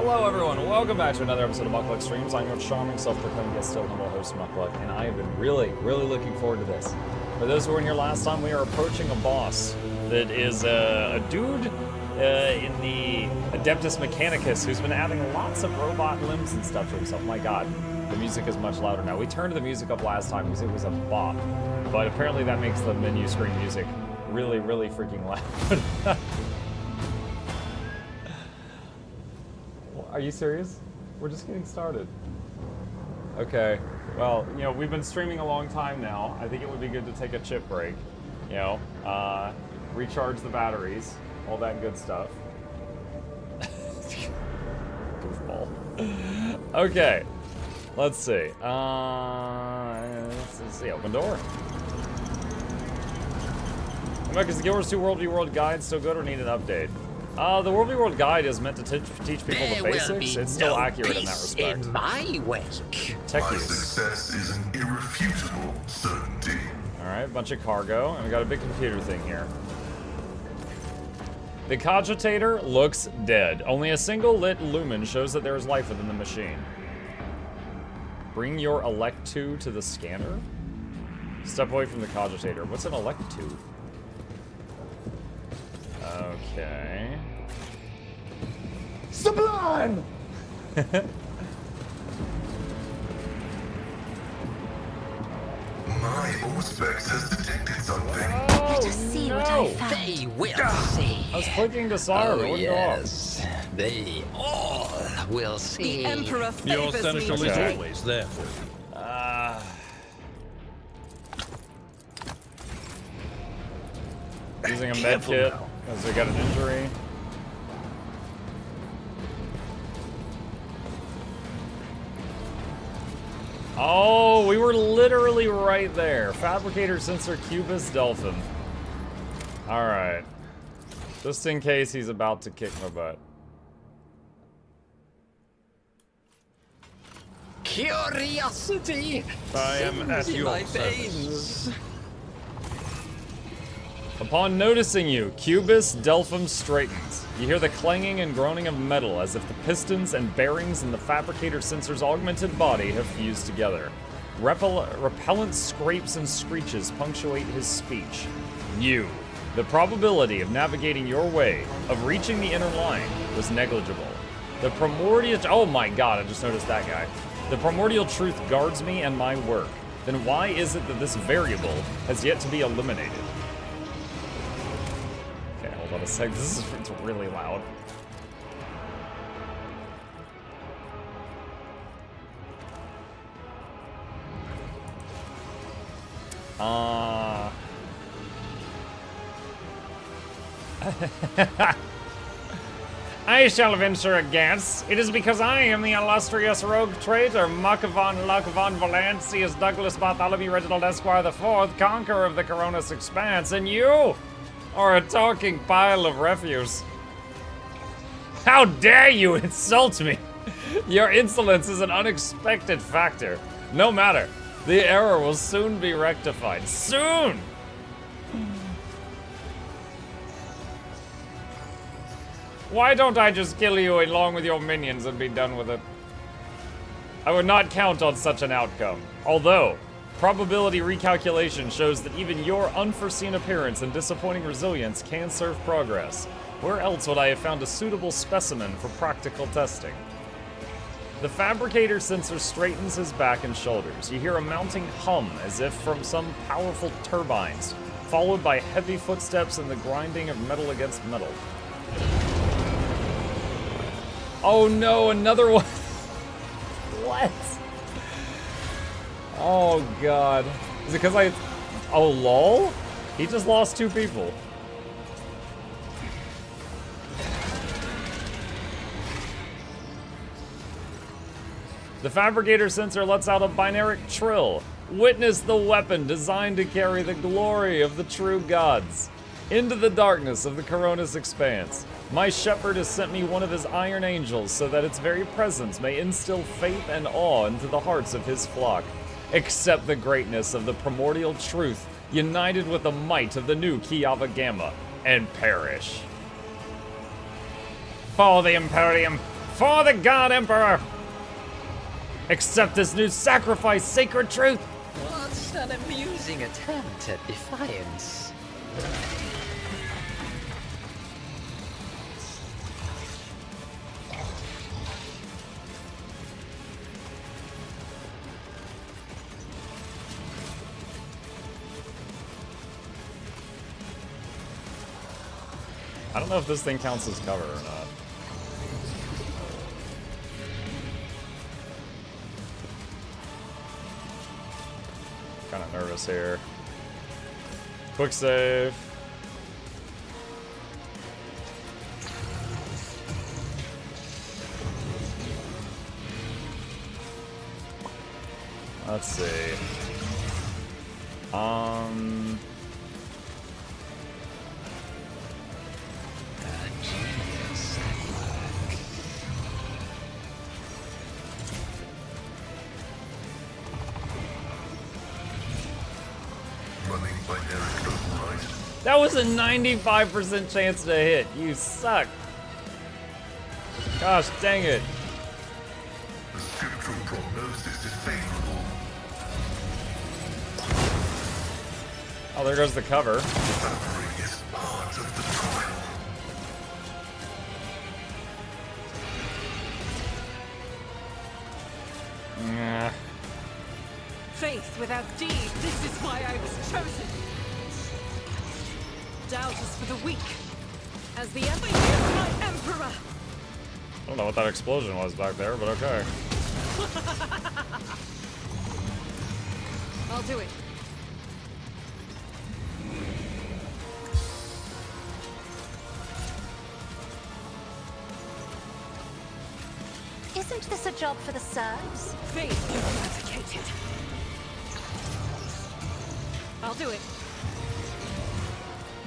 Hello everyone, welcome back to another episode of Mukluk Streams. I'm your charming, self-proclaimed, yet still humble host, Mukluk, and I have been really looking forward to this. For those who weren't here last time, we are approaching a boss that is a dude in the Adeptus Mechanicus who's been adding lots of robot limbs and stuff to himself. My god, the music is much louder now. We turned the music up last time because it was a bop, but apparently that makes the menu screen music really freaking loud. Are you serious? We're just getting started. Okay, well, you know, we've been streaming a long time now. I think it would be good to take a chip break, you know, recharge the batteries, all that good stuff. Goofball. Okay, let's see. Let's see, open door. Is the Guild Wars 2 World v. World Guide still good or need an update? The World v. World Guide is meant to teach people the basics. It's still accurate in that respect. In my wake. Tech My use. success is an irrefutable certainty. Alright, bunch of cargo, and we got a big computer thing here. The cogitator looks dead. Only a single lit lumen shows that there is life within the machine. Bring your Ylette to the scanner? Step away from the cogitator. What's an Ylette? Okay. Sublime! My Auspex has detected something. Oh, Let us see what I found. They will see. I was clicking to Sire, but it wouldn't go off. Yes, they all will see. The Emperor Your favors seneschal me is today. always there for you. Using a med kit because we got an injury. Oh, we were literally right there. Fabricator, sensor, Cubus, Delphin. Alright. Just in case he's about to kick my butt. Curiosity. I am at sings in your my service. veins. Upon noticing you, Cubus Delphum straightens. You hear the clanging and groaning of metal as if the pistons and bearings in the fabricator sensor's augmented body have fused together. Repellent scrapes and screeches punctuate his speech. You. The probability of navigating your way, of reaching the inner line, was negligible. The primordial... Oh my god, I just noticed that guy. The primordial truth guards me and my work. Then why is it that this variable has yet to be eliminated? Hold on a sec, it's really loud. I shall venture a guess. It is because I am the illustrious rogue traitor, Muck von Luck von Valancius Douglas Bartholomew Reginald Esquire IV, conqueror of the Coronis Expanse, and you are a talking pile of refuse. How dare you insult me? Your insolence is an unexpected factor. No matter. The error will soon be rectified. Soon! Why don't I just kill you along with your minions and be done with it? I would not count on such an outcome. Although, probability recalculation shows that even your unforeseen appearance and disappointing resilience can serve progress. Where else would I have found a suitable specimen for practical testing? The fabricator sensor straightens his back and shoulders. You hear a mounting hum as if from some powerful turbines, followed by heavy footsteps and the grinding of metal against metal. Oh no, another one! What? Oh god. Is it because Oh lol? He just lost 2 people. The fabricator sensor lets out a binaric trill. Witness the weapon designed to carry the glory of the true gods into the darkness of the Coronis Expanse. My shepherd has sent me one of his iron angels so that its very presence may instill faith and awe into the hearts of his flock. Accept the greatness of the primordial truth, united with the might of the new Kiava Gamma, and perish. For the Imperium, For the God Emperor! Accept this new sacrifice, sacred truth! What's an amusing attempt at defiance? I don't know if this thing counts as cover or not. Kind of nervous here. Quick save. Let's see. Running binary override. That was a 95% chance to hit. You suck. Gosh dang it. The scriptural prognosis is favorable. Oh, there goes the cover. Suffering is part of the trial. Nah. Faith without deed, this is why I was chosen. Doubt is for the weak. As the my emperor. I don't know what that explosion was back there, but okay. I'll do it. Isn't this a job for the serfs? Faith eradicated. I'll do it.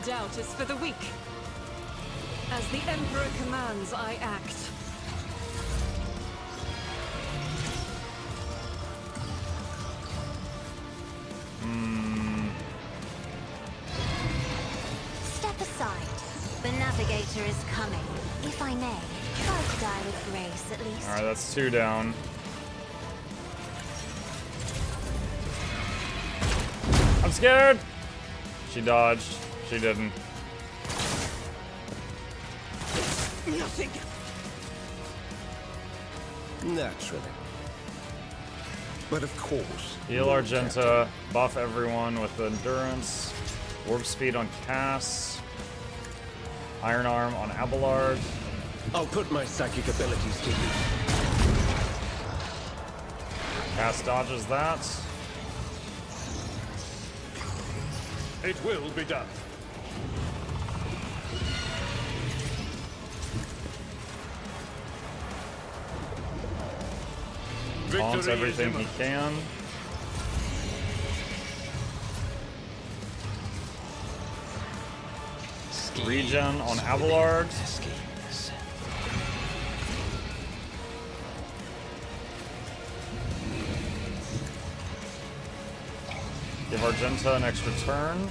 Doubt is for the weak. As the Emperor commands, I act. Step aside. The navigator is coming. If I may, try to die with grace at least. Alright, that's 2 down. I'm scared! She dodged. She didn't. Nothing. Naturally. But of course. Heal Argenta. Buff everyone with endurance. Warp speed on Cass. Iron Arm on Abelard. I'll put my psychic abilities to use. Cass dodges that. It will be done. Taunts everything he can. Regen on Abelard. Schemes. Give Argenta an extra turn.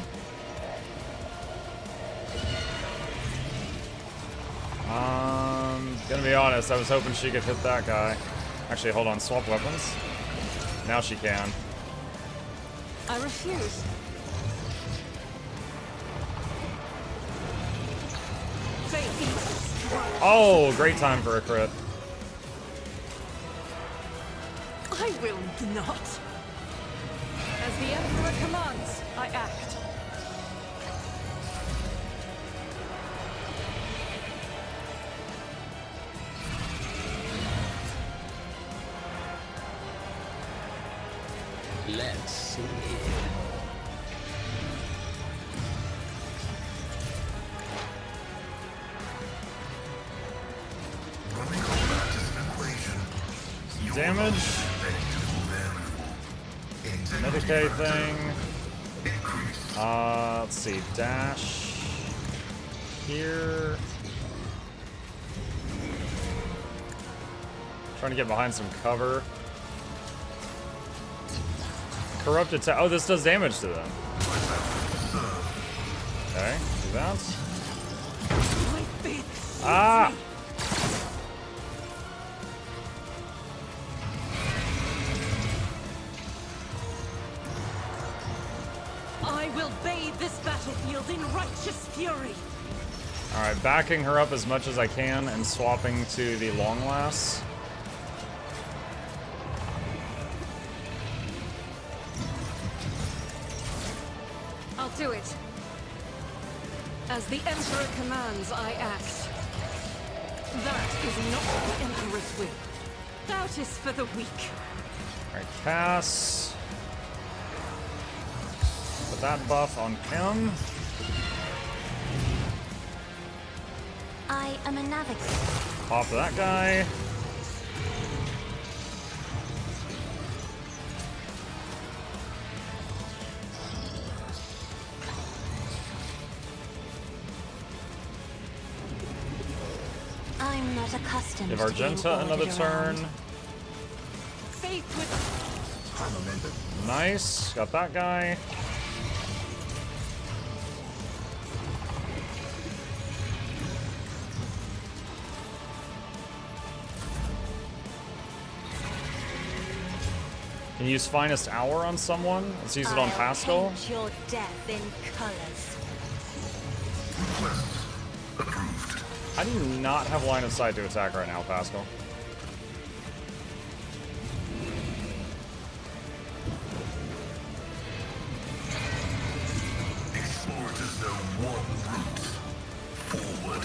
Gonna be honest, I was hoping she could hit that guy. Actually, hold on, swap weapons. Now she can. I refuse. Faith. Oh, great time for a crit. I will not. As the Emperor commands, I act. Let's see. Running combat is an equation. Damage. Integrity Medicae factor thing. increased. Let's see. Dash. Here. Trying to get behind some cover. Corrupted attack. Oh, this does damage to them. Okay, do that. My faith. Ah! bathe this battlefield in righteous fury. Alright, backing her up as much as I can and swapping to the long lasts. I'll do it. As the Emperor commands, I act. That is not the Emperor's will. Doubt is for the weak. Alright, Cass. Put that buff on him. I am a navigator. Pop that guy. I'm not accustomed Give to being Argenta another ordered turn. around. Faith with Armamentum. Nice. Got that guy. Can you use Finest Hour on someone? Let's use it on I'll Pascal. paint your death in colors. Requests approved. I do not have line of sight to attack right now, Pascal. Explorers know one route. Forward.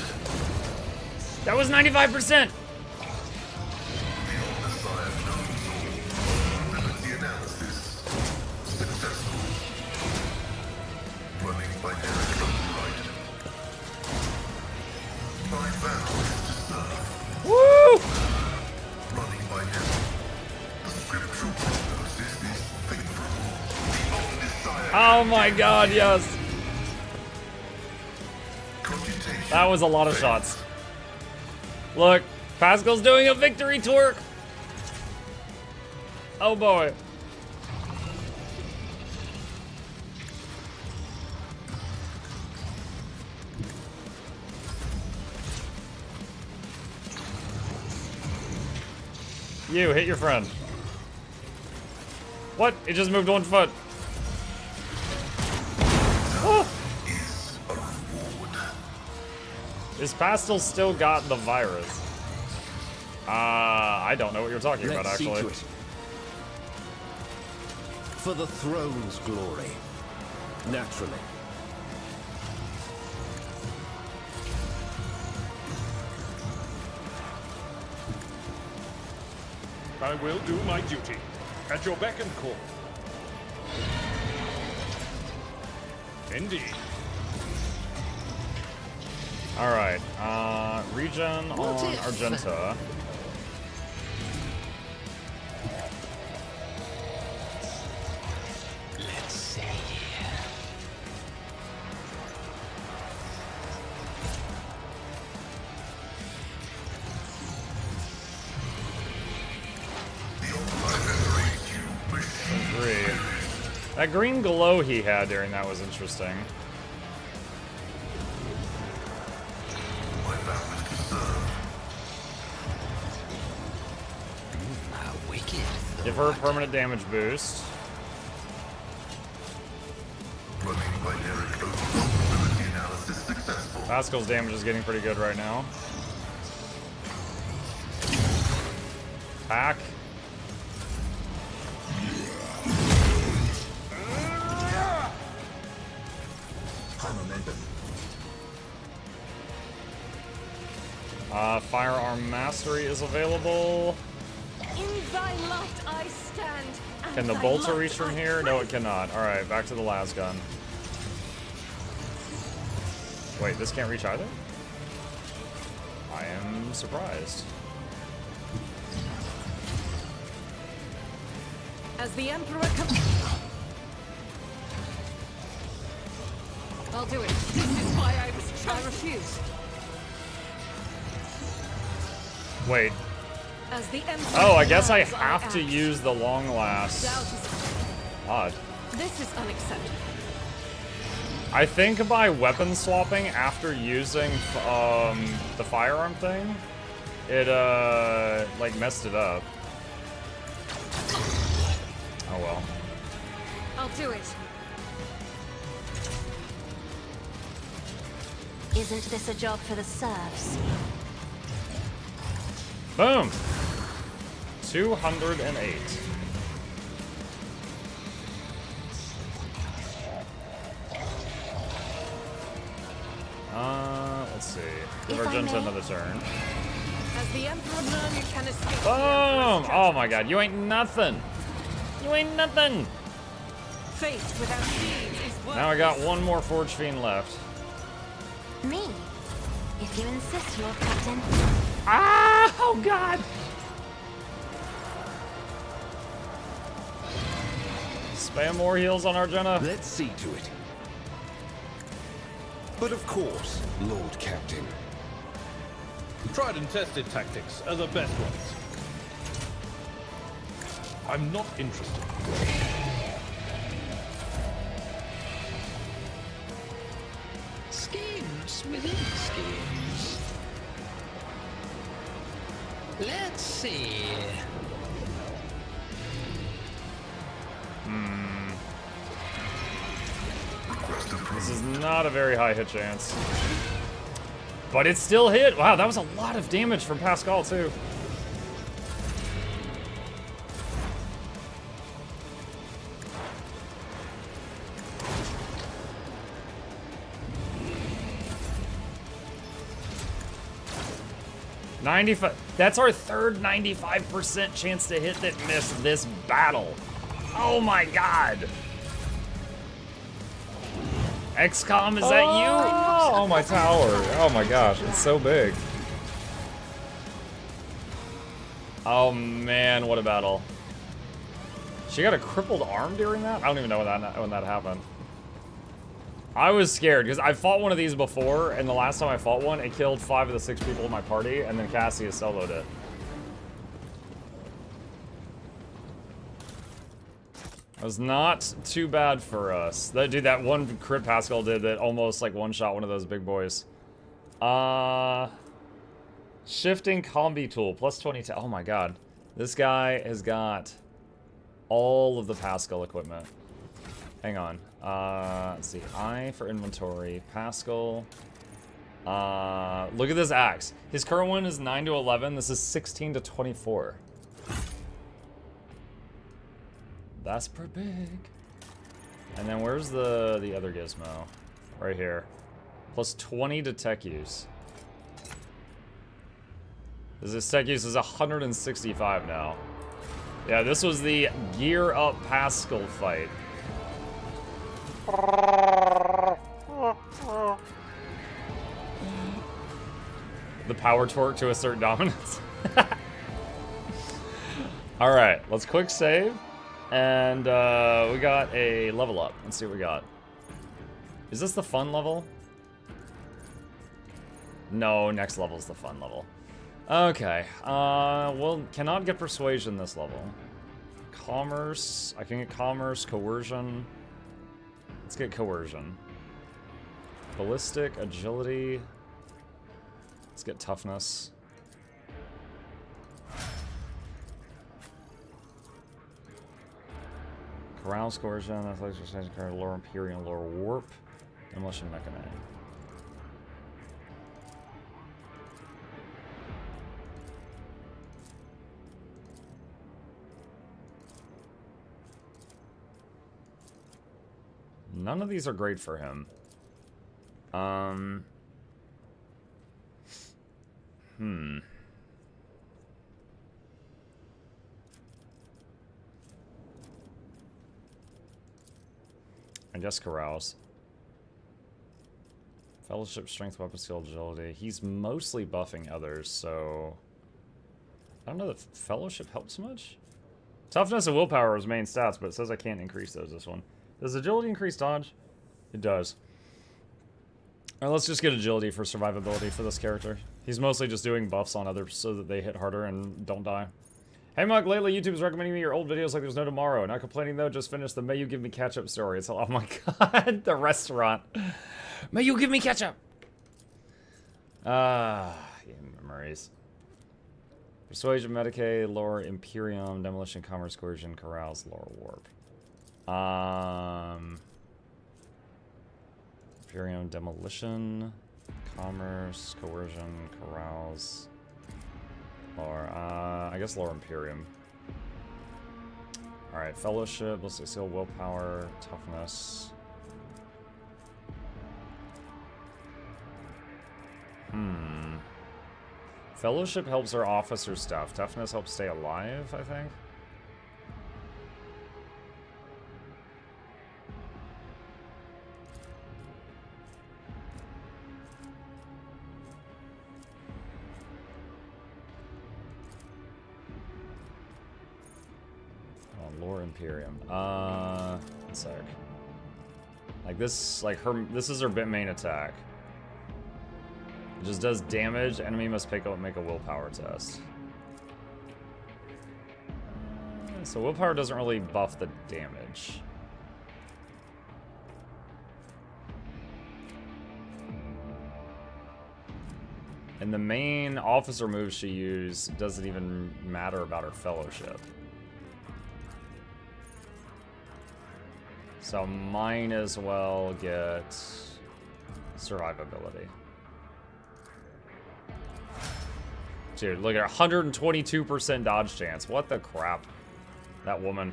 That was 95%! Beyond the sire knows all. Ability analysis. Successful. Running binary override. My vow is to serve. Woo! Running binary. The scriptural prognosis is favorable. Beyond the sire. Oh my god, yes! Cogitation. That was a lot of shots. Look, Pascal's doing a victory twerk! Oh boy. You, hit your friend. What? It just moved 1 foot. Oh. Is a reward. Is Pastel still got the virus? I don't know what you're talking about, Let's see actually. to it. For the throne's glory. Naturally. I will do my duty. At your beck and call. Indeed. Alright, regen What on if- Argenta. Let's see. Agree. That green glow he had during that was interesting. My vow is to serve. How wicked. Give her a permanent damage boost. Running binary ability analysis successful. Pascal's damage is getting pretty good right now. Pack. Armamentum. Firearm Mastery is available. in thy light I stand. And Can the thy bolter light reach from I here? No, pray. it cannot. Alright, back to the las gun. Wait, this can't reach either? I am surprised. As the Emperor comes. I'll do it. This is why I was chosen. I refuse. Wait. As the Emperor Oh, I guess I commands, have to act. use the long last. Doubt is. Odd. This is unacceptable. I think by weapon swapping after using the firearm thing, it like messed it up. Oh well. I'll do it. Isn't this a job for the serfs? Boom! 208. Let's see. Give If I Argenta may. another turn. As the Emperor none can escape. Boom! Oh my god, you ain't nothing! You ain't nothing! Faith without deeds is worthless. Now I got one more Forge Fiend left. Me? If you insist, Lord Captain. Ah! Oh god! Spam more heals on Argenta. Let's see to it. But of course, Lord Captain. Tried and tested tactics are the best ones. I'm not interested. Schemes within schemes. Let's see. This is not a very high hit chance. But it still hit. Wow, that was a lot of damage from Pascal, too. That's our third 95% chance to hit that missed this battle. Oh my god. XCOM, is that you? Oh, my tower. Oh my gosh, it's so big. Oh man, what a battle. She got a crippled arm during that? I don't even know when that happened. I was scared, because I fought one of these before, and the last time I fought one, it killed 5 of the 6 people in my party, and then Cassius soloed it. It was not too bad for us. Dude, that one crit Pascal did that almost like one-shot one of those big boys. Shifting combi tool, plus 22. Oh my god. This guy has got all of the Pascal equipment. Hang on. Let's see. I for inventory. Pascal. Look at this axe. His current one is 9 to 11. This is 16 to 24. That's pretty big. And then where's the other gizmo? Right here. Plus 20 to tech use. This tech use is 165 now. Yeah, this was the gear up Pascal fight. The power torque to assert dominance. Alright, let's quick save. And we got a level up. Let's see what we got. Is this the fun level? No, next level is the fun level. Okay. Well, cannot get persuasion this level. Commerce. I can get commerce, coercion. Let's get coercion. Ballistic, agility. Let's get toughness. Carouse, coercion, athletics, percentage, lower Imperial, lower warp, demolition mechanism. None of these are great for him. I guess carouse. Fellowship, strength, weapon skill, agility. He's mostly buffing others, so I don't know that fellowship helps much. Toughness and willpower are his main stats, but it says I can't increase those this one. Does agility increase dodge? It does. Alright, let's just get agility for survivability for this character. He's mostly just doing buffs on others so that they hit harder and don't die. Hey Mug, lately YouTube's recommending me your old videos like there's no tomorrow. Not complaining though, just finished the May You Give Me Ketchup story. It's oh my god, the restaurant. May you give me ketchup! Memories. Persuasion, Medicaid, lower Imperium, Demolition, Commerce, Coercion, Carouse, lower Warp. Imperium, Demolition, Commerce, coercion, carouse. Lower, I guess lower Imperium. Alright, fellowship, let's see, skill, willpower, toughness. Fellowship helps our officer stuff. Toughness helps stay alive, I think. Oh, Lore Imperium. One sec. Like this, this is her main attack. It just does damage. Enemy must make a willpower test. So willpower doesn't really buff the damage. And the main officer move she used doesn't even matter about her fellowship. So might as well get survivability. Dude, look at her, 122% dodge chance. What the crap? That woman.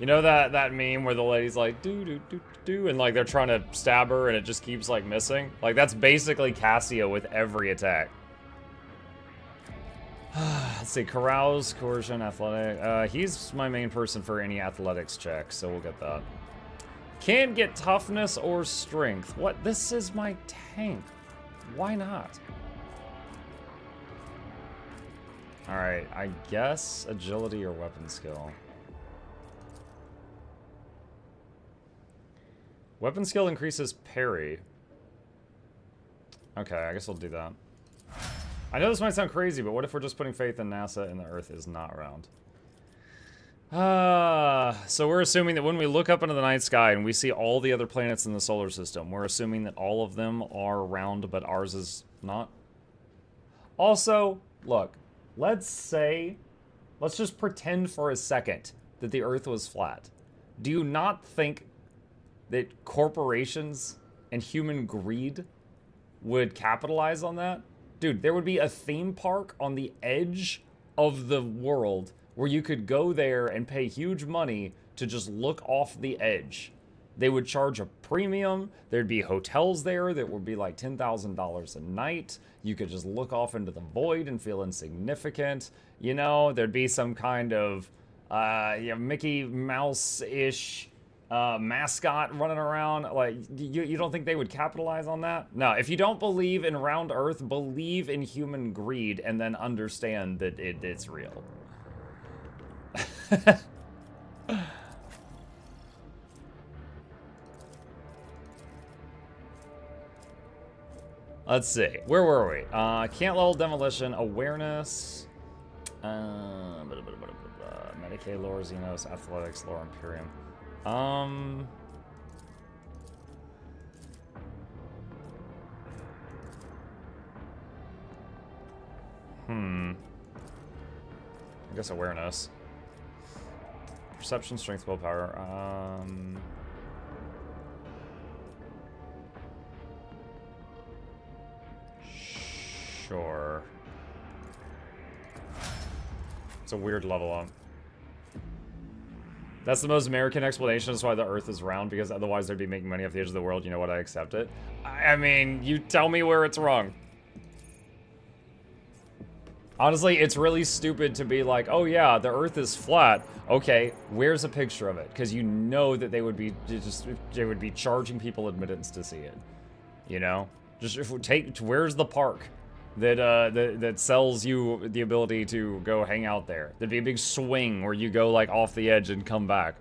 You know that meme where the lady's like, do, and like they're trying to stab her and it just keeps like missing? Like that's basically Cassia with every attack. Let's see, carouse, coercion, athletic. He's my main person for any athletics check, so we'll get that. Can't get toughness or strength. What? This is my tank. Why not? Alright, I guess agility or weapon skill. Weapon skill increases parry. Okay, I guess we'll do that. I know this might sound crazy, but what if we're just putting faith in NASA and the Earth is not round? So we're assuming that when we look up into the night sky and we see all the other planets in the solar system, we're assuming that all of them are round, but ours is not. Also, look, let's just pretend for a second that the Earth was flat. Do you not think that corporations and human greed would capitalize on that? Dude, there would be a theme park on the edge of the world where you could go there and pay huge money to just look off the edge. They would charge a premium. There'd be hotels there that would be like $10,000 a night. You could just look off into the void and feel insignificant. You know, there'd be some kind of Mickey Mouse-ish mascot running around. Like, you don't think they would capitalize on that? No, if you don't believe in round Earth, believe in human greed and then understand that it's real. Let's see. Where were we? Can't level demolition, awareness, Medicaid, lore, Xenos, athletics, lore, Imperium. I guess awareness. Perception, strength, willpower. Sure. It's a weird level up. That's the most American explanation as why the Earth is round, because otherwise they'd be making money off the edge of the world. You know what? I accept it. I mean, you tell me where it's wrong. Honestly, it's really stupid to be like, oh yeah, the Earth is flat. Okay, where's a picture of it? Because you know that they would be charging people admittance to see it. You know, just if we where's the park that sells you the ability to go hang out there? There'd be a big swing where you go like off the edge and come back.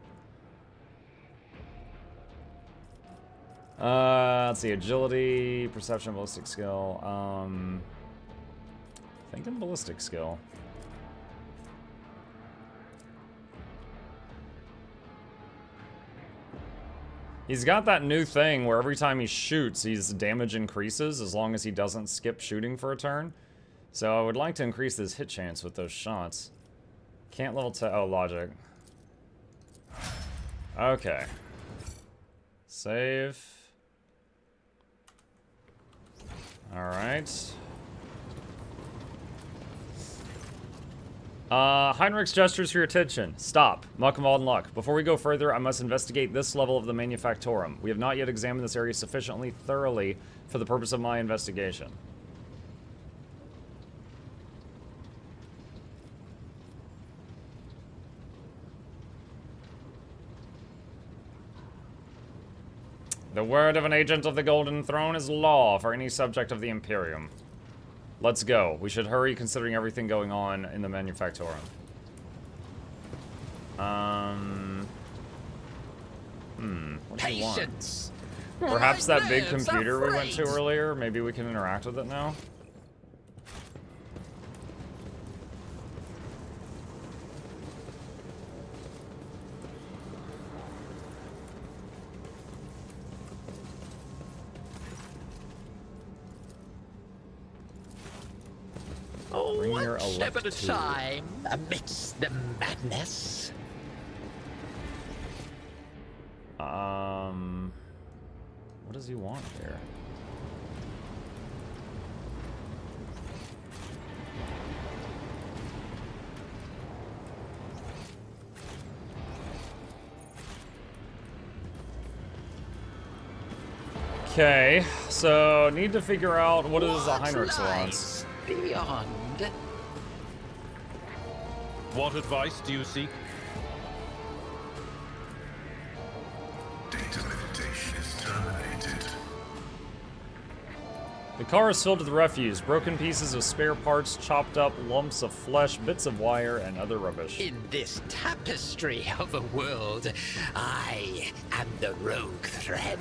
Let's see, agility, perception, ballistic skill. Thinking ballistic skill. He's got that new thing where every time he shoots, his damage increases as long as he doesn't skip shooting for a turn. So I would like to increase his hit chance with those shots. Can't level 10. Oh, logic. Okay. Save. Alright. Heinrich's gestures for your attention. Stop. Muckmal and Luck. Before we go further, I must investigate this level of the manufactorum. We have not yet examined this area sufficiently thoroughly for the purpose of my investigation. The word of an agent of the Golden Throne is law for any subject of the Imperium. Let's go. We should hurry considering everything going on in the manufactorum. What do you want? Patience. Perhaps My that big nerves are computer we went to frayed. earlier, maybe we can interact with it now? Bring your One step at a Ylette time amidst the madness. What does he want here? Okay, so need to figure out what is the Heinrichs wants. Beyond. What advice do you seek? Data meditation is terminated. The car is filled with refuse, broken pieces of spare parts, chopped up lumps of flesh, bits of wire, and other rubbish. In this tapestry of a world, I am the rogue thread.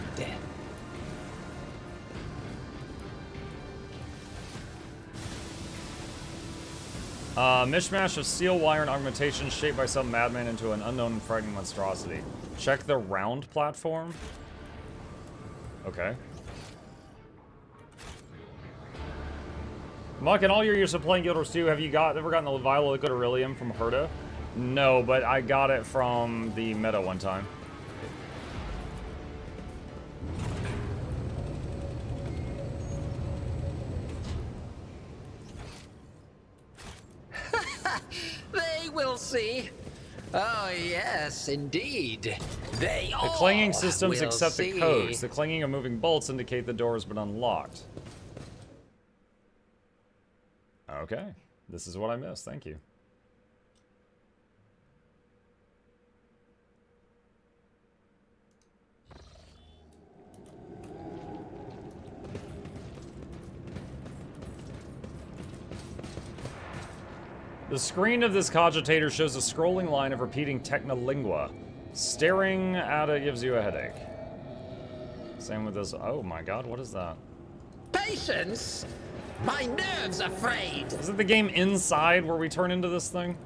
Mishmash of steel, wire, and augmentation shaped by some madman into an unknown and frightening monstrosity. Check the round platform. Okay. Muck, in all your years of playing Guild Wars 2, have you ever gotten the vial of liquid Aurelium from Herta? No, but I got it from the meta one time. They will see. Oh, yes, indeed. They The clanging systems will accept see. the codes. The clanging of moving bolts indicate the door has been unlocked. Okay. This is what I missed. Thank you. The screen of this cogitator shows a scrolling line of repeating technolingua. Staring at it gives you a headache. Same with this. Oh my god, what is that? Patience? My nerves are frayed. Is it the game Inside where we turn into this thing?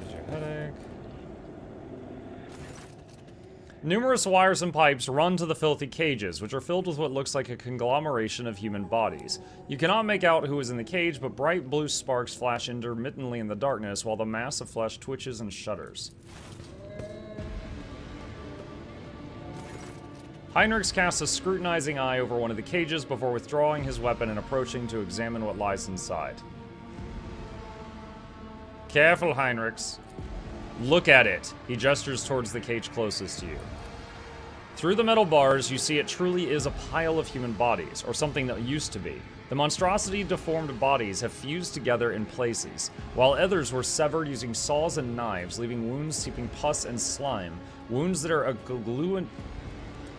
Gives you a headache. Numerous wires and pipes run to the filthy cages, which are filled with what looks like a conglomeration of human bodies. You cannot make out who is in the cage, but bright blue sparks flash intermittently in the darkness while the mass of flesh twitches and shudders. Heinrichs casts a scrutinizing eye over one of the cages before withdrawing his weapon and approaching to examine what lies inside. Careful, Heinrichs. Look at it. He gestures towards the cage closest to you. Through the metal bars, you see it truly is a pile of human bodies, or something that used to be. The monstrosity deformed bodies have fused together in places, while others were severed using saws and knives, leaving wounds seeping pus and slime, wounds that are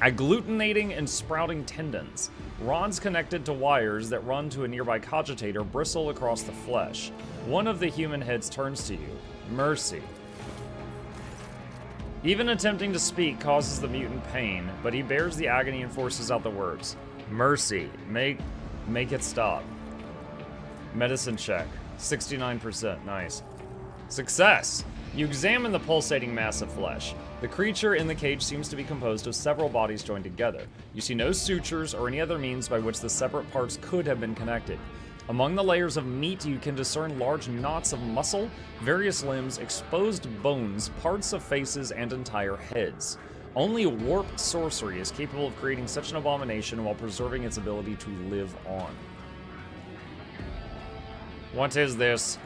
agglutinating and sprouting tendons. Rods connected to wires that run to a nearby cogitator bristle across the flesh. One of the human heads turns to you. Mercy. Even attempting to speak causes the mutant pain, but he bears the agony and forces out the words. Mercy. Make it stop. Medicine check. 69%. Nice. Success! You examine the pulsating mass of flesh. The creature in the cage seems to be composed of several bodies joined together. You see no sutures or any other means by which the separate parts could have been connected. Among the layers of meat, you can discern large knots of muscle, various limbs, exposed bones, parts of faces, and entire heads. Only warp sorcery is capable of creating such an abomination while preserving its ability to live on. What is this?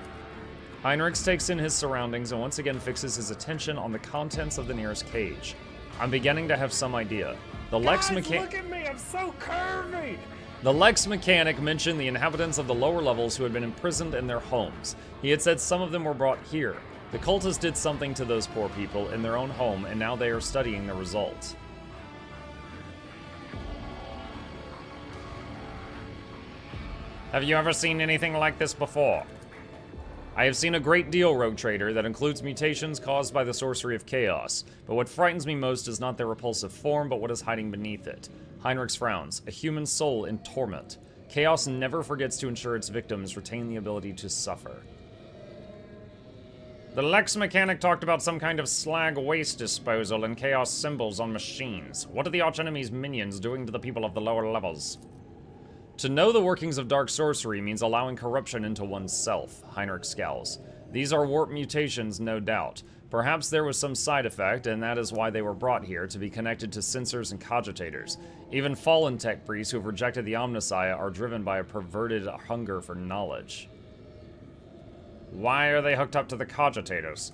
Heinrichs takes in his surroundings and once again fixes his attention on the contents of the nearest cage. I'm beginning to have some idea. The Lex mechanic. Look at me, I'm so curvy! The Lex mechanic mentioned the inhabitants of the lower levels who had been imprisoned in their homes. He had said some of them were brought here. The cultists did something to those poor people in their own home, and now they are studying the results. Have you ever seen anything like this before? I have seen a great deal, Rogue Trader, that includes mutations caused by the sorcery of chaos, but what frightens me most is not their repulsive form, but what is hiding beneath it. Heinrichs frowns, a human soul in torment. Chaos never forgets to ensure its victims retain the ability to suffer. The Lex mechanic talked about some kind of slag waste disposal and chaos symbols on machines. What are the archenemy's minions doing to the people of the lower levels? To know the workings of dark sorcery means allowing corruption into oneself, Heinrich scowls. These are warp mutations, no doubt. Perhaps there was some side effect, and that is why they were brought here, to be connected to sensors and cogitators. Even fallen tech priests who have rejected the Omnissiah are driven by a perverted hunger for knowledge. Why are they hooked up to the cogitators?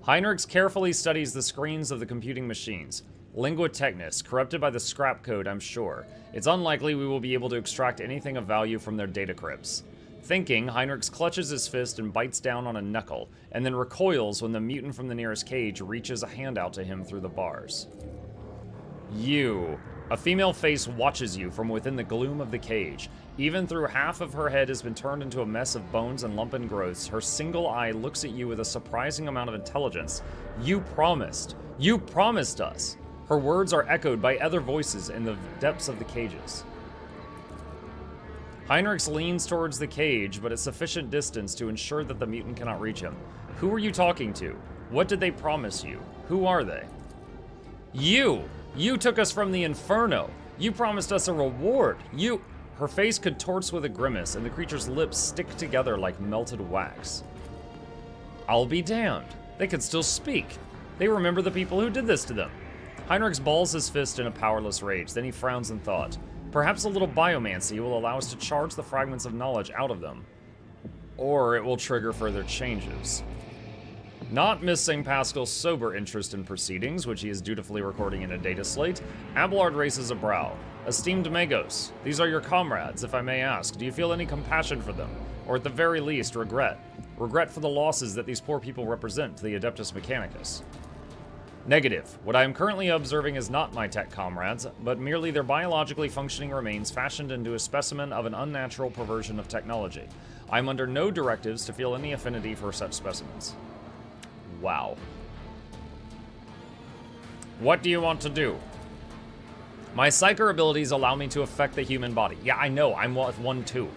Heinrichs carefully studies the screens of the computing machines. Lingua Technis, corrupted by the scrap code, I'm sure. It's unlikely we will be able to extract anything of value from their data crypts. Thinking, Heinrichs clutches his fist and bites down on a knuckle, and then recoils when the mutant from the nearest cage reaches a hand out to him through the bars. You. A female face watches you from within the gloom of the cage. Even through half of her head has been turned into a mess of bones and lumpen growths, her single eye looks at you with a surprising amount of intelligence. You promised. You promised us. Her words are echoed by other voices in the depths of the cages. Heinrichs leans towards the cage, but at sufficient distance to ensure that the mutant cannot reach him. Who are you talking to? What did they promise you? Who are they? You! You took us from the Inferno! You promised us a reward! You... Her face contorts with a grimace, and the creature's lips stick together like melted wax. I'll be damned. They can still speak. They remember the people who did this to them. Heinrichs balls his fist in a powerless rage, then he frowns in thought. Perhaps a little biomancy will allow us to charge the fragments of knowledge out of them. Or it will trigger further changes. Not missing Pascal's sober interest in proceedings, which he is dutifully recording in a data slate, Abelard raises a brow. Esteemed Magos, these are your comrades, if I may ask. Do you feel any compassion for them? Or at the very least, regret? Regret for the losses that these poor people represent to the Adeptus Mechanicus? Negative. What I am currently observing is not my tech comrades, but merely their biologically functioning remains fashioned into a specimen of an unnatural perversion of technology. I am under no directives to feel any affinity for such specimens. Wow. What do you want to do? My psyker abilities allow me to affect the human body. Yeah, I know, I'm one too.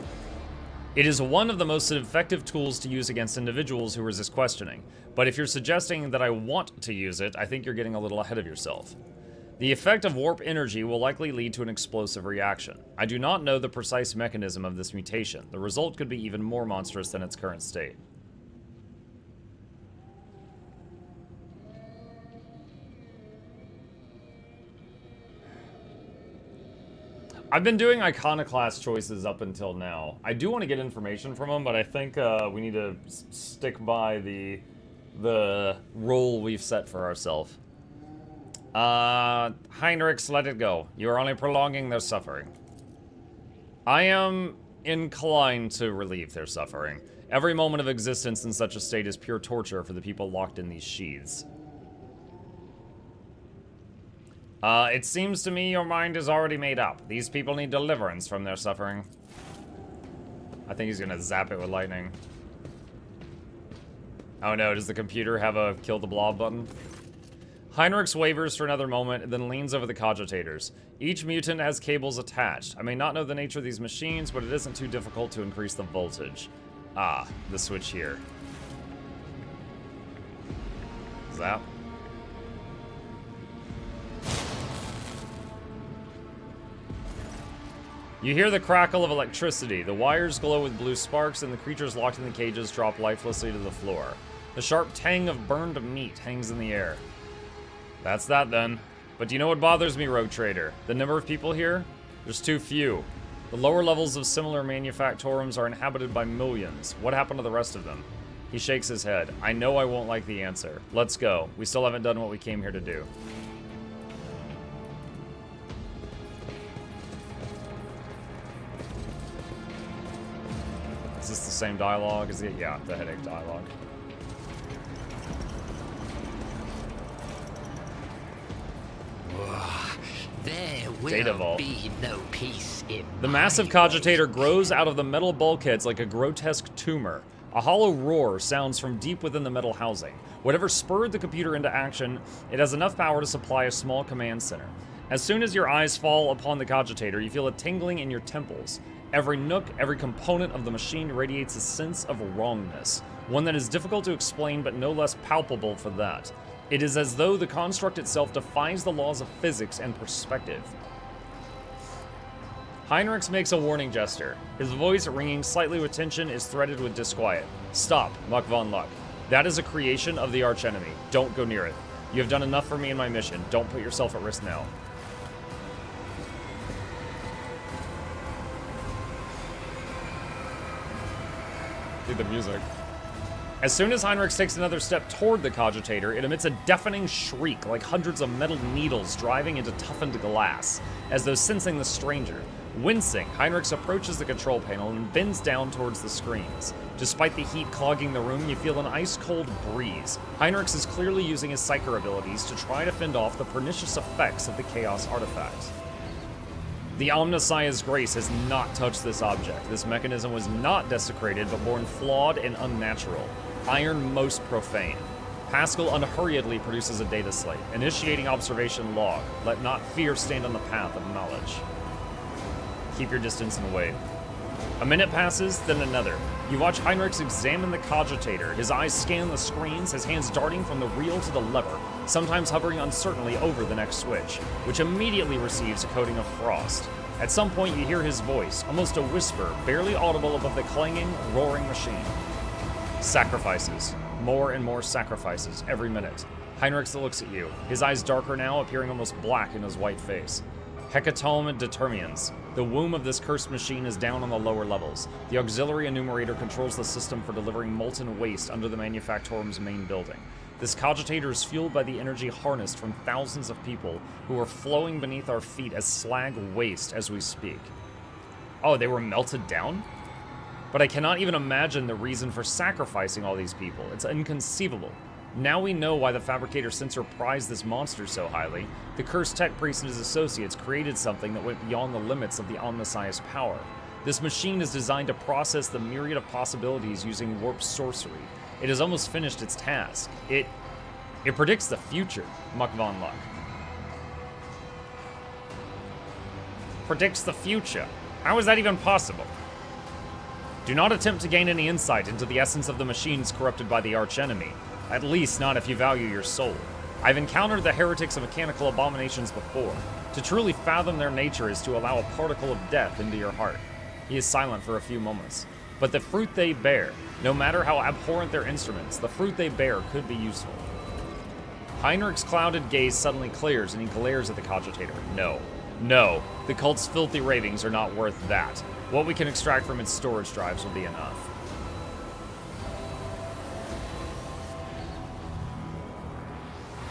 It is one of the most effective tools to use against individuals who resist questioning. But if you're suggesting that I want to use it, I think you're getting a little ahead of yourself. The effect of warp energy will likely lead to an explosive reaction. I do not know the precise mechanism of this mutation. The result could be even more monstrous than its current state. I've been doing iconoclast choices up until now. I do want to get information from them, but I think we need to stick by the role we've set for ourselves. Heinrichs, let it go. You are only prolonging their suffering. I am inclined to relieve their suffering. Every moment of existence in such a state is pure torture for the people locked in these sheaths. It seems to me your mind is already made up. These people need deliverance from their suffering. I think he's gonna zap it with lightning. Oh no, does the computer have a kill the blob button? Heinrichs wavers for another moment and then leans over the cogitators. Each mutant has cables attached. I may not know the nature of these machines, but it isn't too difficult to increase the voltage. Ah, the switch here. Zap. You hear the crackle of electricity. The wires glow with blue sparks, and the creatures locked in the cages drop lifelessly to the floor. The sharp tang of burned meat hangs in the air. That's that then. But do you know what bothers me, Rogue Trader? The number of people here? There's too few. The lower levels of similar manufactorums are inhabited by millions. What happened to the rest of them? He shakes his head. I know I won't like the answer. Let's go. We still haven't done what we came here to do. Is this the same dialogue? Is it? Yeah, the headache dialogue. There Data will vault. be no peace in The my massive cogitator grows out of the metal bulkheads like a grotesque tumor. A hollow roar sounds from deep within the metal housing. Whatever spurred the computer into action, it has enough power to supply a small command center. As soon as your eyes fall upon the cogitator, you feel a tingling in your temples. Every nook, every component of the machine radiates a sense of wrongness, one that is difficult to explain but no less palpable for that. It is as though the construct itself defies the laws of physics and perspective. Heinrichs makes a warning gesture. His voice, ringing slightly with tension, is threaded with disquiet. Stop, Muck von Luck. That is a creation of the archenemy. Don't go near it. You have done enough for me in my mission. Don't put yourself at risk now. Dude, the music. As soon as Heinrichs takes another step toward the cogitator, it emits a deafening shriek like hundreds of metal needles driving into toughened glass, as though sensing the stranger. Wincing, Heinrichs approaches the control panel and bends down towards the screens. Despite the heat clogging the room, you feel an ice-cold breeze. Heinrichs is clearly using his psyker abilities to try to fend off the pernicious effects of the Chaos artifact. The Omnissiah's grace has not touched this object. This mechanism was not desecrated, but born flawed and unnatural. Iron most profane. Pascal unhurriedly produces a data slate. Initiating observation log. Let not fear stand on the path of knowledge. Keep your distance and wait. A minute passes, then another. You watch Heinrichs examine the cogitator. His eyes scan the screens, his hands darting from the reel to the lever, sometimes hovering uncertainly over the next switch, which immediately receives a coating of frost. At some point you hear his voice, almost a whisper, barely audible above the clanging, roaring machine. Sacrifices. More and more sacrifices, every minute. Heinrichs looks at you, his eyes darker now, appearing almost black in his white face. Hecatomb determines. The womb of this cursed machine is down on the lower levels. The auxiliary enumerator controls the system for delivering molten waste under the manufactorum's main building. This cogitator is fueled by the energy harnessed from thousands of people who are flowing beneath our feet as slag waste as we speak. Oh, they were melted down? But I cannot even imagine the reason for sacrificing all these people. It's inconceivable. Now we know why the fabricator sensor prized this monster so highly. The cursed tech priest and his associates created something that went beyond the limits of the Omnissiah's power. This machine is designed to process the myriad of possibilities using warp sorcery. It has almost finished its task. It predicts the future, Muck von Luck. Predicts the future? How is that even possible? Do not attempt to gain any insight into the essence of the machines corrupted by the archenemy. At least not if you value your soul. I've encountered the heretics of mechanical abominations before. To truly fathom their nature is to allow a particle of death into your heart. He is silent for a few moments. But the fruit they bear, no matter how abhorrent their instruments, the fruit they bear could be useful. Heinrich's clouded gaze suddenly clears and he glares at the cogitator. No, the cult's filthy ravings are not worth that. What we can extract from its storage drives will be enough.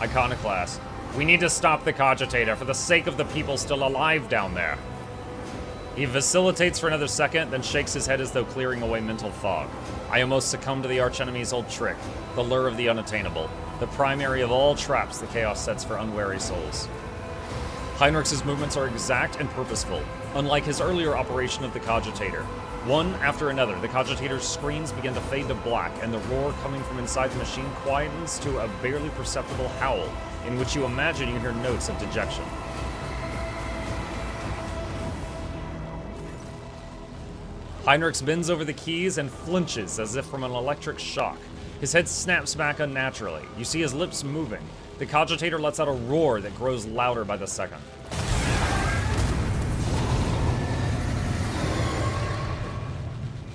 Iconoclast. We need to stop the cogitator for the sake of the people still alive down there. He vacillates for another second, then shakes his head as though clearing away mental fog. I almost succumb to the archenemy's old trick, the lure of the unattainable, the primary of all traps the Chaos sets for unwary souls. Heinrich's movements are exact and purposeful, unlike his earlier operation of the cogitator. One after another, the cogitator's screens begin to fade to black, and the roar coming from inside the machine quietens to a barely perceptible howl, in which you imagine you hear notes of dejection. Heinrichs bends over the keys and flinches as if from an electric shock. His head snaps back unnaturally. You see his lips moving. The cogitator lets out a roar that grows louder by the second.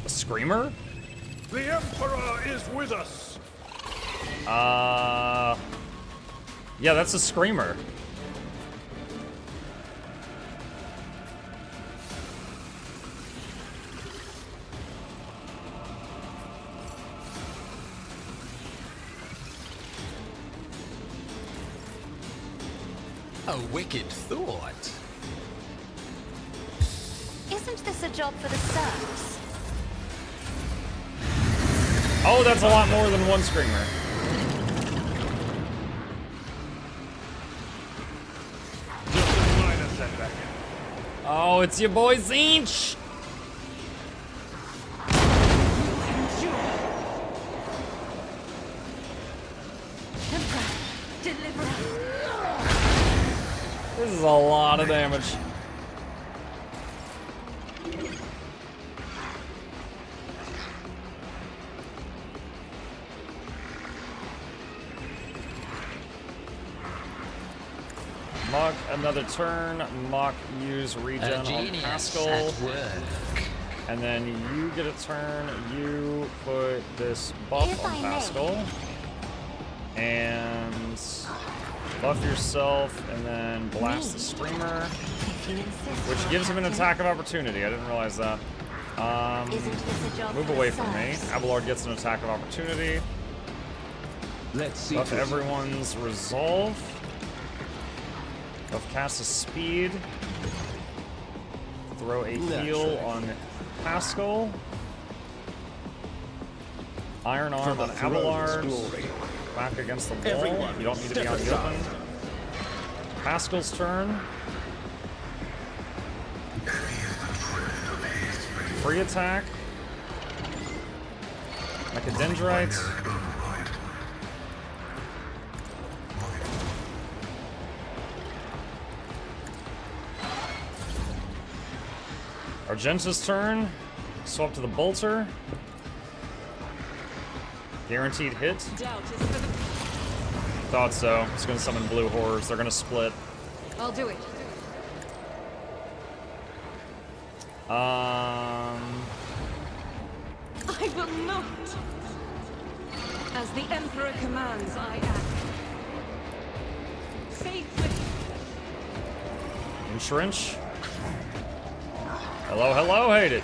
A screamer? The Emperor is with us! Yeah, that's a screamer. A wicked thought. Isn't this a job for the serfs? Oh, that's a lot more than one screamer. Just a minor setback. Oh, it's your boy Zinch! Deliver us. This is a lot of damage. Muck, another turn. Muck, use regen A on genius Pascal. at work. And then you get a turn. You put this buff If on I may. Pascal. And buff yourself, and then blast the streamer, If you insist, which Lord gives him an Captain. attack of opportunity. I didn't realize that. Isn't this a job Move for away the from me. serfs? Abelard gets an attack of opportunity. Let's see. Buff to it. everyone's resolve. Buff Cass's speed. Throw a heal on Pascal. Iron Arm For on the throne's Abelard. glory. Back against the wall. Everyone, You don't need to be step on the aside. open. Pascal's turn. Free attack. Like a dendrite. Argenta's turn. Swap to the bolter. Guaranteed hit. Doubt is for the... Thought so. It's gonna summon blue horrors. They're gonna split. I'll do it. Um. I will not. As the Emperor commands, I act. Faith with... Entrench. Hello, hello, hate it.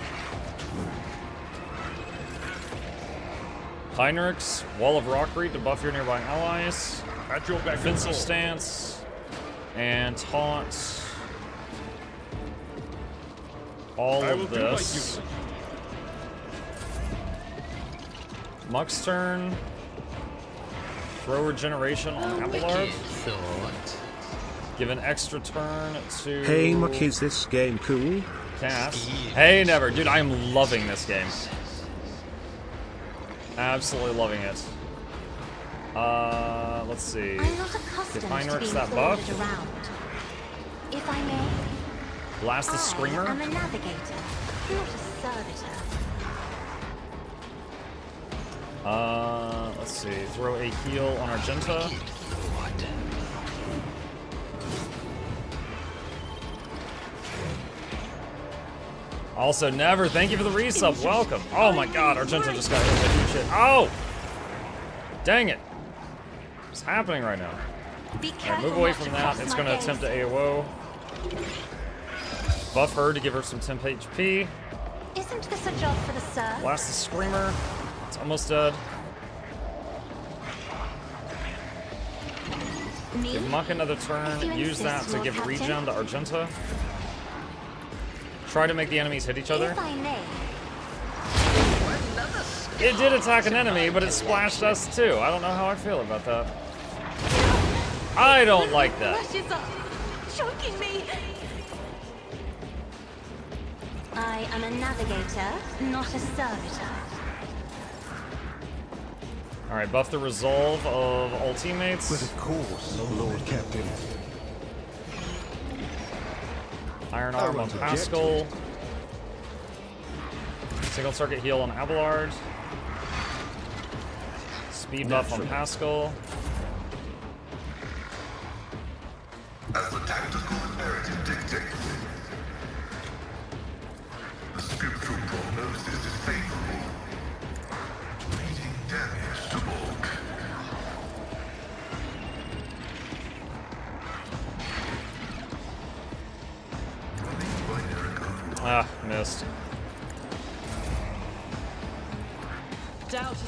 Heinrichs, Wall of Rockreed to buff your nearby allies. At your beck and Defensive call. stance. And taunt. All I will of do my this. duty. Muck's turn. Throw regeneration on A Abelard. wicked thought. Give an extra turn to Hey Muck, is this game cool? Cass. Hey, never. Dude, I am loving this game. Absolutely loving it. Let's see. I'm not accustomed Give to Heinrichs being that ordered buff. around. If I may, Blast the I Screamer. am a navigator, not a servitor. Let's see. Throw a heal on Argenta. Wicked thought. Also, never. Thank you for the resub. Welcome. Oh my god, Argenta just got hit with a huge hit. Oh! Dang it. What's happening right now? Be Alright, careful move away not from to that. cross It's my going to gaze. attempt to AOO. Buff her to give her some temp HP. Isn't this a job for the serfs? Blast the Screamer. It's almost dead. Me? Give Muck another If turn. you Use that insist, to Lord give Captain. regen to Argenta. Try to make the enemies hit each other. If I may, It did attack an enemy, but it splashed us too. I don't know how I feel about that. I don't like that. Flesh is up, choking me. I am a navigator, not a servitor. Alright, buff the resolve of all teammates. But of course, Lord Captain. Iron I Arm on won't object to Pascal. it. Single circuit heal on Abelard. Speed buff on Naturally. Pascal. As the tactical imperative dictates, the scriptural prognosis is favorable. Leading damage to bulk. Ah, missed. Doubt is...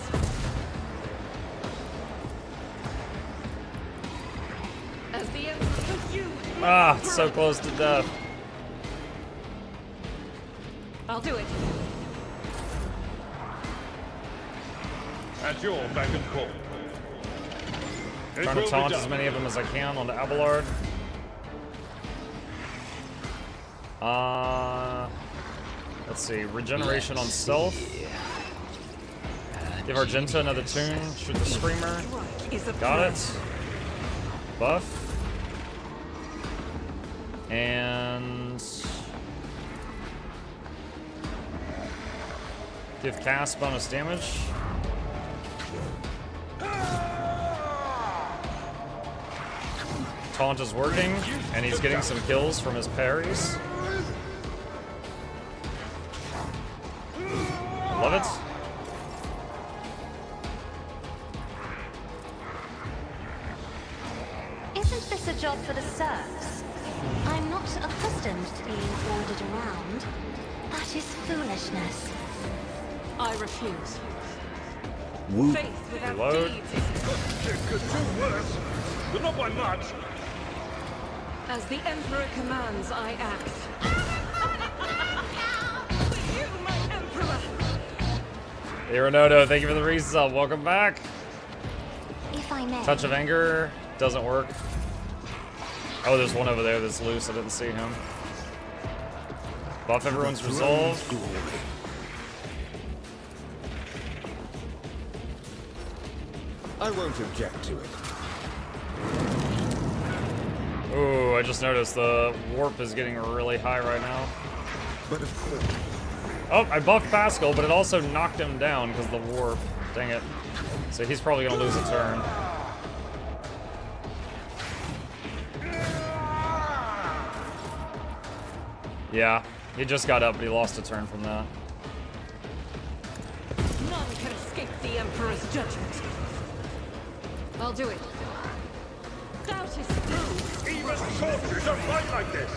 As the Emperor, you... Ah, so close to death. I'll do it. At your beck and call. It Trying will to be taunt done. as many of them as I can onto Abelard. Let's see. Regeneration on stealth. Give Argenta another tune. Shoot the Screamer. Got it. Buff. And... give cast bonus damage. Taunt is working, and he's getting some kills from his parries. I love it. Isn't this a job for the serfs? I'm not accustomed to being ordered around. That is foolishness. I refuse. Woo. Faith without Reload. deeds. It could do worse, but not by much. As the Emperor commands, I act. You, my Emperor! Ironodo, thank you for the resub. Welcome back. If I may. Touch of Anger doesn't work. Oh, there's one over there that's loose. I didn't see him. Buff everyone's resolve. I won't object to it. Ooh, I just noticed the warp is getting really high right now. But of course. Oh, I buffed Pascal, but it also knocked him down because the warp. Dang it. So he's probably gonna lose a turn. Yeah, he just got up, but he lost a turn from that. None can escape the Emperor's judgment. I'll do it. Doubt is through. Even soldiers don't fight like this.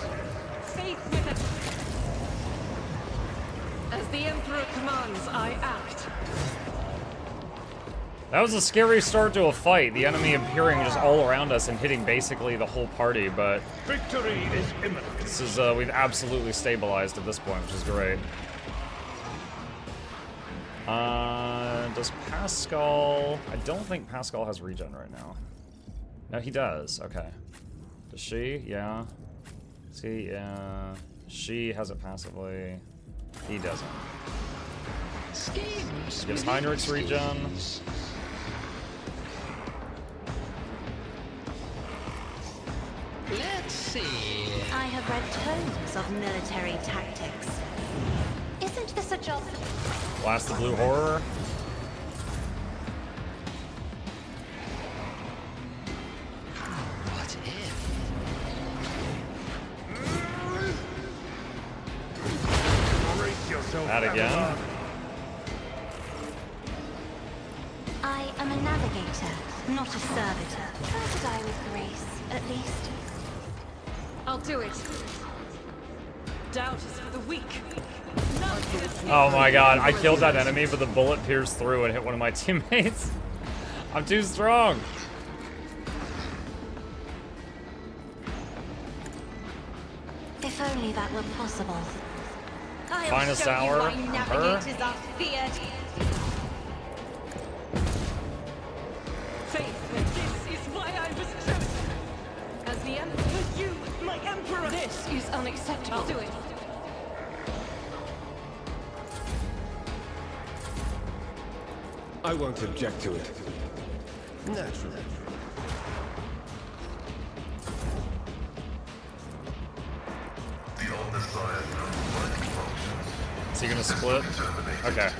Faith with it. As the Emperor commands, I act. That was a scary start to a fight. The enemy appearing just all around us and hitting basically the whole party, but Victory is imminent. this is, we've absolutely stabilized at this point, which is great. Does Pascal... I don't think Pascal has regen right now. No, he does. Okay. Does she? Yeah. See, yeah. She has it passively. He doesn't. Gives Heinrich's regen. Let's see. I have read tomes of military tactics. Isn't this a job for... Blast the Blue Horror. What if? Brace yourself. That again. I am a navigator, not a servitor. Try to die with grace, at least. I'll do it. Doubt is for the weak. None can escape Oh my the god, I Emperor's killed that judgment. enemy, but the bullet pierced through and hit one of my teammates. I'm too strong. If only that were possible. I'll Finest show hour you why from navigators are feared. Faith, this is why I was chosen. As the Emperor, you, my Emperor. This is unacceptable. I'll do it. I won't object to it. Naturally. The undesired functions. Is he gonna split? Okay.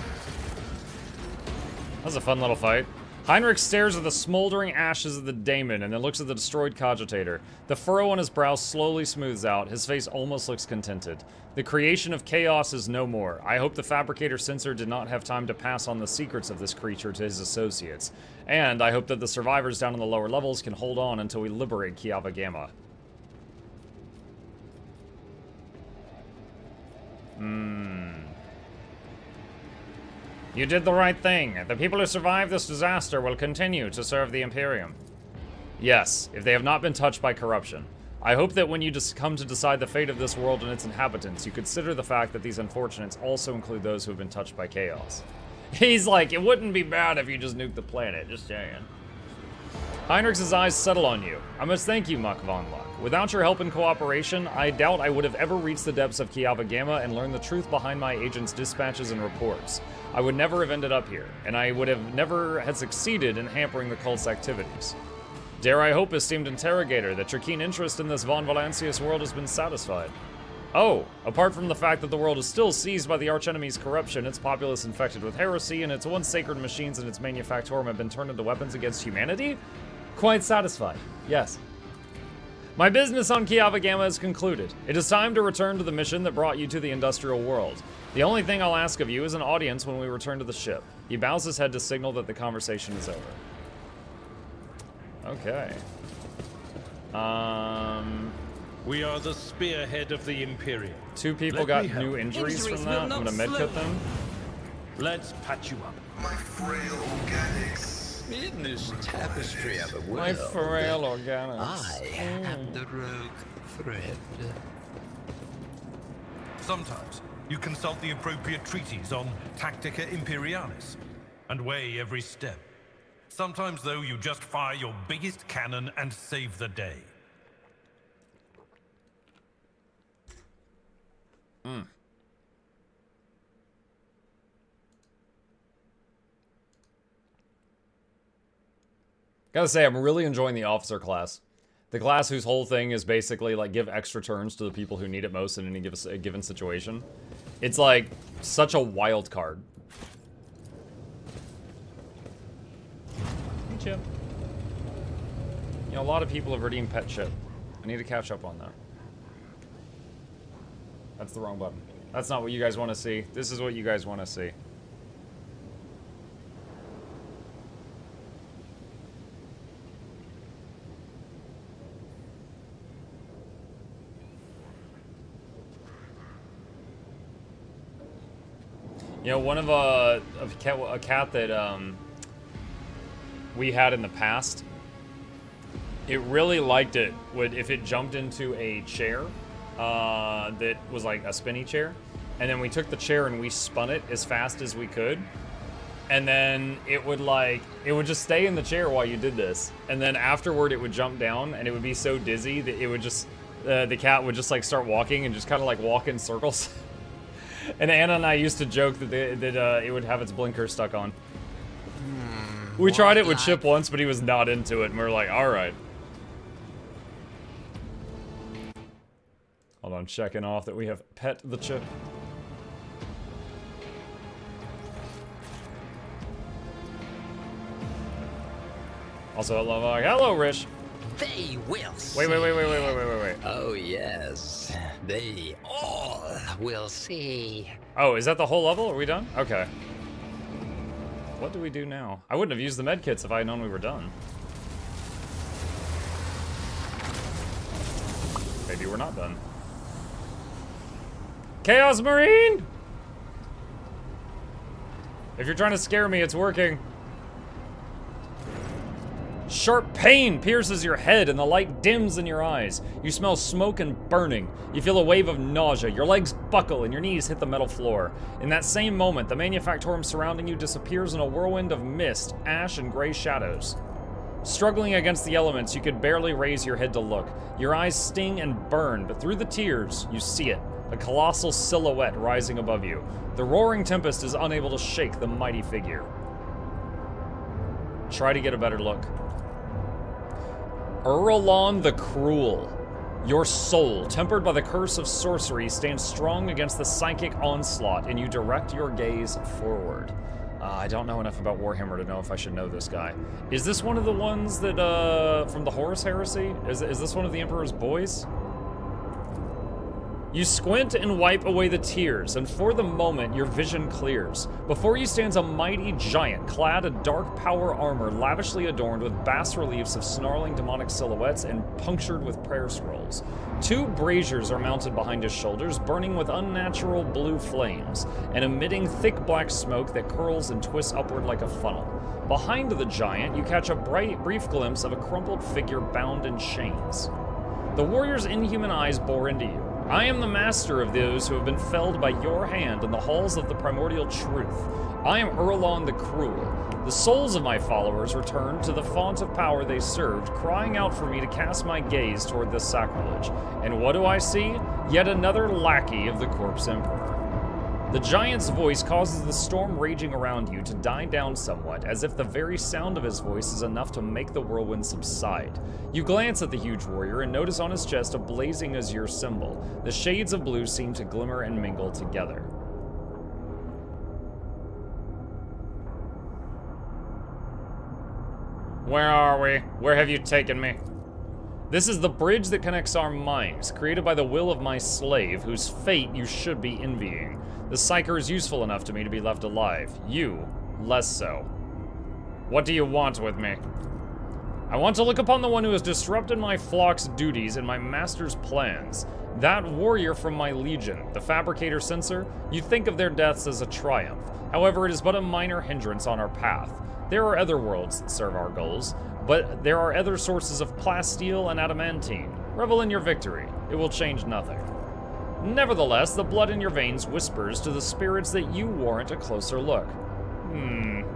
That was a fun little fight. Heinrich stares at the smoldering ashes of the daemon and then looks at the destroyed cogitator. The furrow on his brow slowly smooths out. His face almost looks contented. The creation of chaos is no more. I hope the fabricator censor did not have time to pass on the secrets of this creature to his associates. And I hope that the survivors down in the lower levels can hold on until we liberate Kiava Gamma. You did the right thing. The people who survived this disaster will continue to serve the Imperium. Yes, if they have not been touched by corruption. I hope that when you come to decide the fate of this world and its inhabitants, you consider the fact that these unfortunates also include those who have been touched by chaos. He's like, it wouldn't be bad if you just nuked the planet, just saying. Heinrich's eyes settle on you. I must thank you, Muck Von Luck. Without your help and cooperation, I doubt I would have ever reached the depths of Kiava Gamma and learned the truth behind my agent's dispatches and reports. I would never have ended up here, and I would have never had succeeded in hampering the cult's activities. Dare I hope, esteemed interrogator, that your keen interest in this Von Valancius world has been satisfied. Oh, apart from the fact that the world is still seized by the archenemy's corruption, its populace infected with heresy, and its once sacred machines and its manufactorum have been turned into weapons against humanity? Quite satisfied, yes. My business on Kiava Gamma is concluded. It is time to return to the mission that brought you to the industrial world. The only thing I'll ask of you is an audience when we return to the ship. He bows his head to signal that the conversation is over. Okay. We are the spearhead of the Imperium. Two people got new injuries from that. I'm gonna medkit them. Let's patch you up. My frail organics. In this tapestry of a world, My frail organics. I am the rogue thread. Sometimes you consult the appropriate treaties on Tactica Imperialis and weigh every step. Sometimes, though, you just fire your biggest cannon and save the day. Gotta say, I'm really enjoying the officer class. The class whose whole thing is basically like give extra turns to the people who need it most in any given situation. It's like such a wild card. Hey, Chip. You know, a lot of people have redeemed Pet Chip. I need to catch up on that. That's the wrong button. That's not what you guys want to see. This is what you guys want to see. You know, one of a cat that we had in the past, it really liked it if it jumped into a chair that was like a spinny chair, and then we took the chair and we spun it as fast as we could, and then it would just stay in the chair while you did this, and then afterward it would jump down and it would be so dizzy that it would just the cat would just like start walking and just kind of like walk in circles. And Anna and I used to joke that it would have its blinker stuck on. We tried it with Chip once, but he was not into it, and we were like, all right. Hold on, checking off that we have pet the Chip. Also, hello, Rish. They will see. Wait. Oh, yes. They all will see. Oh, is that the whole level? Are we done? Okay. What do we do now? I wouldn't have used the medkits if I had known we were done. Maybe we're not done. Chaos Marine! If you're trying to scare me, it's working. Sharp pain pierces your head and the light dims in your eyes. You smell smoke and burning. You feel a wave of nausea. Your legs buckle and your knees hit the metal floor. In that same moment, the manufactorum surrounding you disappears in a whirlwind of mist, ash, and gray shadows. Struggling against the elements, you could barely raise your head to look. Your eyes sting and burn, but through the tears, you see it. A colossal silhouette rising above you. The roaring tempest is unable to shake the mighty figure. Try to get a better look. Uralon the Cruel. Your soul, tempered by the curse of sorcery, stands strong against the psychic onslaught, and you direct your gaze forward. I don't know enough about Warhammer to know if I should know this guy. Is this one of the ones that, from the Horus Heresy? Is this one of the Emperor's boys? You squint and wipe away the tears, and for the moment, your vision clears. Before you stands a mighty giant, clad in dark power armor, lavishly adorned with bas-reliefs of snarling demonic silhouettes and punctured with prayer scrolls. 2 braziers are mounted behind his shoulders, burning with unnatural blue flames, and emitting thick black smoke that curls and twists upward like a funnel. Behind the giant, you catch a brief glimpse of a crumpled figure bound in chains. The warrior's inhuman eyes bore into you. I am the master of those who have been felled by your hand in the halls of the primordial truth. I am Erlon the Cruel. The souls of my followers returned to the font of power they served, crying out for me to cast my gaze toward this sacrilege. And what do I see? Yet another lackey of the Corpse Emperor. The giant's voice causes the storm raging around you to die down somewhat, as if the very sound of his voice is enough to make the whirlwind subside. You glance at the huge warrior and notice on his chest a blazing azure symbol. The shades of blue seem to glimmer and mingle together. Where are we? Where have you taken me? This is the bridge that connects our minds, created by the will of my slave, whose fate you should be envying. The Psyker is useful enough to me to be left alive. You, less so. What do you want with me? I want to look upon the one who has disrupted my flock's duties and my master's plans. That warrior from my legion, the fabricator censor, you think of their deaths as a triumph. However, it is but a minor hindrance on our path. There are other worlds that serve our goals, but there are other sources of plasteel and adamantine. Revel in your victory. It will change nothing. Nevertheless, the blood in your veins whispers to the spirits that you warrant a closer look.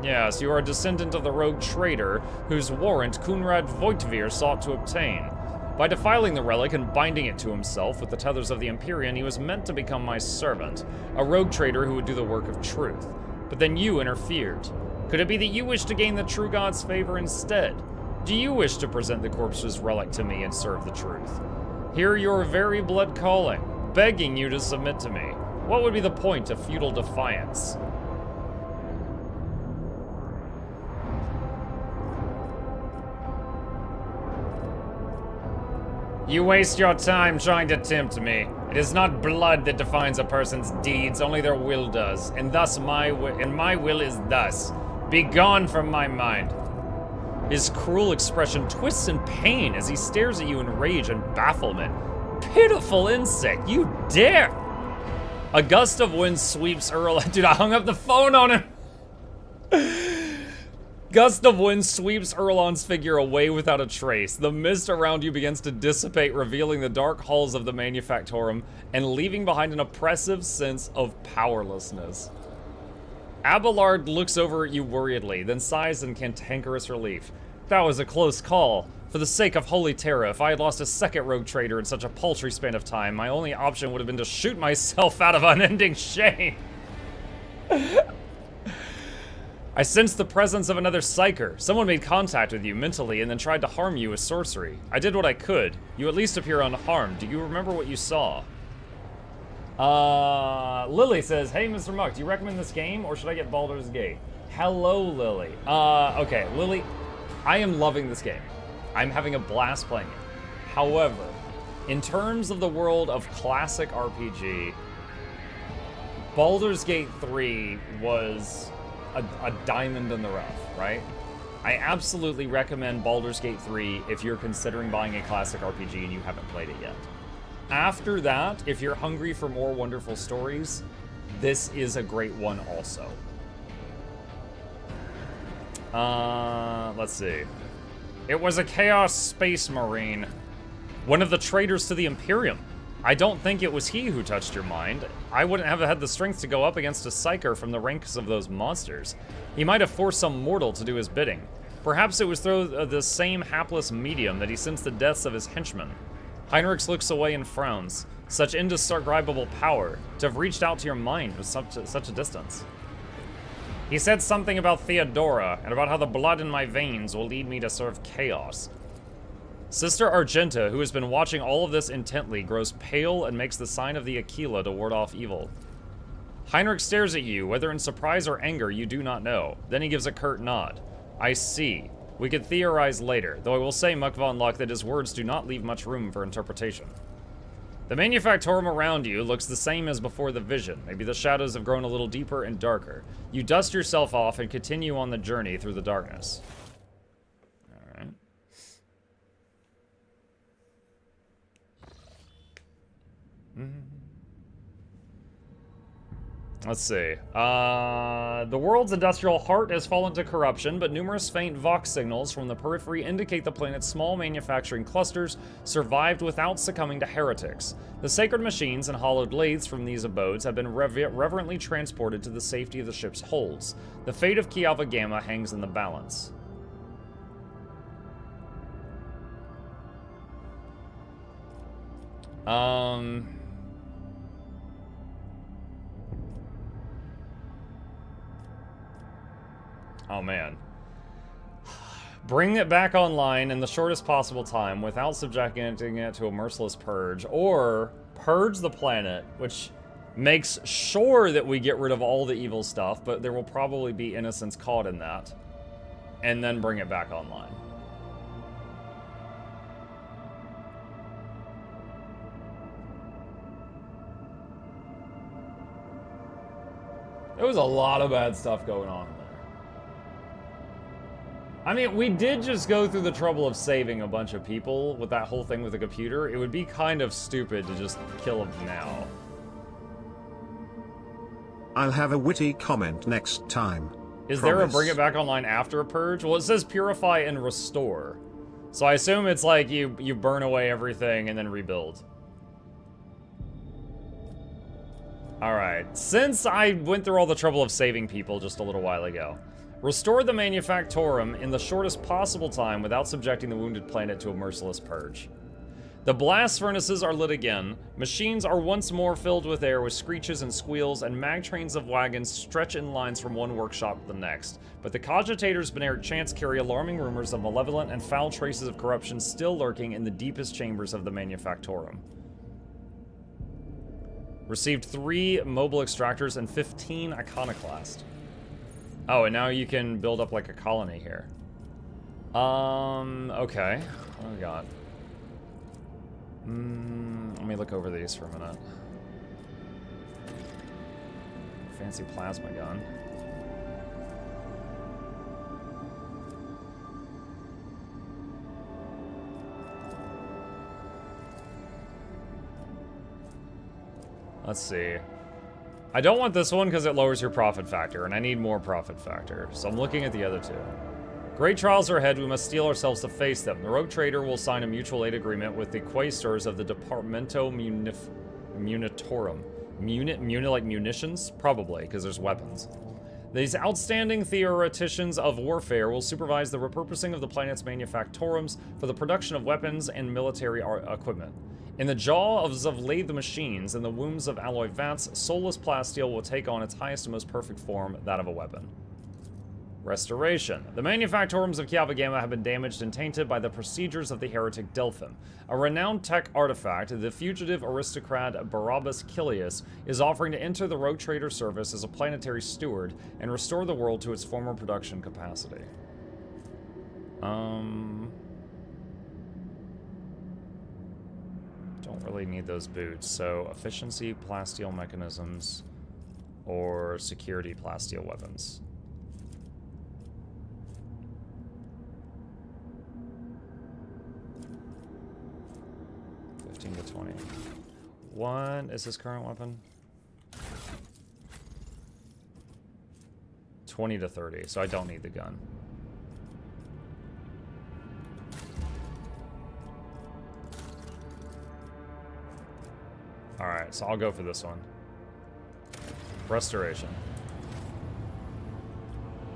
Yes, you are a descendant of the rogue traitor whose warrant Kunrad Voitvir sought to obtain. By defiling the relic and binding it to himself with the tethers of the Empyrean, he was meant to become my servant, a rogue traitor who would do the work of truth. But then you interfered. Could it be that you wish to gain the true god's favor instead? Do you wish to present the corpse's relic to me and serve the truth? Hear your very blood calling, begging you to submit to me. What would be the point of futile defiance? You waste your time trying to tempt me. It is not blood that defines a person's deeds, only their will does. And thus my will is thus. Be gone from my mind. His cruel expression twists in pain as he stares at you in rage and bafflement. Pitiful insect, you dare! A gust of wind sweeps Earl. Dude, I hung up the phone on him. Gust of wind sweeps Erlon's figure away without a trace. The mist around you begins to dissipate, revealing the dark halls of the manufactorum and leaving behind an oppressive sense of powerlessness. Abelard looks over at you worriedly, then sighs in cantankerous relief. That was a close call. For the sake of holy terror, if I had lost a second rogue trader in such a paltry span of time, my only option would have been to shoot myself out of unending shame. I sensed the presence of another psyker. Someone made contact with you mentally and then tried to harm you with sorcery. I did what I could. You at least appear unharmed. Do you remember what you saw? Lily says, hey, Mr. Muck, do you recommend this game or should I get Baldur's Gate? Hello, Lily. Okay, Lily, I am loving this game. I'm having a blast playing it. However, in terms of the world of classic RPG, Baldur's Gate 3 was a diamond in the rough, right? I absolutely recommend Baldur's Gate 3 if you're considering buying a classic RPG and you haven't played it yet. After that, if you're hungry for more wonderful stories, this is a great one also. Let's see. It was a Chaos Space Marine. One of the traitors to the Imperium. I don't think it was he who touched your mind. I wouldn't have had the strength to go up against a psyker from the ranks of those monsters. He might have forced some mortal to do his bidding. Perhaps it was through the same hapless medium that he sensed the deaths of his henchmen. Heinrich looks away and frowns. Such indescribable power, to have reached out to your mind with such a distance. He said something about Theodora, and about how the blood in my veins will lead me to serve chaos. Sister Argenta, who has been watching all of this intently, grows pale and makes the sign of the Aquila to ward off evil. Heinrich stares at you, whether in surprise or anger, you do not know. Then he gives a curt nod. I see. We could theorize later, though I will say, Muck von Luck, that his words do not leave much room for interpretation. The manufactorum around you looks the same as before the vision. Maybe the shadows have grown a little deeper and darker. You dust yourself off and continue on the journey through the darkness. Alright. Let's see. The world's industrial heart has fallen to corruption, but numerous faint Vox signals from the periphery indicate the planet's small manufacturing clusters survived without succumbing to heretics. The sacred machines and hollowed lathes from these abodes have been reverently transported to the safety of the ship's holds. The fate of Chi Alpha Gamma hangs in the balance. Oh man. Bring it back online in the shortest possible time without subjecting it to a merciless purge, or purge the planet, which makes sure that we get rid of all the evil stuff, but there will probably be innocents caught in that, and then bring it back online. There was a lot of bad stuff going on in there. I mean, we did just go through the trouble of saving a bunch of people with that whole thing with the computer. It would be kind of stupid to just kill them now. I'll have a witty comment next time. Is there a bring it back online after a purge? Well, it says purify and restore. So I assume it's like you burn away everything and then rebuild. Alright, since I went through all the trouble of saving people just a little while ago, restore the manufactorum in the shortest possible time without subjecting the wounded planet to a merciless purge. The blast furnaces are lit again, machines are once more filled with air with screeches and squeals, and mag trains of wagons stretch in lines from one workshop to the next. But the cogitator's benign chants carry alarming rumors of malevolent and foul traces of corruption still lurking in the deepest chambers of the manufactorum. Received 3 mobile extractors and 15 iconoclast. Oh, and now you can build up like a colony here. Okay. What do we got? Let me look over these for a minute. Fancy plasma gun. Let's see. I don't want this one because it lowers your profit factor, and I need more profit factor, so I'm looking at the other two. Great trials are ahead, we must steel ourselves to face them. The rogue trader will sign a mutual aid agreement with the quaestors of the Departamento Munitorum. Like munitions? Probably, because there's weapons. These outstanding theoreticians of warfare will supervise the repurposing of the planet's manufactorums for the production of weapons and military equipment. In the jaws of lathe machines and the wombs of alloy vats, soulless plasteel will take on its highest and most perfect form, that of a weapon. Restoration. The manufactorums of Chi Alpha Gamma have been damaged and tainted by the procedures of the heretic Delphim. A renowned tech artifact, the fugitive aristocrat Barabbas Kilius, is offering to enter the rogue trader service as a planetary steward and restore the world to its former production capacity. Don't really need those boots, so efficiency plasteel mechanisms or security plasteel weapons. To 20. What is his current weapon? 20 to 30, so I don't need the gun. Alright, so I'll go for this one. Restoration.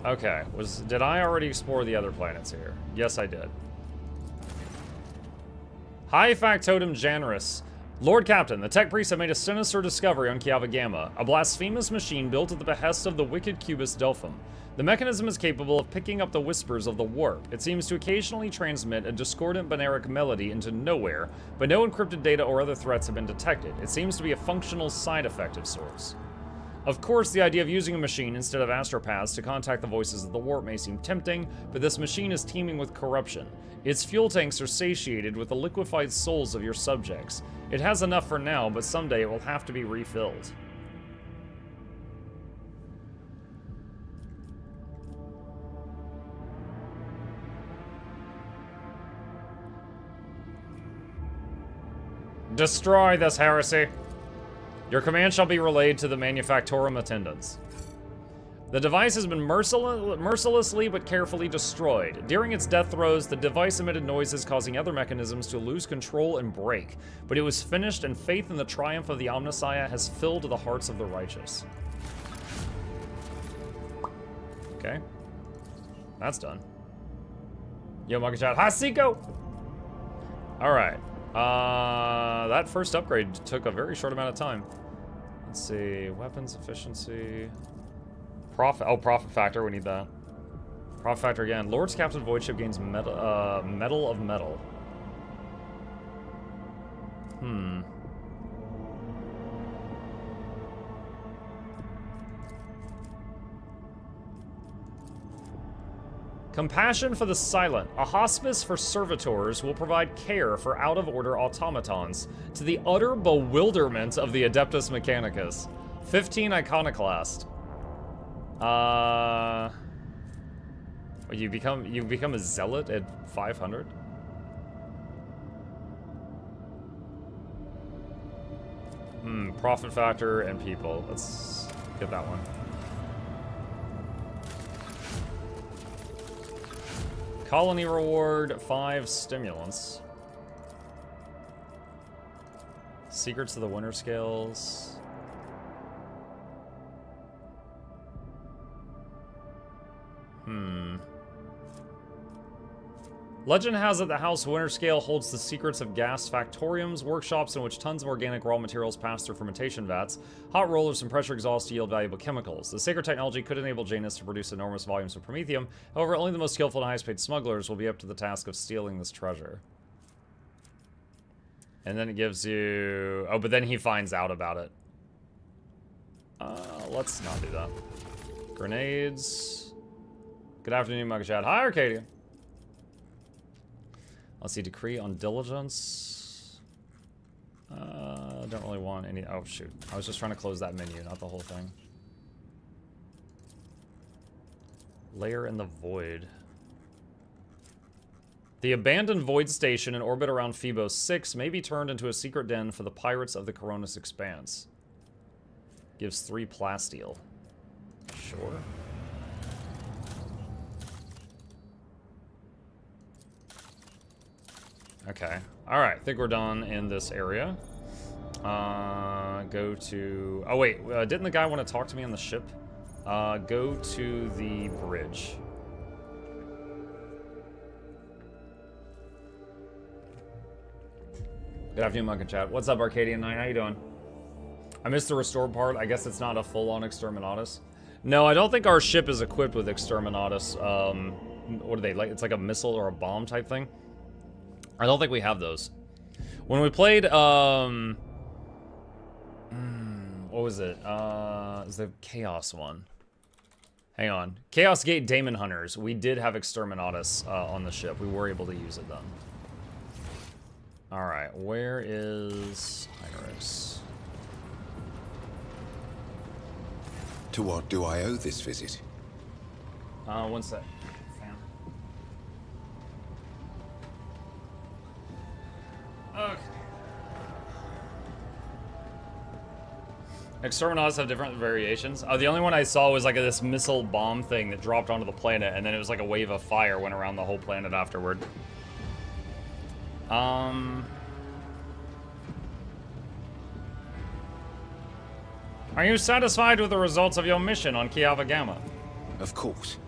Okay, did I already explore the other planets here? Yes, I did. High Factotum Janrus. Lord Captain, the tech priests have made a sinister discovery on Chi Alpha Gamma, a blasphemous machine built at the behest of the wicked Cubist Delphim. The mechanism is capable of picking up the whispers of the warp. It seems to occasionally transmit a discordant Baneric melody into nowhere, but no encrypted data or other threats have been detected. It seems to be a functional side effect of sorts. Of course, the idea of using a machine instead of astropaths to contact the voices of the warp may seem tempting, but this machine is teeming with corruption. Its fuel tanks are satiated with the liquefied souls of your subjects. It has enough for now, but someday it will have to be refilled. Destroy this heresy. Your command shall be relayed to the manufactorum attendants. The device has been mercilessly but carefully destroyed. During its death throes, the device emitted noises causing other mechanisms to lose control and break. But it was finished, and faith in the triumph of the Omnissiah has filled the hearts of the righteous. Okay. That's done. Yo, Monkey Chat. Hi, Seiko! Alright. That first upgrade took a very short amount of time. Let's see. Weapons efficiency. Profit. Oh, profit factor. We need that. Profit factor again. Lord's Captain Void Ship gains metal of metal. Compassion for the Silent. A hospice for servitors will provide care for out-of-order automatons, to the utter bewilderment of the Adeptus Mechanicus. 15 Iconoclast. You become a zealot at 500? Profit factor and people. Let's get that one. Colony reward, 5 stimulants. Secrets of the Winter Scales. Legend has it the House Winterscale holds the secrets of gas factoriums, workshops in which tons of organic raw materials pass through fermentation vats, hot rollers, and pressure exhaust to yield valuable chemicals. The sacred technology could enable Janus to produce enormous volumes of promethium. However, only the most skillful and highest paid smugglers will be up to the task of stealing this treasure. And then it gives you... Oh, but then he finds out about it. Let's not do that. Grenades. Good afternoon, Monkey Chat. Hi, Arcadia. Let's see, decree on diligence. Don't really want any... Oh, shoot. I was just trying to close that menu, not the whole thing. Layer in the void. The abandoned void station in orbit around Phoebos 6 may be turned into a secret den for the pirates of the Coronis Expanse. Gives 3 plasteel. Sure. Okay. Alright, I think we're done in this area. Go to... Oh, wait. Didn't the guy want to talk to me on the ship? Go to the bridge. Good afternoon, Monkey Chat. What's up, Arcadian Knight? How you doing? I missed the restored part. I guess it's not a full-on Exterminatus. No, I don't think our ship is equipped with Exterminatus. What are they? Like, it's like a missile or a bomb type thing? I don't think we have those. When we played, what was it? It's the Chaos one. Hang on. Chaos Gate Daemon Hunters. We did have Exterminatus on the ship. We were able to use it then. Alright, where is Heinrichs? To what do I owe this visit? One sec. Okay. Exterminatus have different variations. The only one I saw was like this missile bomb thing that dropped onto the planet, and then it was like a wave of fire went around the whole planet afterward. Are you satisfied with the results of your mission on Ki Alpha Gamma? Of course.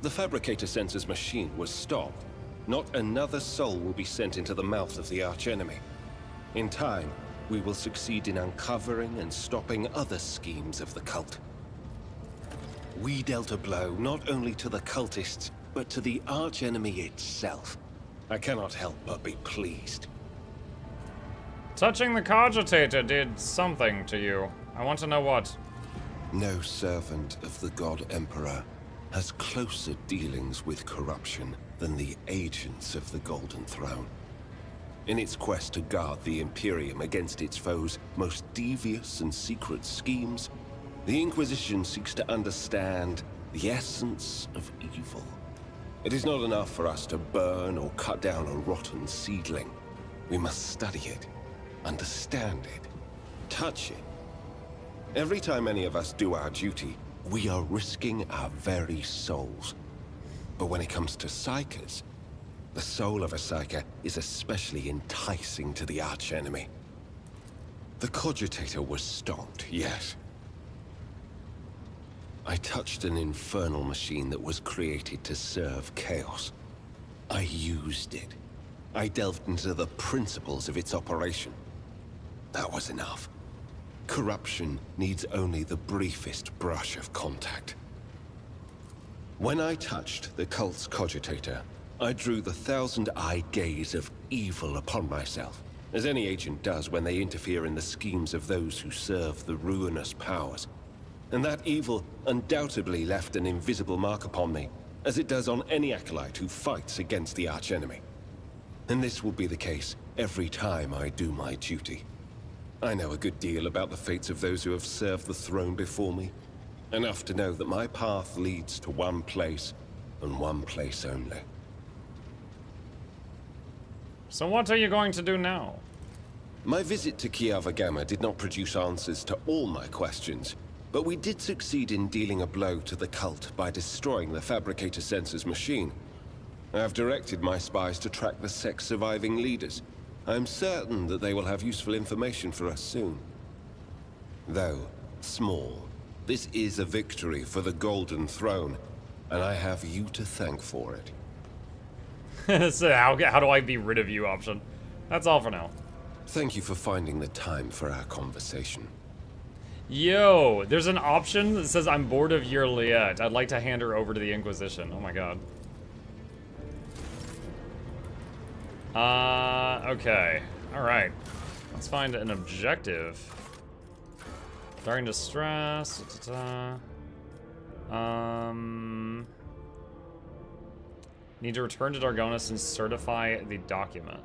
The fabricator sensor's machine was stopped. Not another soul will be sent into the mouth of the archenemy. In time, we will succeed in uncovering and stopping other schemes of the cult. We dealt a blow not only to the cultists, but to the archenemy itself. I cannot help but be pleased. Touching the cogitator did something to you. I want to know what. No servant of the God Emperor has closer dealings with corruption than the agents of the Golden Throne. In its quest to guard the Imperium against its foes' most devious and secret schemes, the Inquisition seeks to understand the essence of evil. It is not enough for us to burn or cut down a rotten seedling. We must study it, understand it, touch it. Every time any of us do our duty, we are risking our very souls. But when it comes to Psykers, the soul of a Psyker is especially enticing to the archenemy. The cogitator was stopped, yes. I touched an infernal machine that was created to serve chaos. I used it. I delved into the principles of its operation. That was enough. Corruption needs only the briefest brush of contact. When I touched the cult's cogitator, I drew the thousand-eye gaze of evil upon myself, as any agent does when they interfere in the schemes of those who serve the ruinous powers. And that evil undoubtedly left an invisible mark upon me, as it does on any acolyte who fights against the archenemy. And this will be the case every time I do my duty. I know a good deal about the fates of those who have served the throne before me. Enough to know that my path leads to one place, and one place only. So what are you going to do now? My visit to Kiava Gamma did not produce answers to all my questions, but we did succeed in dealing a blow to the cult by destroying the fabricator sensors machine. I have directed my spies to track the sect's surviving leaders. I am certain that they will have useful information for us soon. Though small, this is a victory for the Golden Throne, and I have you to thank for it. So how do I be rid of you option? That's all for now. Thank you for finding the time for our conversation. Yo, there's an option that says I'm bored of your Ylette. I'd like to hand her over to the Inquisition. Oh my god. Okay. Alright. Let's find an objective. Dark distress. Need to return to Darkonus and certify the document.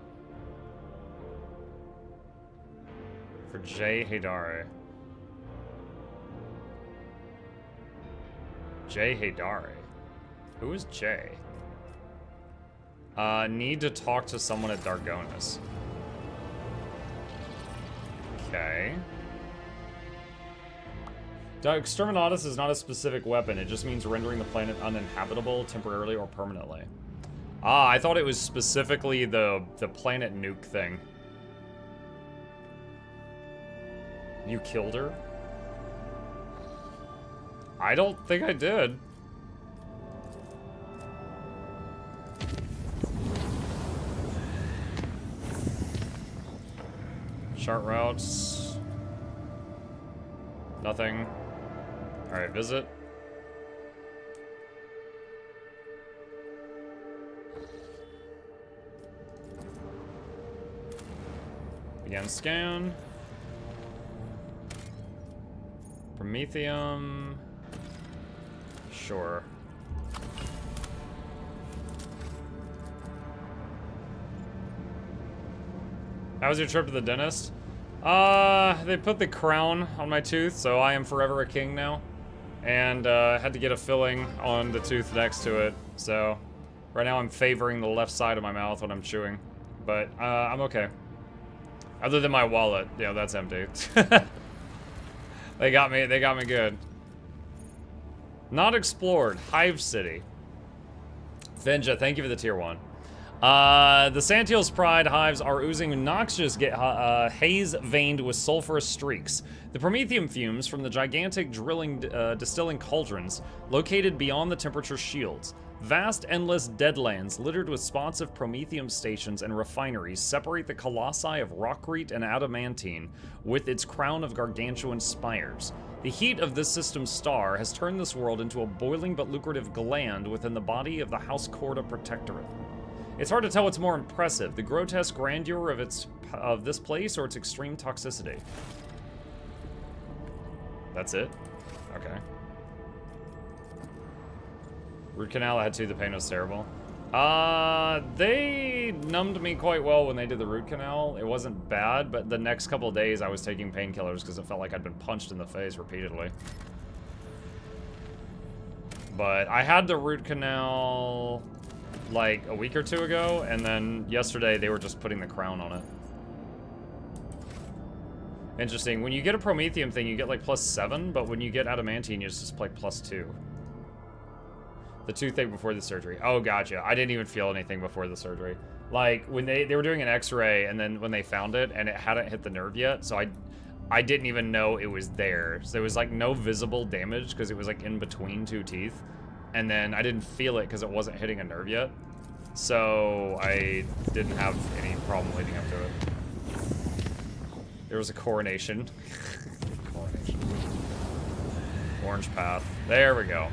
For J. Haydare. J. Haydare? Who is J? Need to talk to someone at Darkonus. Okay. Exterminatus is not a specific weapon. It just means rendering the planet uninhabitable temporarily or permanently. Ah, I thought it was specifically the planet nuke thing. You killed her? I don't think I did. Chart routes. Nothing. Alright, visit. Begin scan. Promethium. Sure. How was your trip to the dentist? They put the crown on my tooth, so I am forever a king now. And had to get a filling on the tooth next to it. So right now I'm favoring the left side of my mouth when I'm chewing. But I'm okay. Other than my wallet, yeah, that's empty. They got me good. Not explored, Hive City. Venja, thank you for the tier 1. The Santiel's Pride hives are oozing noxious haze veined with sulfurous streaks. The promethium fumes from the gigantic distilling cauldrons located beyond the temperature shields. Vast, endless deadlands littered with spots of promethium stations and refineries separate the colossi of rockcrete and adamantine with its crown of gargantuan spires. The heat of this system's star has turned this world into a boiling but lucrative gland within the body of the House Corda Protectorate. It's hard to tell what's more impressive, the grotesque grandeur of this place or its extreme toxicity. That's it? Okay. Root canal, I had to, the pain was terrible. They numbed me quite well when they did the root canal. It wasn't bad, but the next couple of days I was taking painkillers because it felt like I'd been punched in the face repeatedly. But I had the root canal like a week or two ago, and then yesterday they were just putting the crown on it. Interesting. When you get a Promethium thing, you get like +7, but when you get Adamantine, it's just like +2. The toothache before the surgery. Oh, gotcha. I didn't even feel anything before the surgery. Like, when they were doing an x-ray, and then when they found it, and it hadn't hit the nerve yet, so I didn't even know it was there. So there was, like, no visible damage, because it was, like, in between two teeth. And then I didn't feel it, because it wasn't hitting a nerve yet. So I didn't have any problem leading up to it. There was a coronation. Coronation. Orange path. There we go.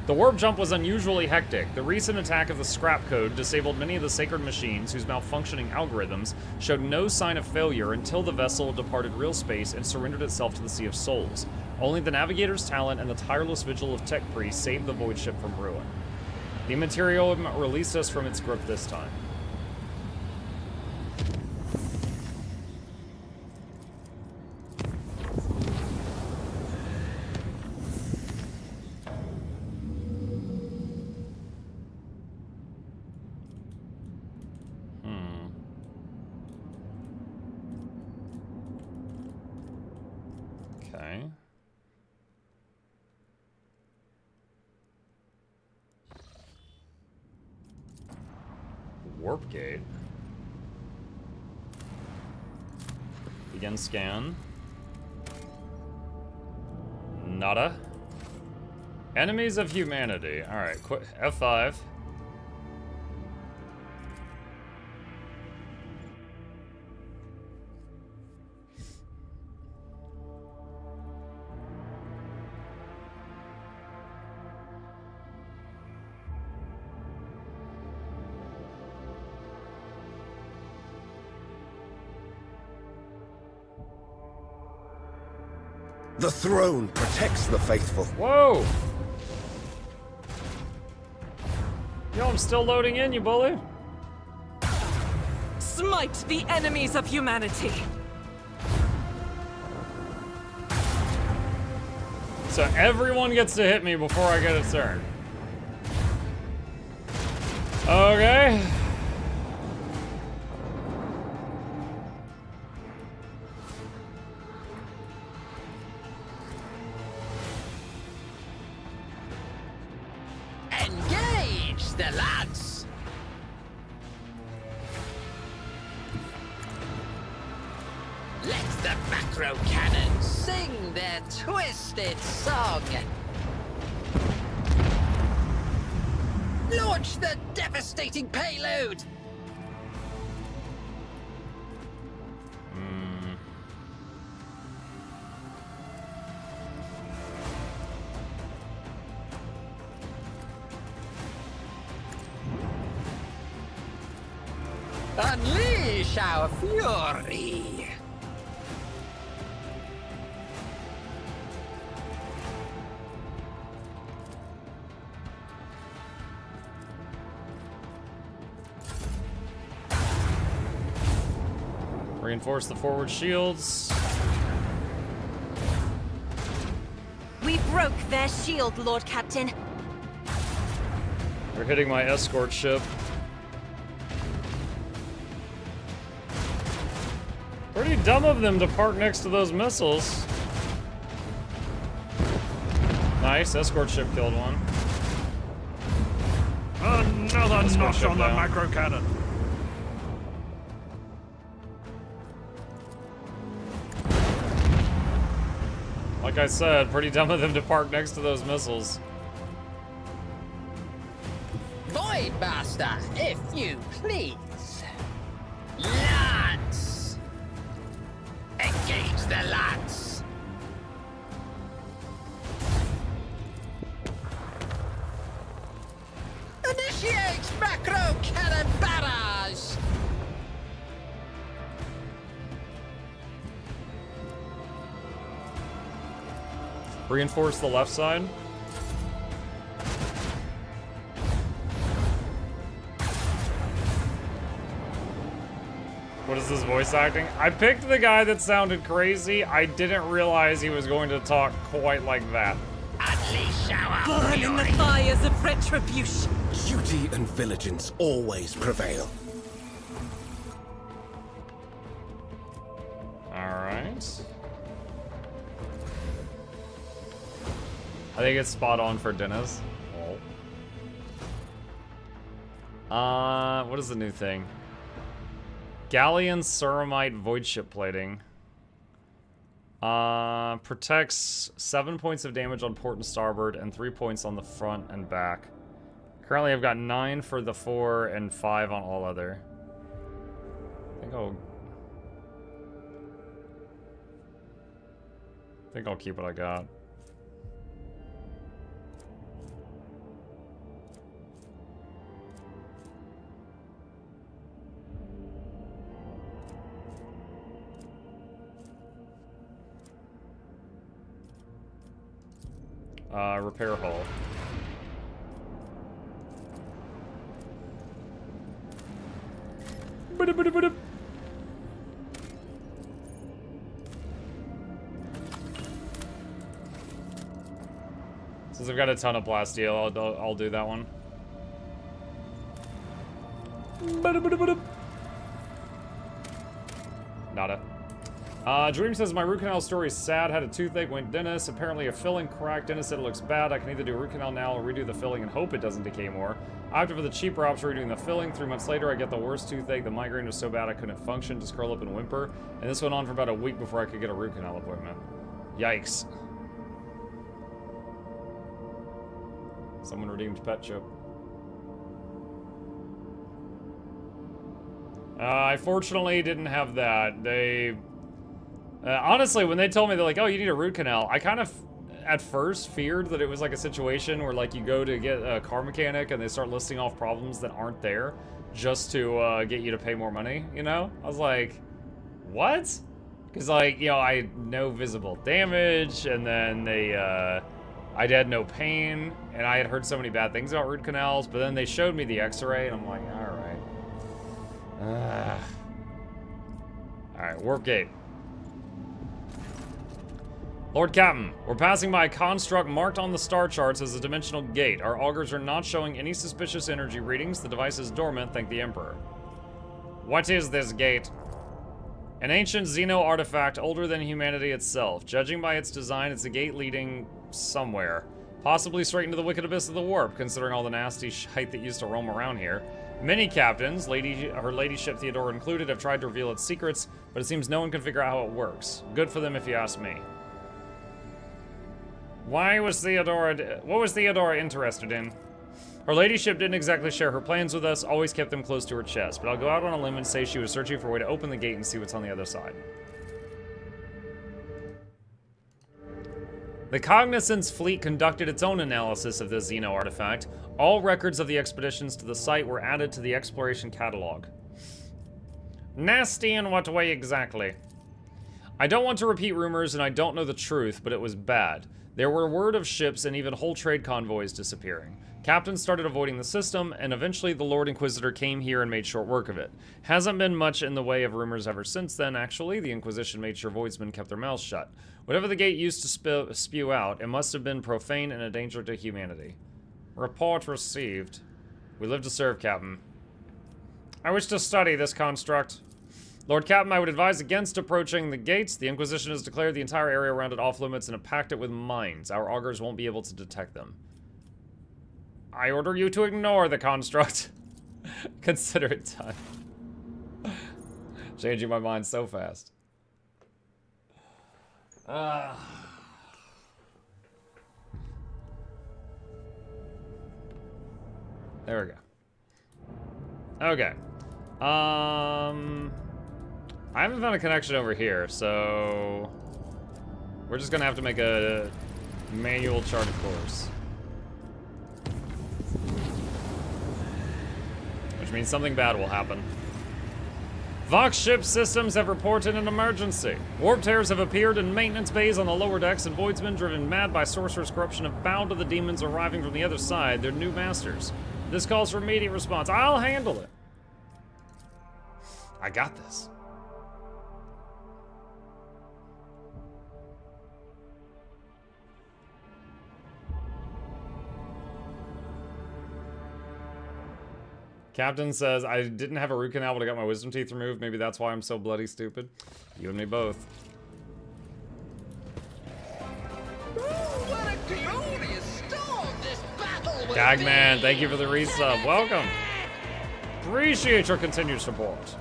The warp jump was unusually hectic. The recent attack of the scrap code disabled many of the sacred machines whose malfunctioning algorithms showed no sign of failure until the vessel departed real space and surrendered itself to the Sea of Souls. Only the navigator's talent and the tireless vigil of tech priests saved the void ship from ruin. The Immaterium released us from its grip this time. Okay. Warp gate. Begin scan. Nada. Enemies of humanity. Alright, F5. The throne protects the faithful. Whoa! Yo, I'm still loading in, you bully. Smite the enemies of humanity. So everyone gets to hit me before I get a turn. Okay. Engage the lads! Let the macro cannons sing their twisted song. Launch the devastating payload! Unleash our fury! Reinforce the forward shields. We broke their shield, Lord Captain. They're hitting my escort ship. Pretty dumb of them to park next to those missiles. Nice, escort ship killed one. Another notch on the macro cannon. Like I said, pretty dumb of them to park next to those missiles. Voidmaster, if you please. Lads! Engage the lads! Initiate macro cannon barrage! Reinforce the left side. What is this voice acting? I picked the guy that sounded crazy. I didn't realize he was going to talk quite like that. Burn in the fires of retribution. Duty and vigilance always prevail. Alright. I think it's spot on for Dennis. What is the new thing? Galleon Ceramite Void Ship Plating. Protects 7 points of damage on port and starboard and 3 points on the front and back. Currently I've got 9 for the 4 and 5 on all other. I think I'll keep what I got. Repair hull. Since I've got a ton of plasteel, I'll do that one. Nada. Dream says, my root canal story is sad. Had a toothache, went dentist. Apparently a filling cracked. Dentist said it looks bad. I can either do a root canal now or redo the filling and hope it doesn't decay more. I opted for the cheaper option, redoing the filling. 3 months later, I get the worst toothache. The migraine was so bad I couldn't function, just curl up and whimper. And this went on for about a week before I could get a root canal appointment. Yikes. Someone redeemed pet chip. I fortunately didn't have that. They... honestly, when they told me, they're like, oh, you need a root canal, I kind of, at first, feared that it was like a situation where, like, you go to get a car mechanic and they start listing off problems that aren't there just to get you to pay more money, you know? I was like, what? Because, like, you know, I had no visible damage, and then they, I had no pain, and I had heard so many bad things about root canals, but then they showed me the x-ray, and I'm like, alright. Alright, warp gate. Lord Captain, we're passing by a construct marked on the star charts as a dimensional gate. Our augurs are not showing any suspicious energy readings. The device is dormant, thank the Emperor. What is this gate? An ancient Xeno artifact older than humanity itself. Judging by its design, it's a gate leading somewhere. Possibly straight into the wicked abyss of the warp, considering all the nasty shite that used to roam around here. Many captains, her ladyship Theodora included, have tried to reveal its secrets, but it seems no one can figure out how it works. Good for them if you ask me. What was Theodora interested in? Her ladyship didn't exactly share her plans with us, always kept them close to her chest, but I'll go out on a limb and say she was searching for a way to open the gate and see what's on the other side. The Cognizance fleet conducted its own analysis of this Xeno artifact. All records of the expeditions to the site were added to the exploration catalog. Nasty in what way exactly? I don't want to repeat rumors and I don't know the truth, but it was bad. There were word of ships and even whole trade convoys disappearing. Captains started avoiding the system, and eventually the Lord Inquisitor came here and made short work of it. Hasn't been much in the way of rumors ever since then, actually. The Inquisition made sure Voidsmen kept their mouths shut. Whatever the gate used to spew out, it must have been profane and a danger to humanity. Report received. We live to serve, Captain. I wish to study this construct. Lord Captain, I would advise against approaching the gates. The Inquisition has declared the entire area around it off limits and have packed it with mines. Our augurs won't be able to detect them. I order you to ignore the construct. Consider it done. Changing my mind so fast. There we go. Okay. I haven't found a connection over here, so we're just gonna have to make a manual chart of course. Which means something bad will happen. Vox ship systems have reported an emergency. Warp tears have appeared in maintenance bays on the lower decks, and Voidsmen, driven mad by Sorcerer's corruption, have bowed to the demons arriving from the other side, their new masters. This calls for immediate response. I'll handle it. I got this. Captain says, I didn't have a root canal, but I got my wisdom teeth removed. Maybe that's why I'm so bloody stupid. You and me both. What a glorious storm this battle will Gagman, be. thank you for the resub. Welcome. Appreciate your continued support.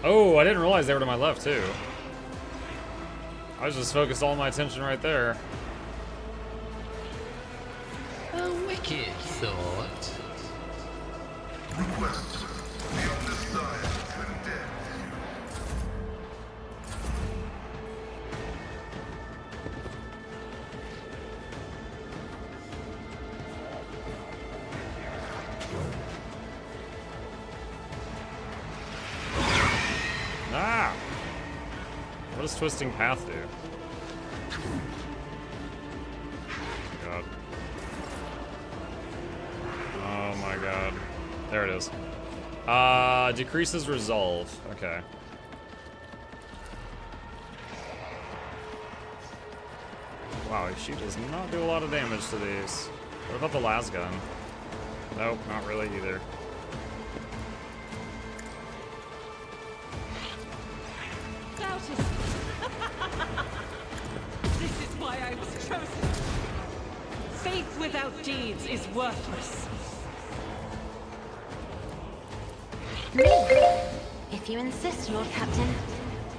Oh, I didn't realize they were to my left, too. I was just focused all my attention right there. A wicked thought. Request the undesired condemn Ah! What does Twisting Path do? God. Oh my god. There it is. Decreases resolve. Okay. Wow, she does not do a lot of damage to these. What about the last gun? Nope, not really either. This is why I was chosen. Faith without deeds is worthless. Me? If you insist, Lord Captain.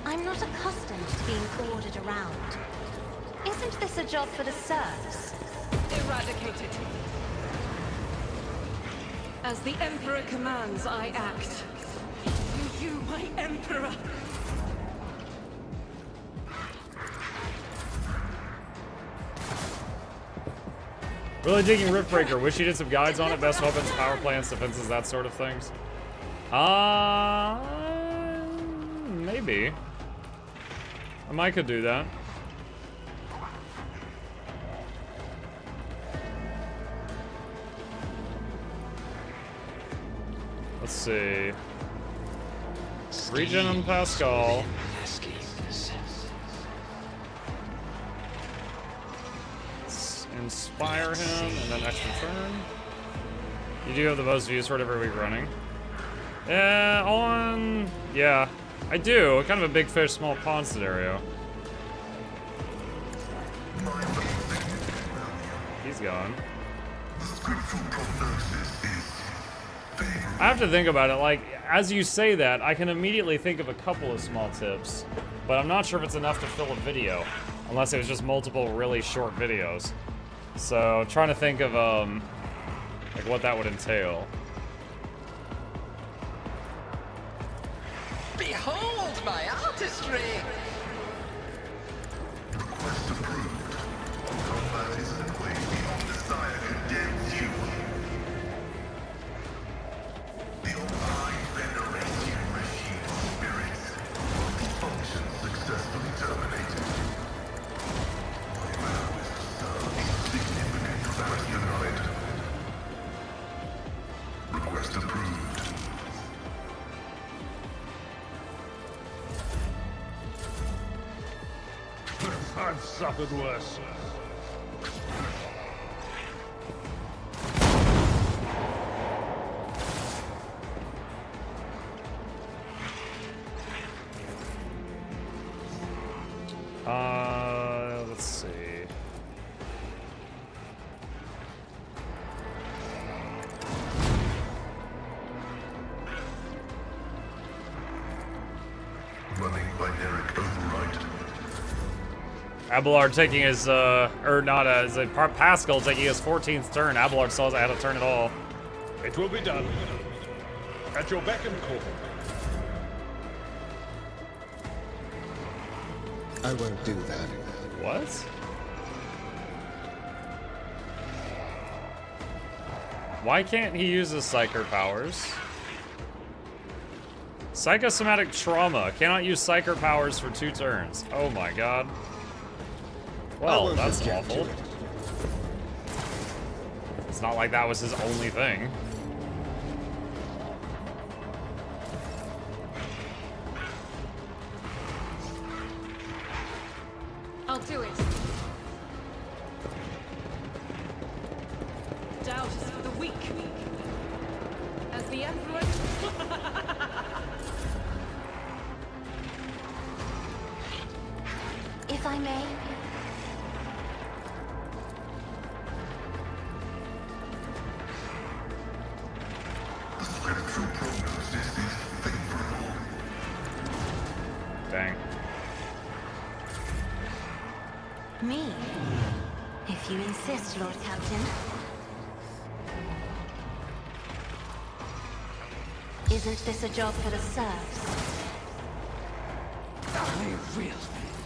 I'm not accustomed to being ordered around. Isn't this a job for the serfs? Eradicated. As the Emperor commands, I act. You, my Emperor. Really digging Riftbreaker. Wish you did some guides on it. Best weapons, power plants, defenses, that sort of things. Maybe. I might could do that. Let's see. Regen on Pascal. Inspire him, and then extra turn. You do have the most views for it every week running. Yeah, I do. Kind of a big fish, small pond scenario. He's gone. I have to think about it. Like, as you say that, I can immediately think of a couple of small tips, but I'm not sure if it's enough to fill a video, unless it was just multiple really short videos. So, trying to think of, like what that would entail. Behold my artistry! Request approved. Combat is underway. The desire condemns you. The Almighty Veneration machine spirits. Function successfully terminated. My vow is to serve significant capacity denied. Request approved. I've suffered worse. Let's see. Running binary override. Abelard taking his, or not, Pascal taking his 14th turn. Abelard still hasn't had a turn at all. It will be done. At your beck and call. I won't do that. What? Why can't he use his Psyker powers? Psychosomatic trauma. Cannot use psyker powers for 2 turns. Oh my god. Well, that's awful. It's not like that was his only thing. I'll do it. Doubt is for the weak. As the Emperor... If I may. The spectral prognosis is favorable. Dang. Me? If you insist, Lord Captain. Isn't this a job for the serfs? I will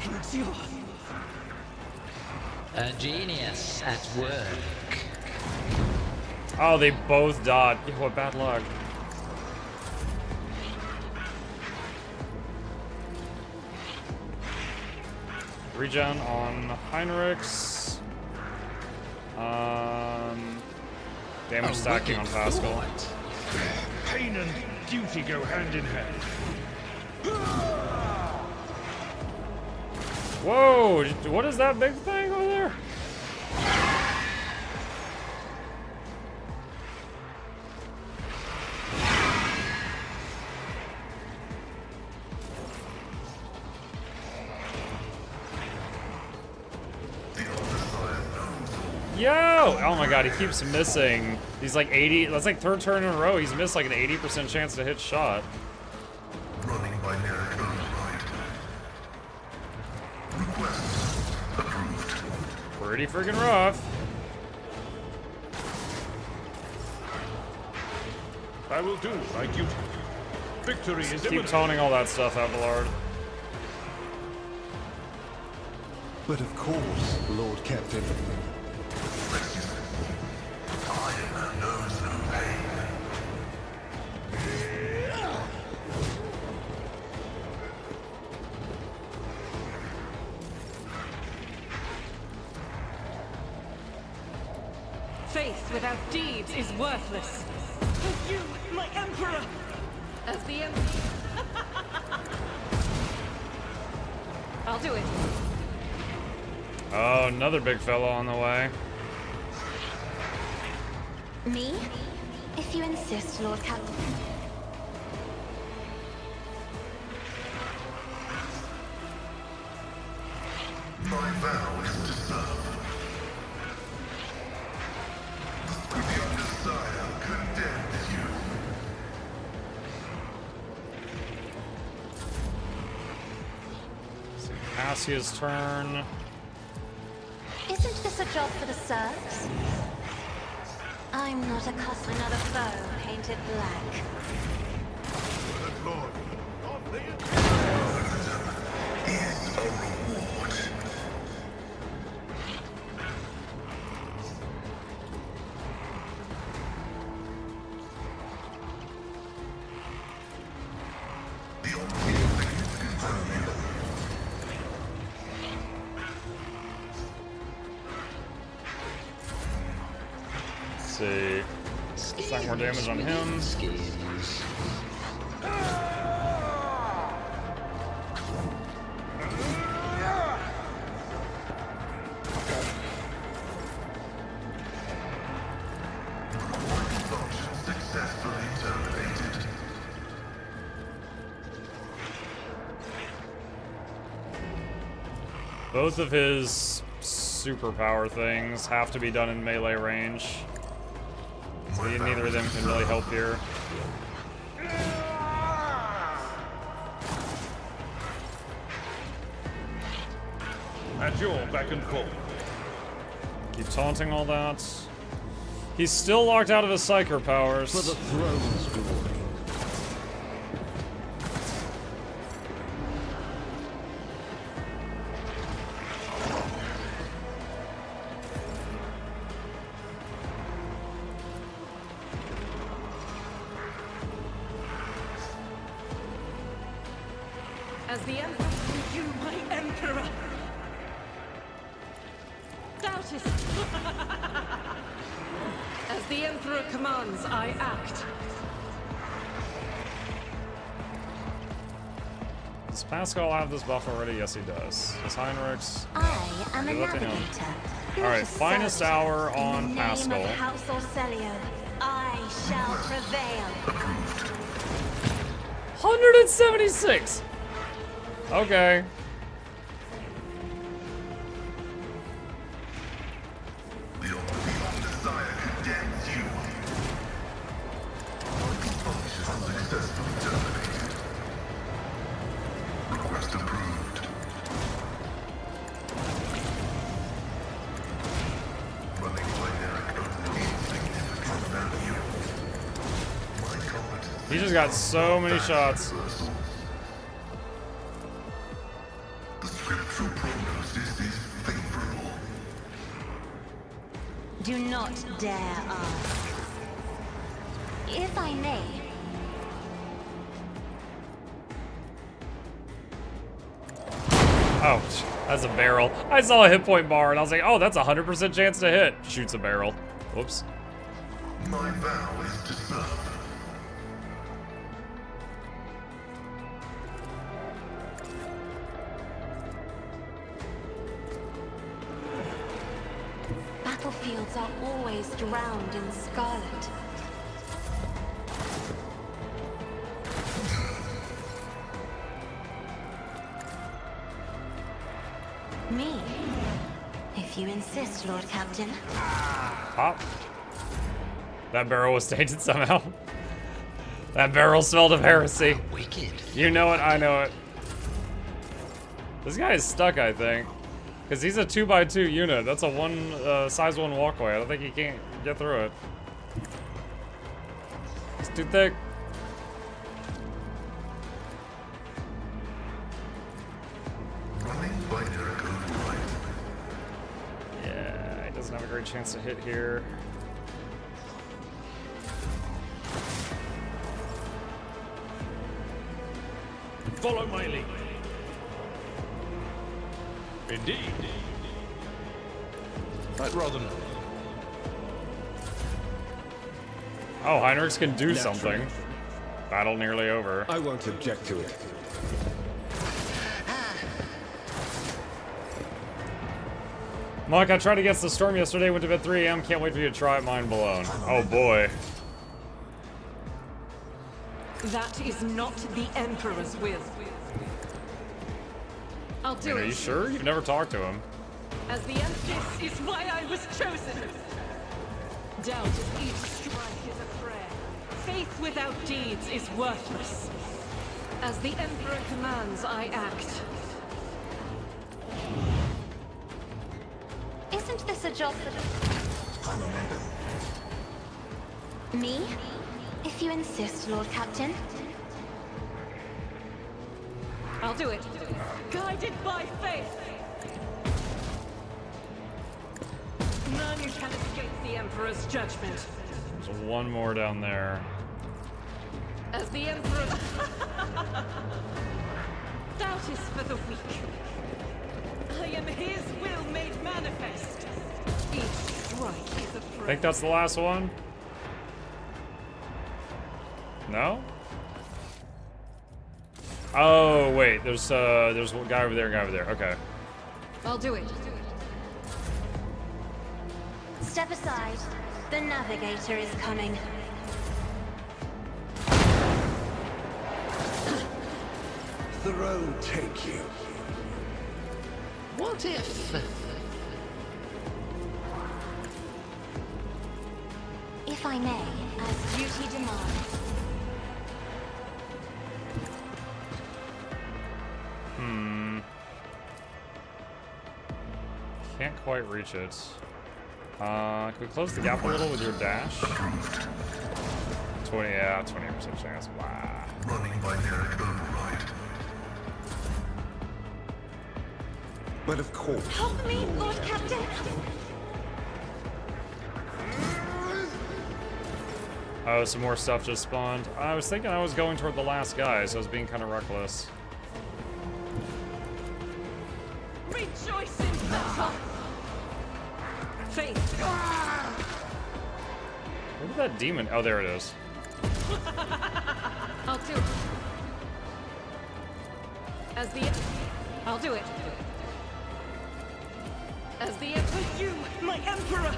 endure. A genius at work. Oh, they both died. Yeah, what bad luck. Regen on Heinrichs. Damage stacking on Pascal. Pain and duty go hand in hand. Whoa! What is that big thing over there? Yo! Oh my god, he keeps missing. He's like 80. That's like 3rd turn in a row. He's missed like an 80% chance to hit shot. Running by American right. Request approved. Pretty freaking rough. I will do my duty. Victory is Keep imminent. toning all that stuff, Abelard. But of course, Lord Captain. Iron knows no pain. Faith without deeds is worthless. And you, my Emperor! As the I'll do it. Oh, another big fella on the way. Me? If you insist, Lord Captain. My vow is to serve. Your desire condemns you. Cassia's turn. Isn't this a job for the serfs? I'm not accustomed to another foe painted black. Is a reward. The only thing can tell you. Let's see. Stack more damage on him. Schemes. Function successfully terminated. Both of his superpower things have to be done in melee range. So neither of them can really help here. At your beck and call. Keep taunting all that. He's still locked out of his psyker powers. For the throne's glory. As the Emperor for you, my Emperor. Doubtest. As the Emperor commands, I act. Does Pascal have this buff already? Yes, he does. Does Heinrich's? I am a Give it to him. navigator. Alright, finest hour on In the Pascal. name of House Orcelio, I shall prevail. 176! Okay. The beyond desire condemns you. Function successfully terminated. Request approved. Running binary code insignificant value. My competence. He just got so many shots. The scriptural prognosis is favorable. Do not dare ask. If I may, Oh, that's a barrel. I saw a hit point bar and I was like, oh, that's a 100% chance to hit. Shoots a barrel. Whoops. My vow is to serve. battlefields are always drowned in scarlet. Me? If you insist, Lord Captain. Pop. That barrel was tainted somehow. That barrel smelled of heresy. Wicked. You know it, I know it. This guy is stuck, I think. Because he's a 2x2 unit. That's a size 1 walkway. I don't think he can't get through it. It's too thick. Running binary code right. Yeah, he doesn't have a great chance to hit here. Follow my lead. Indeed. I'd rather not. Oh, Heinrichs can do something. Battle nearly over. I won't object to it. Mike, I tried against the storm yesterday, went to bed 3 a.m. Can't wait for you to try it, mind blown. Oh boy. That is not the Emperor's will. I'll do Are it. you sure? You've never talked to him. As the Empress is why I was chosen. Doubt of each strike is a prayer. Faith without deeds is worthless. As the Emperor commands, I act. Isn't this a job for me? If you insist, Lord Captain. I'll do it. Guided by faith. None can escape the Emperor's judgment. There's one more down there. As the Emperor... Doubt is for the weak. I am his will made manifest. Each strike is a I prayer. think that's the last one. No? Oh, wait. There's one guy over there, Okay. I'll do it. Step aside. The navigator is coming. The road take you. What if? If I may, as duty demands. Can't quite reach it. Can we close the gap a little with your dash? 20, yeah, 28% chance. Wow. Running binary override. But of course. Help me, Lord Captain! Oh, some more stuff just spawned. I was thinking I was going toward the last guy, so I was being kind of reckless. Faith. Where did that demon? Oh, there it is. I'll do it. I'll do it. As the Emperor, you, my Emperor!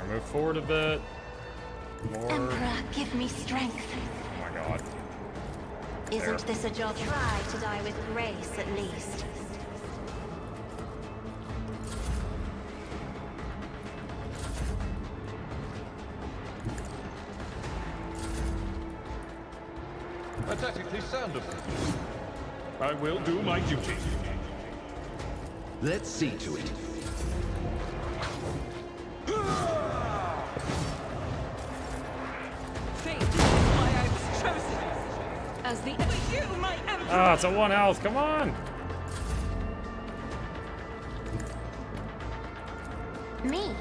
I'll move forward a bit. More. Emperor, give me strength. Oh my god. Isn't this a job? Try to die with grace, at least. Aesthetically sound of things. I will do my duty. Let's see to it. Faith is why I was chosen. As the Emperor, you, my Emperor! Ah, it's a 1 health. Come on. Me?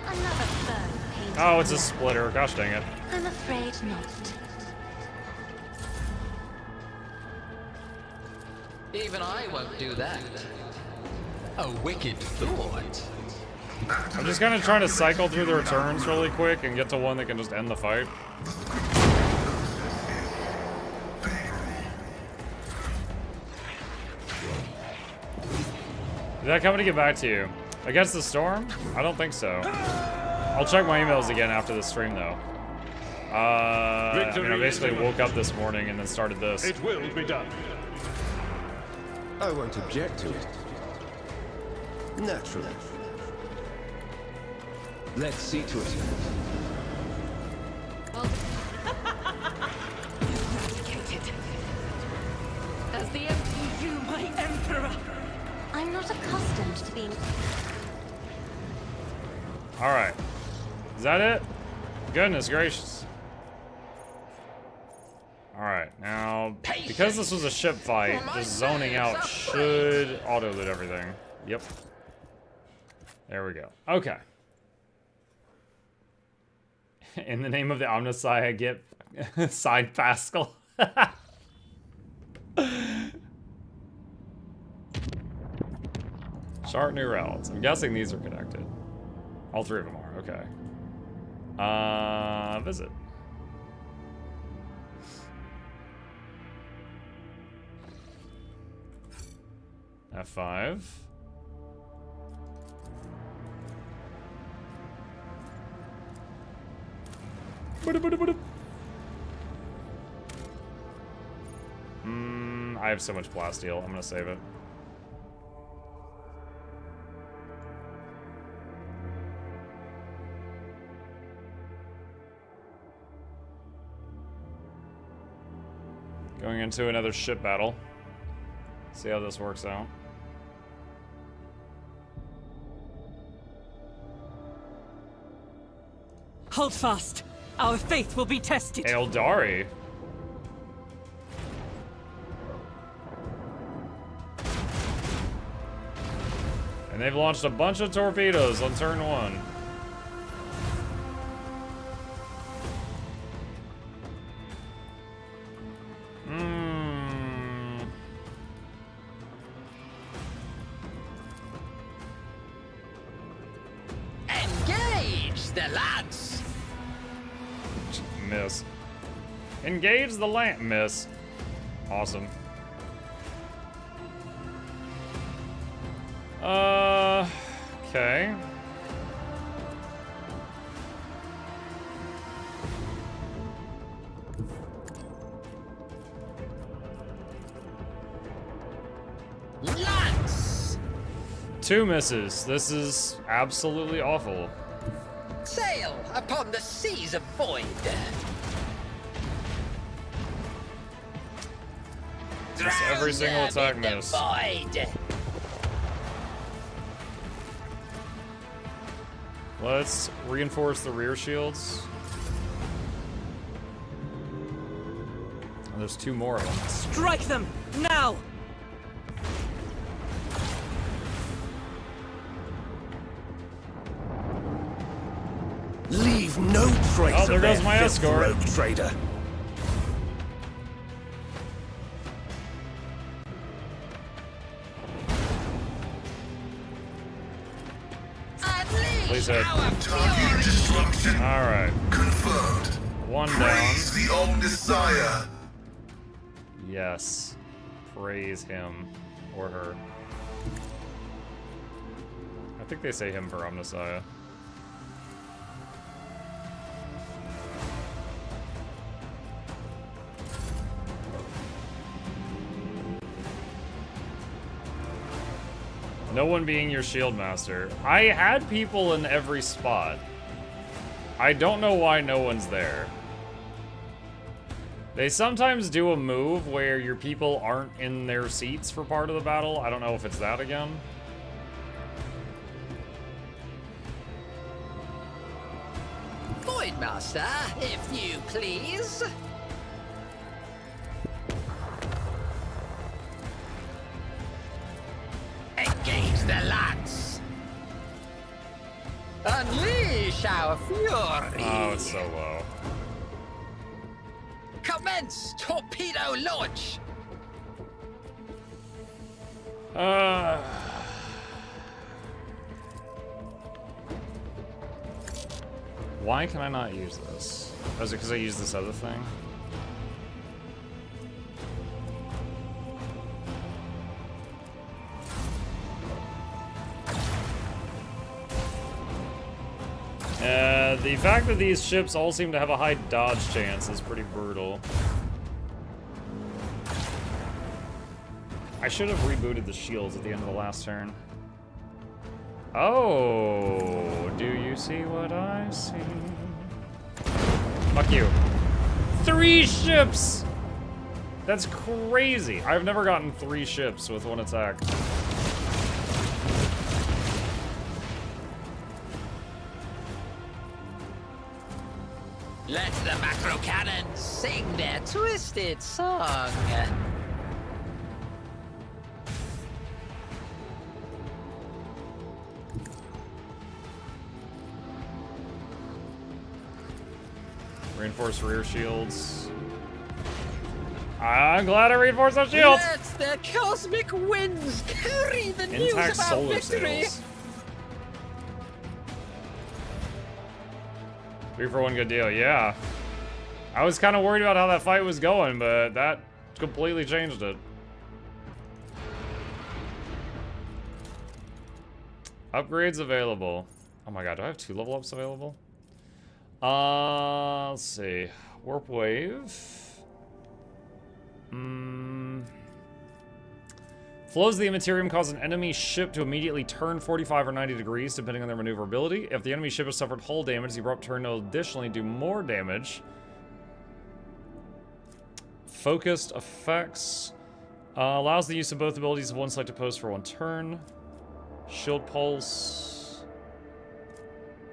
Another foe painted. Oh, it's a splitter. Gosh dang it. I'm afraid not. Even I won't do that. A wicked thought. I'm just kind of trying to cycle through the returns really quick and get to one that can just end the fight. Did that company get back to you? Against the storm? I don't think so. I'll check my emails again after the stream, though. I mean, I basically woke up this morning and then started this. It will be done. I won't object to it. Naturally. Let's see to it. Eradicated. As the Emperor, you, my Emperor! I'm not accustomed to being... Alright. Is that it? Goodness gracious. Alright, now, because this was a ship fight, just zoning out should auto-loot everything. Yep. There we go. Okay. In the name of the Omnisci, I get side Pascal. Chart new routes. I'm guessing these are connected. All three of them are, okay. Visit. F5. I have so much plasteel. I'm gonna save it. Going into another ship battle. See how this works out. Hold fast. Our faith will be tested. Eldari. And they've launched a bunch of torpedoes on turn 1. Engage the lads! Miss. Engage the lamp. Miss. Awesome. Okay. Lance! 2 misses. This is absolutely awful. Sail upon the seas of void. Just every single attack miss. Void. Let's reinforce the rear shields. Oh, there's 2 more of them. Strike them now. Leave no trace Oh, there of their goes my filth, escort. rogue trader. Please hit. Target destruction Alright. confirmed. One down. Praise the Omnissiah. Yes. Praise him. Or her. I think they say him for Omnissiah. No one being your shield master. I had people in every spot. I don't know why no one's there. They sometimes do a move where your people aren't in their seats for part of the battle. I don't know if it's that again. Voidmaster, if you please. Engage the lance. Unleash our fury. Oh, it's so low. Commence torpedo launch. Why can I not use this? Oh, is it because I use this other thing? The fact that these ships all seem to have a high dodge chance is pretty brutal. I should have rebooted the shields at the end of the last turn. Oh, do you see what I see? Fuck you. 3 ships! That's crazy. I've never gotten 3 ships with one attack. Let the macro cannons sing their twisted song. Reinforce rear shields. I'm glad I reinforced those shields! Let the cosmic winds carry the news Intact of our solar victory. sails. 3 for 1 good deal, yeah. I was kind of worried about how that fight was going, but that completely changed it. Upgrades available. Oh my god, do I have 2 level ups available? Let's see. Warp wave. Flows of the Immaterium cause an enemy ship to immediately turn 45 or 90 degrees, depending on their maneuverability. If the enemy ship has suffered hull damage, the abrupt turn will additionally do more damage. Focused effects. Allows the use of both abilities of one selected post for 1 turn. Shield pulse.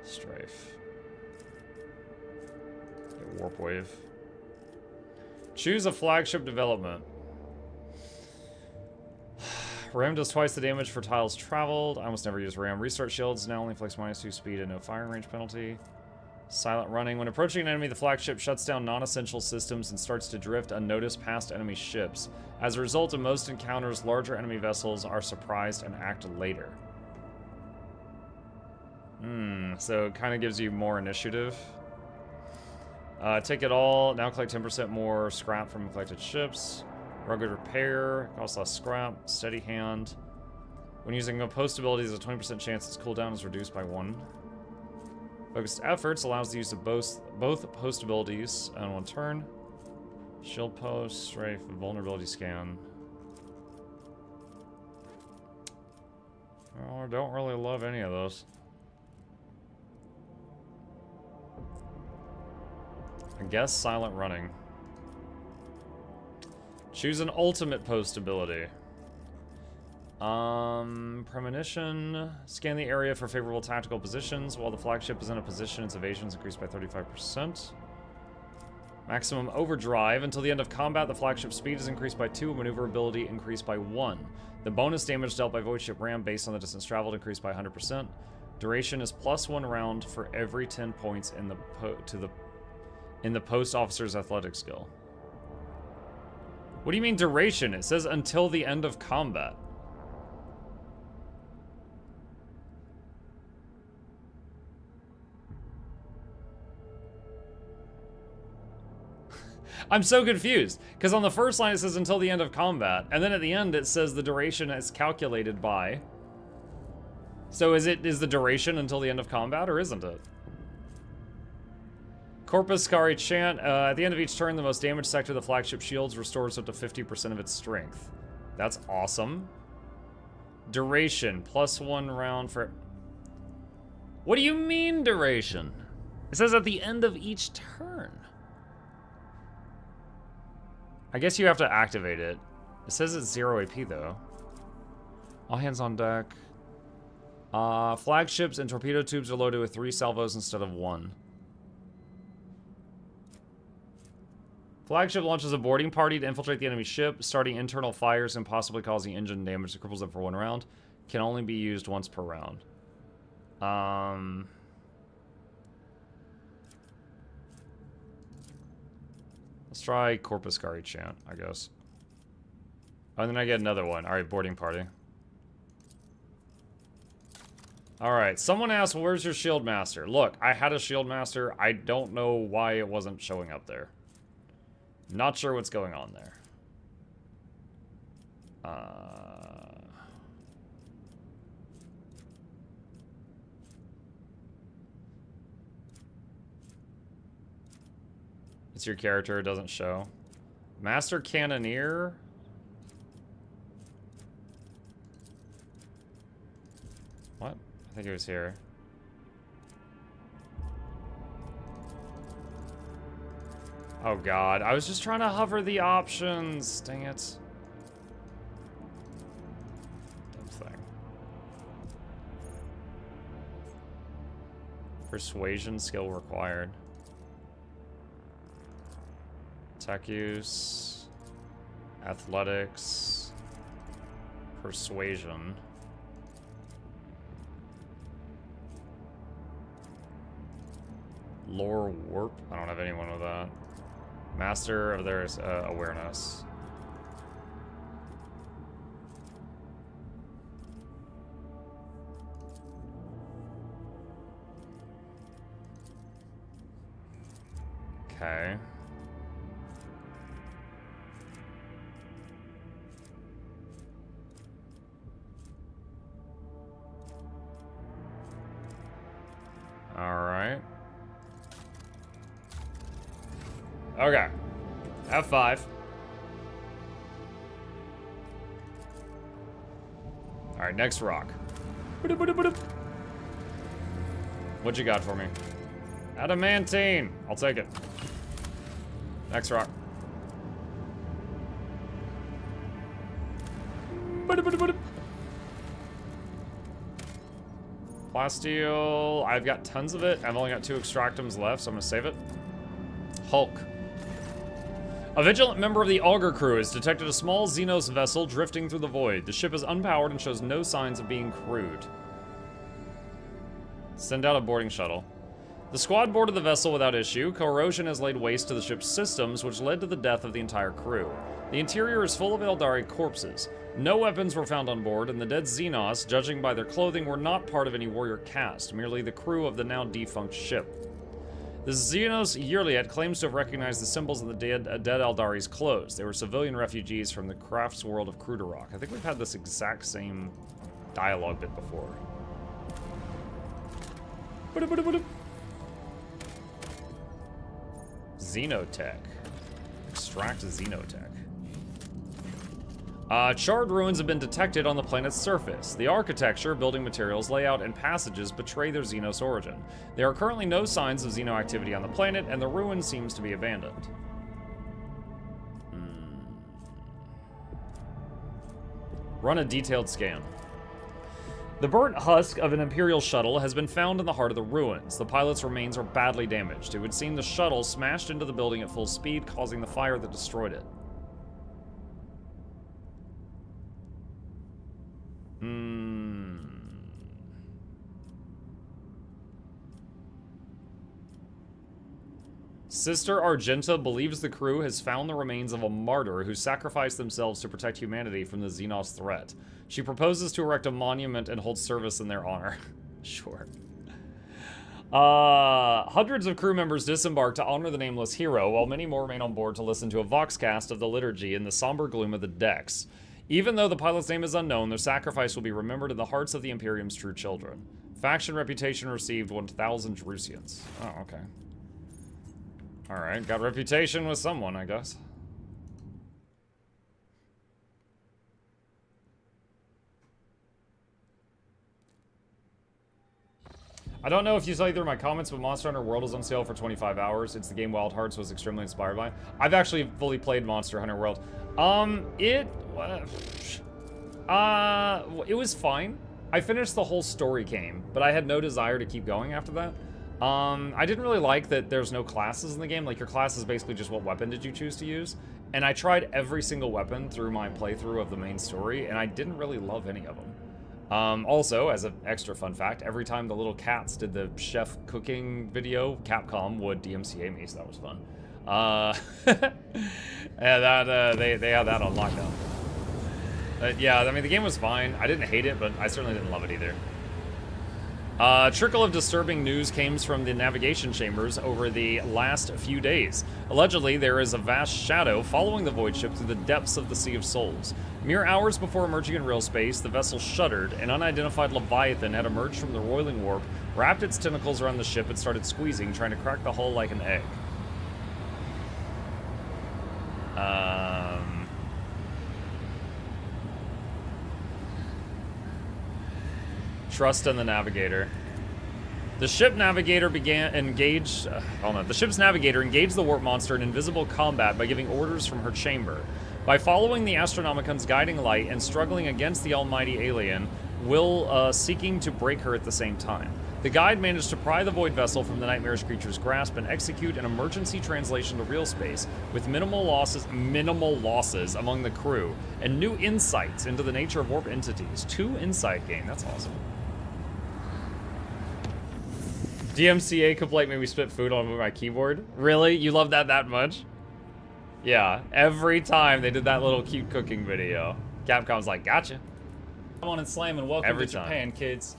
Strafe. Okay, warp wave. Choose a flagship development. Ram does twice the damage for tiles traveled. I almost never use Ram. Restart shields now only inflicts -2 speed and no firing range penalty. Silent running. When approaching an enemy, the flagship shuts down non-essential systems and starts to drift unnoticed past enemy ships. As a result of most encounters, larger enemy vessels are surprised and act later. So it kind of gives you more initiative. Take it all. Now collect 10% more scrap from collected ships. Rugged repair, costs less scrap. Steady hand. When using a post ability, there's a 20% chance its cooldown is reduced by 1. Focused efforts allows the use of both post abilities on 1 turn. Shield post, strafe, vulnerability scan. Oh, I don't really love any of those. I guess silent running. Choose an ultimate post ability. Premonition. Scan the area for favorable tactical positions. While the flagship is in a position, its evasion is increased by 35%. Maximum overdrive. Until the end of combat, the flagship's speed is increased by 2, maneuverability increased by 1. The bonus damage dealt by Void Ship Ram based on the distance traveled increased by 100%. Duration is +1 round for every 10 points in the post officer's athletic skill. What do you mean duration? It says until the end of combat. I'm so confused, because on the first line it says until the end of combat, and then at the end it says the duration is calculated by. So is the duration until the end of combat, or isn't it? Corpus Scari Chant, at the end of each turn, the most damaged sector of the flagship shields restores up to 50% of its strength. That's awesome. Duration, +1 round for... What do you mean, duration? It says at the end of each turn. I guess you have to activate it. It says it's 0 AP, though. All hands on deck. Flagships and torpedo tubes are loaded with 3 salvos instead of 1. Flagship launches a boarding party to infiltrate the enemy ship, starting internal fires and possibly causing engine damage that cripples them for 1 round. Can only be used once per round. Let's try Corpus Scari Chant, I guess. Oh, and then I get another one. Alright, boarding party. Alright, someone asked, where's your shield master? Look, I had a shield master. I don't know why it wasn't showing up there. Not sure what's going on there. It's your character, it doesn't show. Master Cannoneer? What? I think it was here. Oh god, I was just trying to hover the options. Dang it. Dumb thing. Persuasion skill required. Tech use. Athletics. Persuasion. Lore warp? I don't have anyone with that. Master of their awareness. Okay. All right. Okay. F5. Alright, next rock. What you got for me? Adamantine. I'll take it. Next rock. Plasteel. I've got tons of it. I've only got 2 extractums left, so I'm gonna save it. Hulk. A vigilant member of the Augur crew has detected a small Xenos vessel drifting through the void. The ship is unpowered and shows no signs of being crewed. Send out a boarding shuttle. The squad boarded the vessel without issue. Corrosion has laid waste to the ship's systems, which led to the death of the entire crew. The interior is full of Eldari corpses. No weapons were found on board, and the dead Xenos, judging by their clothing, were not part of any warrior caste, merely the crew of the now defunct ship. The Xenos Ylette claims to have recognized the symbols of the dead Eldari's clothes. They were civilian refugees from the crafts world of Cruderrock. I think we've had this exact same dialogue bit before. Xenotech. Extract Xenotech. Charred ruins have been detected on the planet's surface. The architecture, building materials, layout, and passages betray their Xenos origin. There are currently no signs of Xeno activity on the planet, and the ruin seems to be abandoned. Run a detailed scan. The burnt husk of an Imperial shuttle has been found in the heart of the ruins. The pilot's remains are badly damaged. It would seem the shuttle smashed into the building at full speed, causing the fire that destroyed it. Sister Argenta believes the crew has found the remains of a martyr who sacrificed themselves to protect humanity from the Xenos threat. She proposes to erect a monument and hold service in their honor. Sure. Hundreds of crew members disembark to honor the nameless hero, while many more remain on board to listen to a voxcast of the liturgy in the somber gloom of the decks. Even though the pilot's name is unknown, their sacrifice will be remembered in the hearts of the Imperium's true children. Faction reputation received 1,000 Jerusians. Oh, okay. Alright, got reputation with someone, I guess. I don't know if you saw either of my comments, but Monster Hunter World is on sale for 25 hours. It's the game Wild Hearts was extremely inspired by. I've actually fully played Monster Hunter World. It was fine. I finished the whole story game, but I had no desire to keep going after that. I didn't really like that there's no classes in the game. Like, your class is basically just what weapon did you choose to use. And I tried every single weapon through my playthrough of the main story, and I didn't really love any of them. Also, as an extra fun fact, every time the little cats did the chef cooking video, Capcom would DMCA me, so that was fun. Yeah, they had that on lockdown. Yeah, I mean, the game was fine. I didn't hate it, but I certainly didn't love it either. A trickle of disturbing news came from the navigation chambers over the last few days. Allegedly, there is a vast shadow following the void ship through the depths of the Sea of Souls. Mere hours before emerging in real space, the vessel shuddered. An unidentified Leviathan had emerged from the roiling warp, wrapped its tentacles around the ship, and started squeezing, trying to crack the hull like an egg. Trust in the navigator. The ship's navigator engaged the warp monster in invisible combat by giving orders from her chamber. By following the Astronomicon's guiding light and struggling against the almighty alien, Will seeking to break her at the same time. The guide managed to pry the void vessel from the nightmarish creature's grasp and execute an emergency translation to real space with minimal losses among the crew and new insights into the nature of warp entities. 2 insight gain, that's awesome. DMCA complaint made me spit food on my keyboard. Really? You love that much? Yeah, every time they did that little cute cooking video, Capcom's like, gotcha. Come on and slam and welcome to Japan, kids.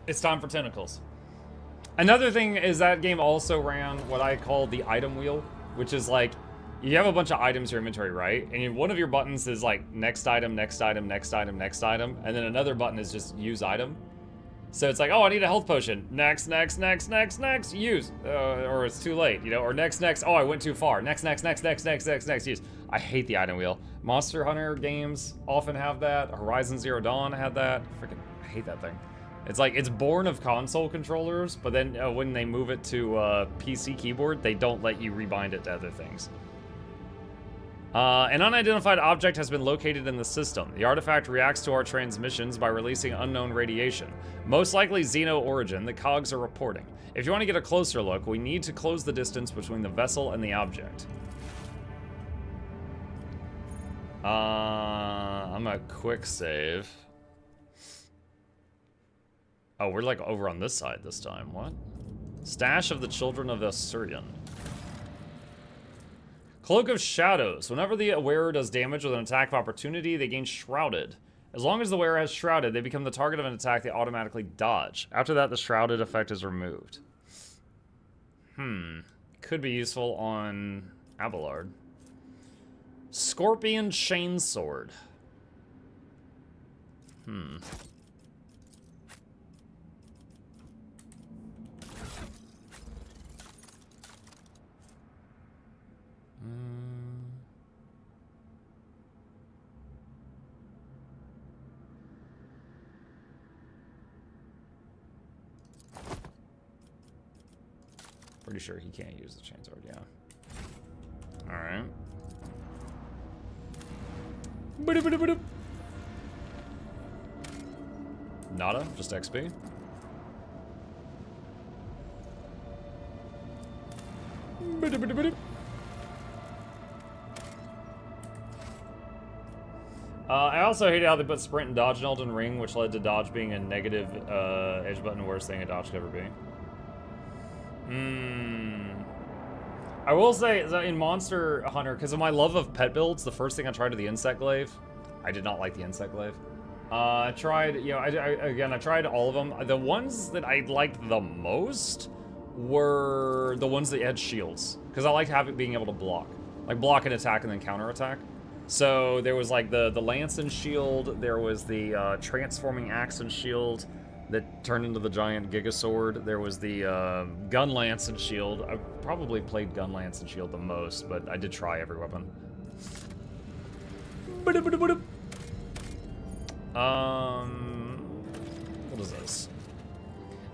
It's time for tentacles. Another thing is that game also ran what I call the item wheel, which is like, you have a bunch of items in your inventory, right? And one of your buttons is like next item, next item, next item, next item, and then another button is just use item. So it's like, oh, I need a health potion. Next, next, next, next, next, use. Or it's too late, you know? Or next, next, oh, I went too far. Next, next, next, next, next, next, next, use. I hate the item wheel. Monster Hunter games often have that. Horizon Zero Dawn had that. Freaking, I hate that thing. It's like, it's born of console controllers, but then when they move it to PC keyboard, they don't let you rebind it to other things. An unidentified object has been located in the system. The artifact reacts to our transmissions by releasing unknown radiation. Most likely Xeno origin, the cogs are reporting. If you want to get a closer look, we need to close the distance between the vessel and the object. I'm a quick save. Oh, we're like over on this side this time. What? Stash of the Children of Assyrian. Cloak of Shadows. Whenever the wearer does damage with an attack of opportunity, they gain Shrouded. As long as the wearer has Shrouded, they become the target of an attack they automatically dodge. After that, the Shrouded effect is removed. Could be useful on Abelard. Scorpion Chainsword. Pretty sure he can't use the chainsword, yeah. Alright. Nada, just XP. I also hate how they put sprint and dodge in Elden Ring, which led to dodge being a negative edge button, worst thing a dodge could ever be. I will say that in Monster Hunter, because of my love of pet builds, the first thing I tried to the insect glaive. I did not like the insect glaive. I tried, you know, I tried all of them. The ones that I liked the most were the ones that had shields, because I liked being able to block. Like block an attack and then counterattack. So there was like the lance and shield, there was the transforming axe and shield that turned into the giant gigasword. There was the gun lance and shield. I probably played gun lance and shield the most, but I did try every weapon. What is this?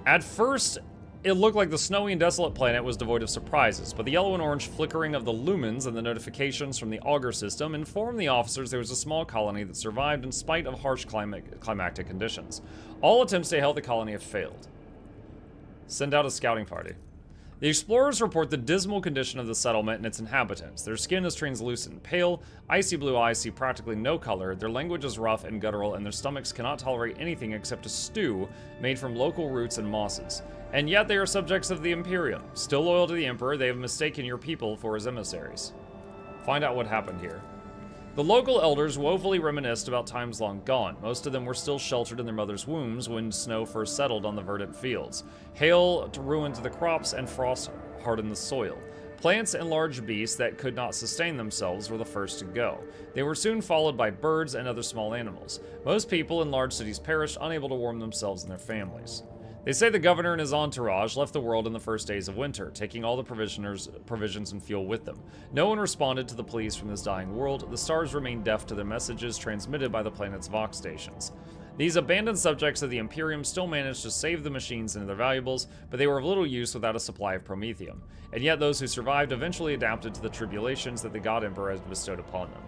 At first, it looked like the snowy and desolate planet was devoid of surprises, but the yellow and orange flickering of the lumens and the notifications from the auger system informed the officers there was a small colony that survived in spite of harsh climactic conditions. All attempts to hail the colony have failed. Send out a scouting party. The explorers report the dismal condition of the settlement and its inhabitants. Their skin is translucent, pale, icy blue eyes see practically no color, their language is rough and guttural, and their stomachs cannot tolerate anything except a stew made from local roots and mosses. And yet they are subjects of the Imperium. Still loyal to the Emperor, they have mistaken your people for his emissaries. Find out what happened here. The local elders woefully reminisced about times long gone. Most of them were still sheltered in their mother's wombs when snow first settled on the verdant fields. Hail ruined the crops and frost hardened the soil. Plants and large beasts that could not sustain themselves were the first to go. They were soon followed by birds and other small animals. Most people in large cities perished, unable to warm themselves and their families. They say the governor and his entourage left the world in the first days of winter, taking all the provisions and fuel with them. No one responded to the pleas from this dying world. The stars remained deaf to the messages transmitted by the planet's Vox stations. These abandoned subjects of the Imperium still managed to save the machines and their valuables, but they were of little use without a supply of promethium. And yet those who survived eventually adapted to the tribulations that the God Emperor has bestowed upon them.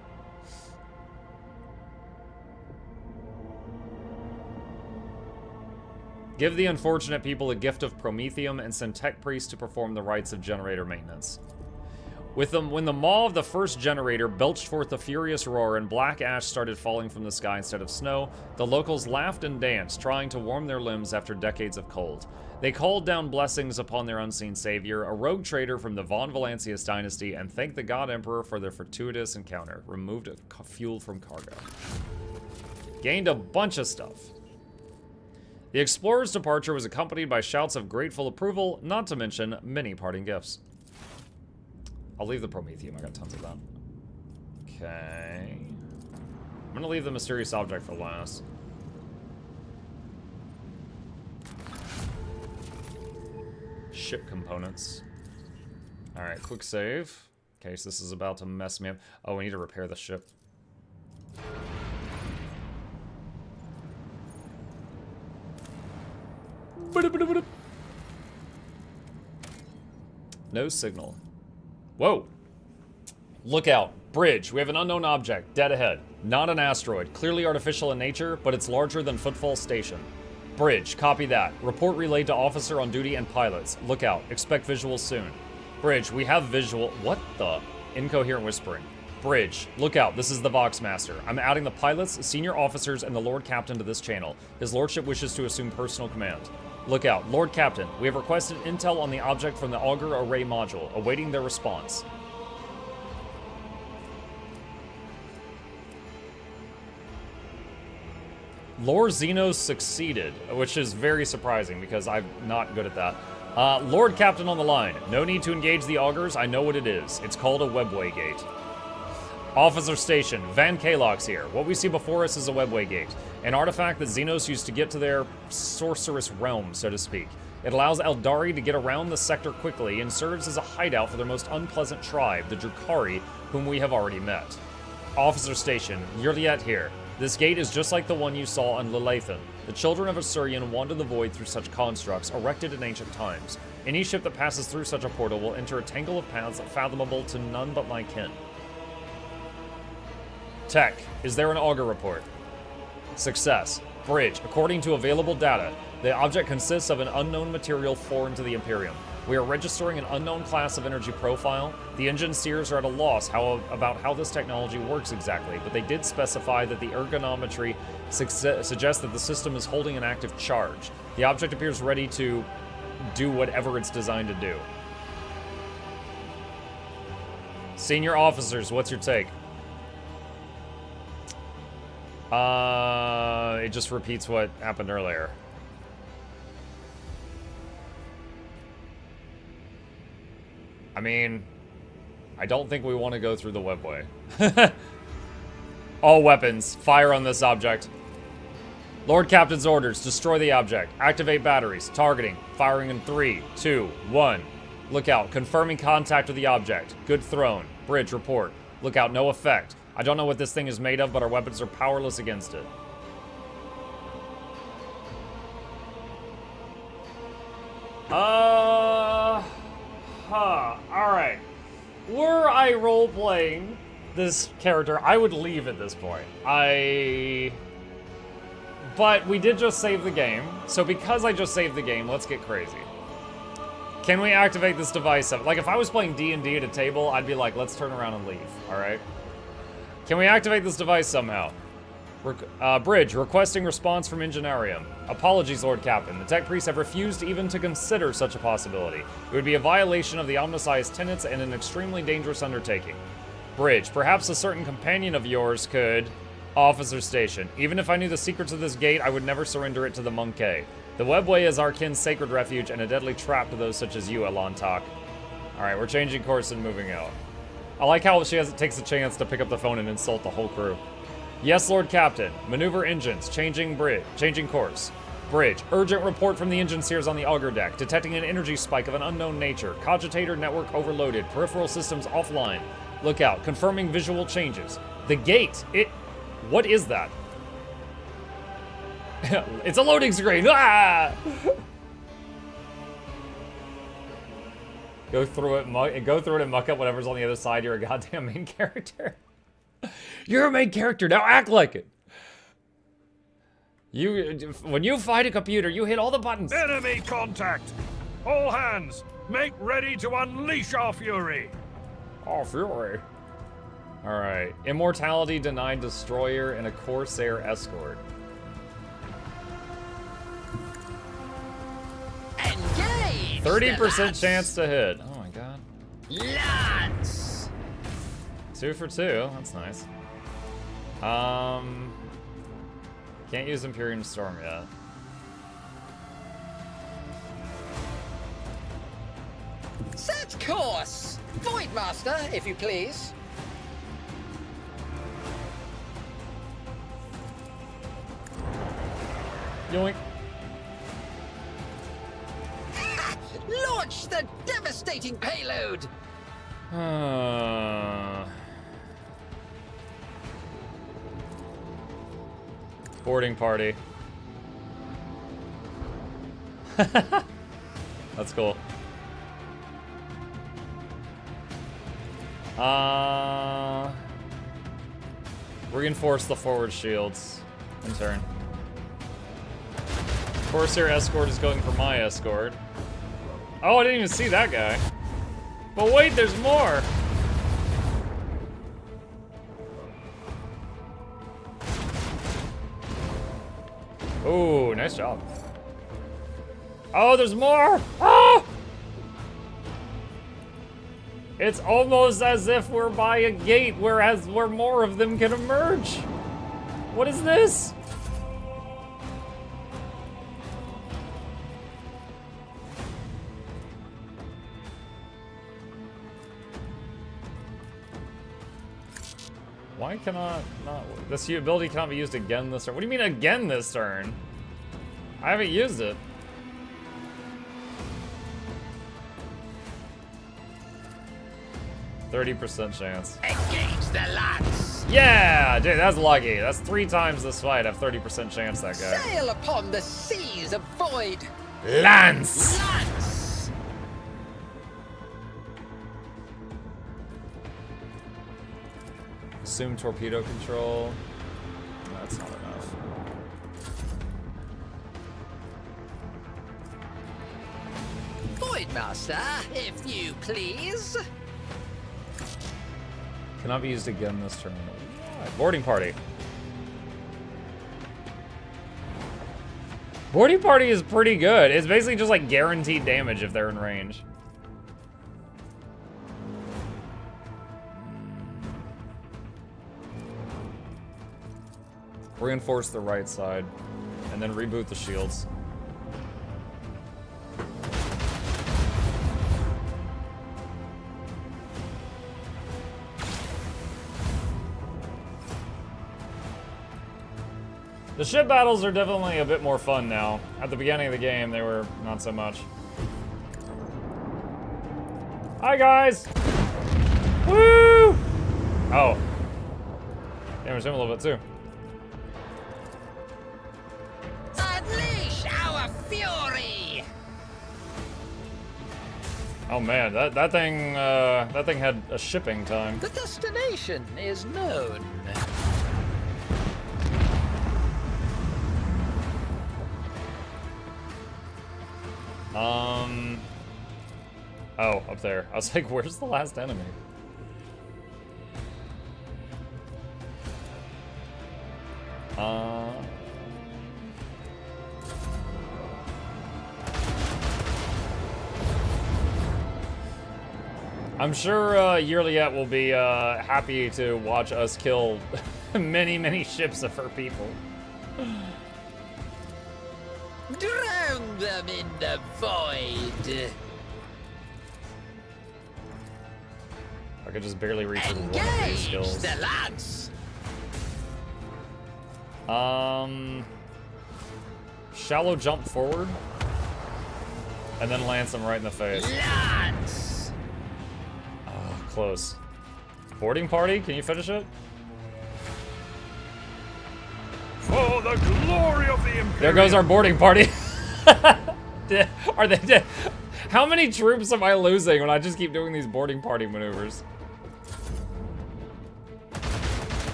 Give the unfortunate people a gift of promethium and send tech priests to perform the rites of generator maintenance. When the maw of the first generator belched forth a furious roar and black ash started falling from the sky instead of snow, the locals laughed and danced, trying to warm their limbs after decades of cold. They called down blessings upon their unseen savior, a rogue trader from the Von Valancius dynasty, and thanked the God Emperor for their fortuitous encounter. Removed fuel from cargo. Gained a bunch of stuff. The explorer's departure was accompanied by shouts of grateful approval, not to mention many parting gifts. I'll leave the promethium, I got tons of that. Okay. I'm gonna leave the mysterious object for last. Ship components. Alright, quick save. In case this is about to mess me up. Oh, we need to repair the ship. No signal. Whoa. Look out. Bridge. We have an unknown object. Dead ahead. Not an asteroid. Clearly artificial in nature, but it's larger than Footfall Station. Bridge. Copy that. Report relayed to officer on duty and pilots. Look out. Expect visuals soon. Bridge. We have visual... What the... Incoherent whispering. Bridge. Look out. This is the Vox Master. I'm adding the pilots, senior officers, and the Lord Captain to this channel. His Lordship wishes to assume personal command. Look out. Lord Captain, we have requested intel on the object from the Augur Array module, awaiting their response. Lord Xenos succeeded, which is very surprising because I'm not good at that. Lord Captain on the line. No need to engage the augurs. I know what it is. It's called a webway gate. Officer Station, Van Kalox here. What we see before us is a webway gate, an artifact that Xenos used to get to their sorcerous realm, so to speak. It allows Eldari to get around the sector quickly and serves as a hideout for their most unpleasant tribe, the Drukhari, whom we have already met. Officer Station, Ylette here. This gate is just like the one you saw on Lelathan. The children of Asurian wander the void through such constructs, erected in ancient times. Any ship that passes through such a portal will enter a tangle of paths fathomable to none but my kin. Tech, is there an auger report? Success. Bridge, according to available data, the object consists of an unknown material foreign to the Imperium. We are registering an unknown class of energy profile. The engine seers are at a loss about how this technology works exactly, but they did specify that the ergonometry suggests that the system is holding an active charge. The object appears ready to do whatever it's designed to do. Senior officers, what's your take? It just repeats what happened earlier. I mean, I don't think we want to go through the webway. All weapons, fire on this object. Lord Captain's orders, destroy the object. Activate batteries, targeting, firing in 3, 2, 1. Lookout, confirming contact with the object. Good thrown. Bridge, report. Lookout, no effect. I don't know what this thing is made of, but our weapons are powerless against it. Alright. Were I role-playing this character, I would leave at this point. But we did just save the game, so because I just saved the game, let's get crazy. Can we activate this device? Like, if I was playing D&D at a table, I'd be like, let's turn around and leave, alright? Can we activate this device somehow? Bridge, requesting response from Engineerium. Apologies, Lord Captain. The tech priests have refused even to consider such a possibility. It would be a violation of the Omnissiah's tenets and an extremely dangerous undertaking. Bridge, perhaps a certain companion of yours could... Officer Station. Even if I knew the secrets of this gate, I would never surrender it to the Monkey. The webway is our kin's sacred refuge and a deadly trap to those such as you, Elantok. Alright, we're changing course and moving out. I like how she takes a chance to pick up the phone and insult the whole crew. Yes, Lord Captain. Maneuver engines. Changing course. Bridge. Urgent report from the engine seers on the auger deck. Detecting an energy spike of an unknown nature. Cogitator network overloaded. Peripheral systems offline. Lookout. Confirming visual changes. The gate. What is that? It's a loading screen. Ah! Go through it and muck up whatever's on the other side. You're a goddamn main character. You're a main character, now act like it. When you fight a computer, you hit all the buttons. Enemy contact! All hands, make ready to unleash our fury! Our fury. Alright. Immortality denied destroyer and a Corsair escort. Engage! 30% chance to hit. Oh my god. Lance! 2 for 2, that's nice. Can't use Imperium Storm yet. Set course! Voidmaster, if you please. Yoink. Launch the devastating payload! Boarding party. That's cool. Reinforce the forward shields. In turn. Corsair escort is going for my escort. Oh, I didn't even see that guy. But wait, there's more! Ooh, nice job. Oh, there's more! Ah! It's almost as if we're by a gate, where more of them can emerge. What is this? Why cannot not this ability cannot be used again this turn? What do you mean again this turn? I haven't used it. %30 chance. Engage the lance! Yeah, dude, that's lucky. That's 3 times this fight. I have 30% chance that guy. Sail upon the seas of void! Lance! Lance! Assume torpedo control. That's not enough. Voidmaster, if you please. Cannot be used again this turn. Right, boarding party. Boarding party is pretty good. It's basically just like guaranteed damage if they're in range. Reinforce the right side. And then reboot the shields. The ship battles are definitely a bit more fun now. At the beginning of the game, they were not so much. Hi, guys! Woo! Oh. Damaged him a little bit, too. Unleash our fury! Oh man, that thing had a shipping time. The destination is known. Oh, up there. I was like, where's the last enemy? I'm sure Ylette will be happy to watch us kill many, many ships of her people. Drown them in the void. I could just barely reach with one of these skills. The lads. Shallow jump forward, and then lance him right in the face. Lads. Oh, close. Boarding party, can you finish it? For the glory of the Imperium. There goes our boarding party. Are they dead? How many troops am I losing when I just keep doing these boarding party maneuvers?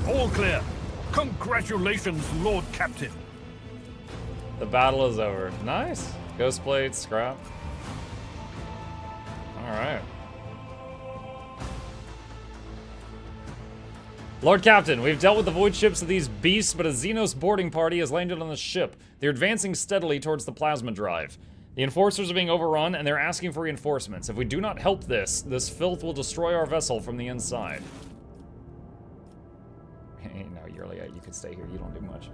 All clear. Congratulations, Lord Captain. The battle is over. Nice. Ghost plate, scrap. Alright. Lord Captain, we've dealt with the void ships of these beasts, but a Xenos boarding party has landed on the ship. They're advancing steadily towards the plasma drive. The enforcers are being overrun, and they're asking for reinforcements. If we do not help this filth will destroy our vessel from the inside. Hey, no, Ylette, you can stay here. You don't do much.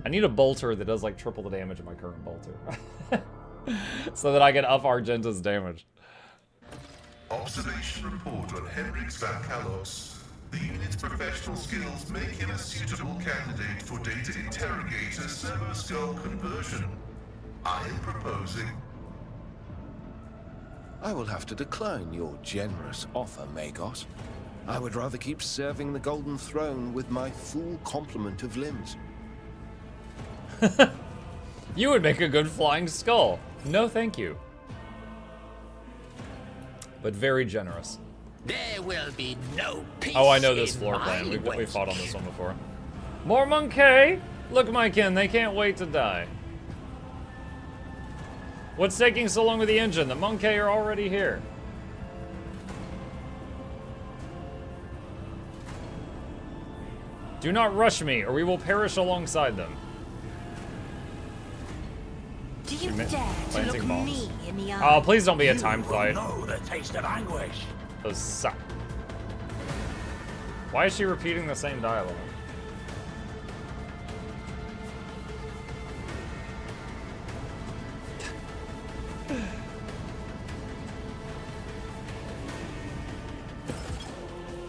I need a bolter that does like triple the damage of my current bolter. So that I can up Argenta's damage. Observation report on Henrix Van Kalos. The unit's professional skills make him a suitable candidate for data interrogator servo skull conversion. I am proposing... I will have to decline your generous offer, Magos. I would rather keep serving the Golden Throne with my full complement of limbs. You would make a good flying skull. No, thank you. But very generous. There will be no peace. Oh, I know this floor plan. We fought on this one before. More monkey! Look, my kin, they can't wait to die. What's taking so long with the engine? The monkey are already here. Do not rush me, or we will perish alongside them. Do you dare to look me in the eye? Oh, please don't be a time fight. Know the taste of anguish. Those suck. Why is she repeating the same dialogue?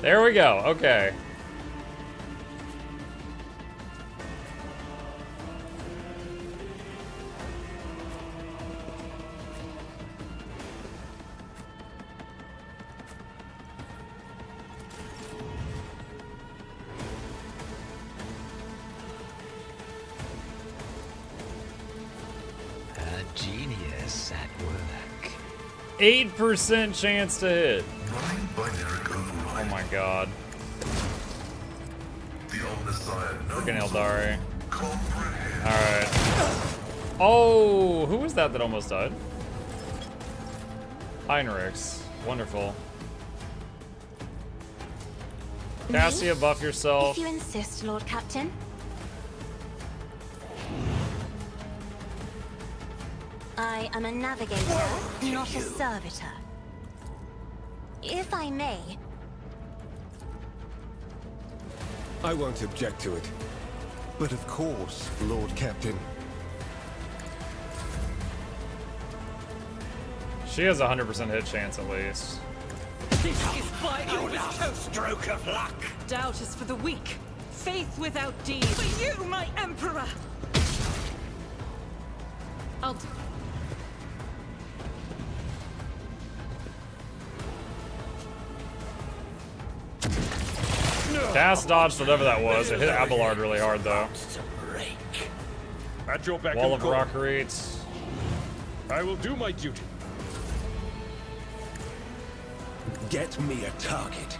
There we go. Okay. Genius at work. 8% chance to hit. Running binary override. Oh my god. The Omnissiah knows. Freaking Eldari. Comprehend. Alright. Oh, who was that almost died? Heinrichs. Wonderful. Cassia, buff yourself. If you insist, Lord Captain. I am a navigator, not a servitor. If I may, I won't object to it. But of course, Lord Captain. She has a 100% hit chance at least. This is by our stroke of luck. Doubt is for the weak. Faith without deed. For you, my emperor. I'll do. Cass dodged whatever that was. It hit Abelard really hard though. At your beck Wall and of call. Rockerates. I will do my duty. Get me a target.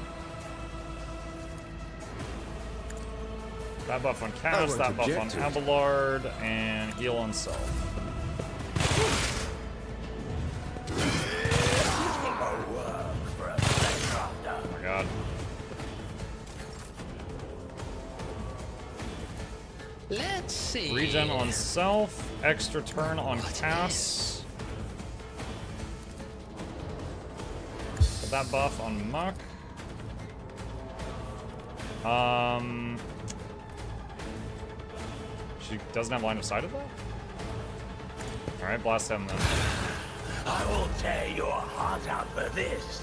That buff on I Cass, won't that buff on object to it. Abelard, and heal on self. Oh my god. Let's see. Regen on self, extra turn on Cass. Put that buff on Muck. She doesn't have line of sight of that? Alright, blast him then. I will tear your heart out for this.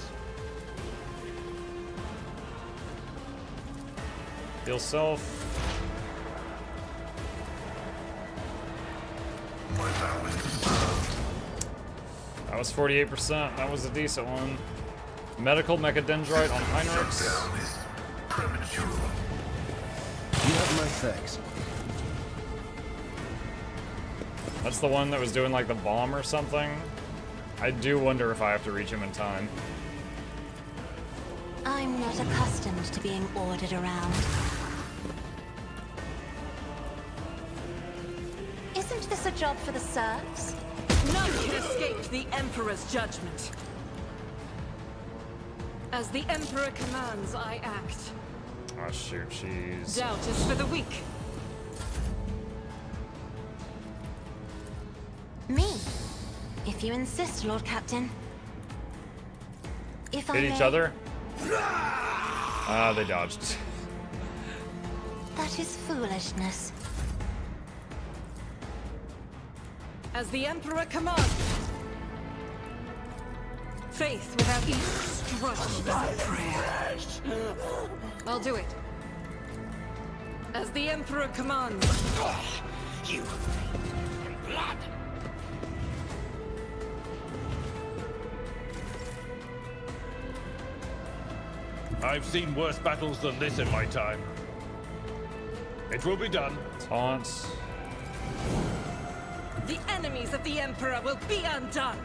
Heal self. My vow is to serve. That was 48%. That was a decent one. Medical Mechadendrite on Heinrichs. Shutdown is premature. You have my thanks. That's the one that was doing like the bomb or something. I do wonder if I have to reach him in time. I'm not accustomed to being ordered around. Isn't this a job for the serfs? None can escape the Emperor's judgment. As the Emperor commands, I act. Oh shoot, she's... Doubt is for the weak. Me. If you insist, Lord Captain. If I Hit each may, other? Ah, they dodged. that is foolishness. As the Emperor commands. Faith without each struggle is a prayer. I'll do it. As the Emperor commands. You blood. I've seen worse battles than this in my time. It will be done. Taunts. The enemies of the Emperor will be undone.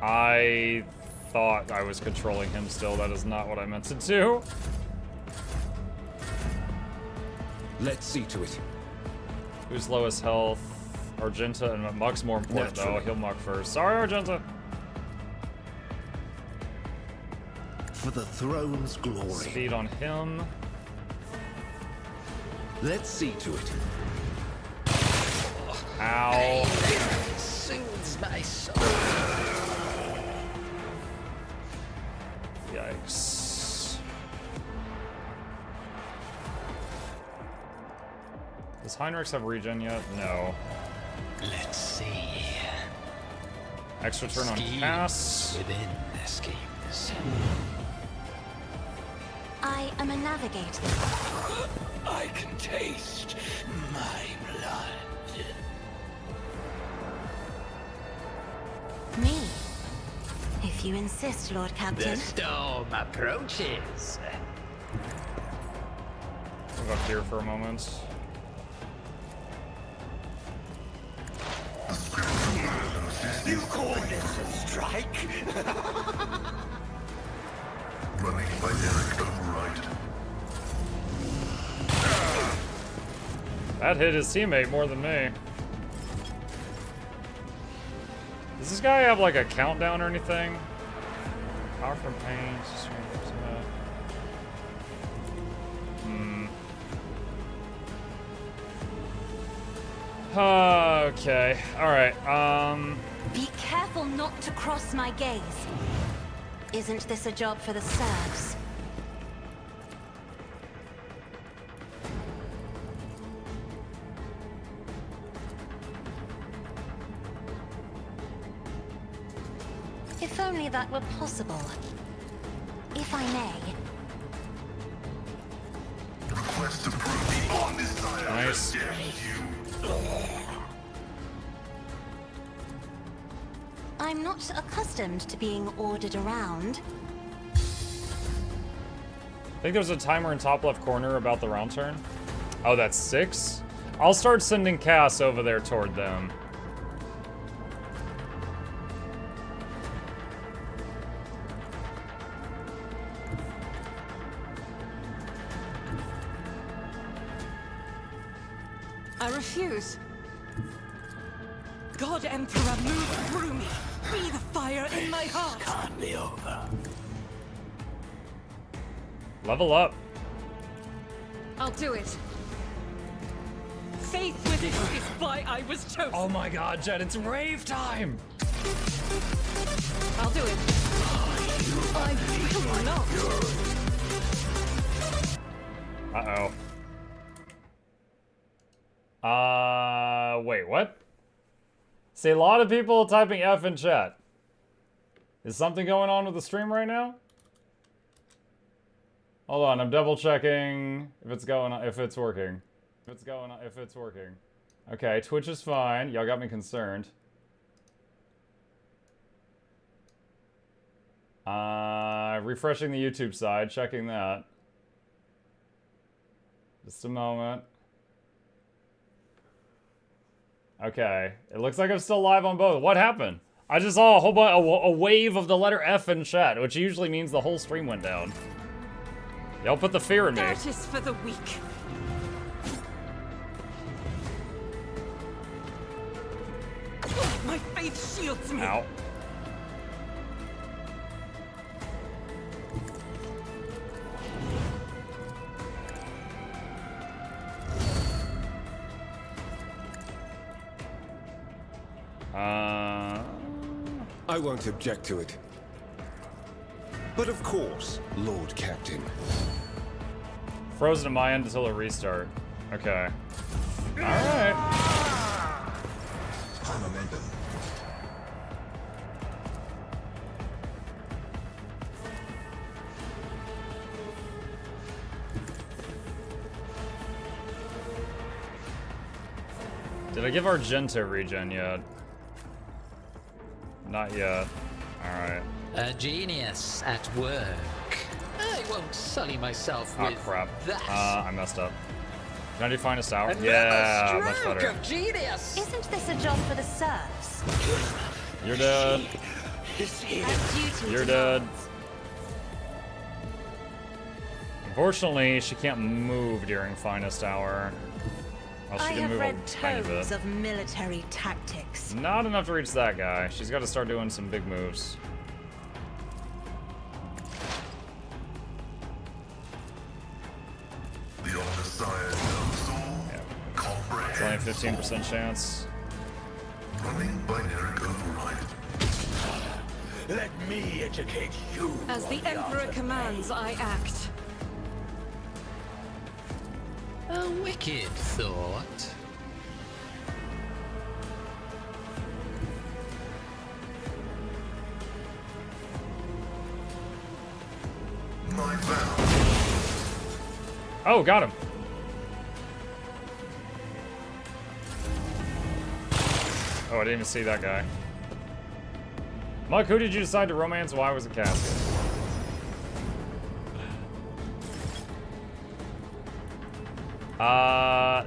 I thought I was controlling him still. That is not what I meant to do. Let's see to it. Who's lowest health? Argenta and Muck's more important though. Naturally. He'll Muck first. Sorry, Argenta. For the throne's glory. Speed on him. Let's see to it. Ow. Soothes my soul. Yikes. Does Heinrichs have regen yet? No. Let's see. Extra turn on Schemes Cass. within the schemes. I am a navigator. I can taste my blood. Me. If you insist, Lord The Captain. storm approaches. Move up here for a moment. You call this a strike? Running binary override. That hit his teammate more than me. Does this guy have like a countdown or anything? Power from pain. Okay. Alright. Be not to cross my gaze. Isn't this a job for the serfs? If only that were possible. If I may. Request to prove the undesired. Nice. I'm not accustomed to being ordered around. I think there's a timer in top left corner about the round turn. Oh, that's 6? I'll start sending Cass over there toward them. I refuse. God Emperor, move through me. Be the fire in my heart. Can't be over. Level up. I'll do it. Faith with it is why I was chosen. Oh my god, Jen, it's rave time! I'll do it. I will not. Uh-oh. Wait, what? See, a lot of people typing F in chat. Is something going on with the stream right now? Hold on, I'm double checking if it's going on, if it's working. If it's working. Okay, Twitch is fine. Y'all got me concerned. Refreshing the YouTube side, checking that. Just a moment. Okay, it looks like I'm still live on both. What happened? I just saw a whole a wave of the letter F in chat, which usually means the whole stream went down. Y'all put the fear in me. That is for the weak. My faith shields me. Ow. I won't object to it. But of course, Lord Captain. Frozen at my end until a restart. Okay. Alright. Momentum. Did I give Argenta regen yet? Not yet. Alright. A genius at work. I won't sully myself Oh with crap. that. I messed up. Can I do finest hour? Another Yeah, much stroke better. of genius. Isn't this a job for the serfs? You're dead. As duty You're dead. demands. Unfortunately, she can't move during finest hour. Well, she I can have move read a tiny tomes bit. of military tactics. Not enough to reach that guy. She's got to start doing some big moves. The undesired knows all. Yeah. Comprehends It's only a 15% chance. Running binary override. Let me educate you. As the Emperor commands, I act. A wicked thought. My vow. Oh, got him. Oh, I didn't even see that guy. Muck, who did you decide to romance? Why was it casket?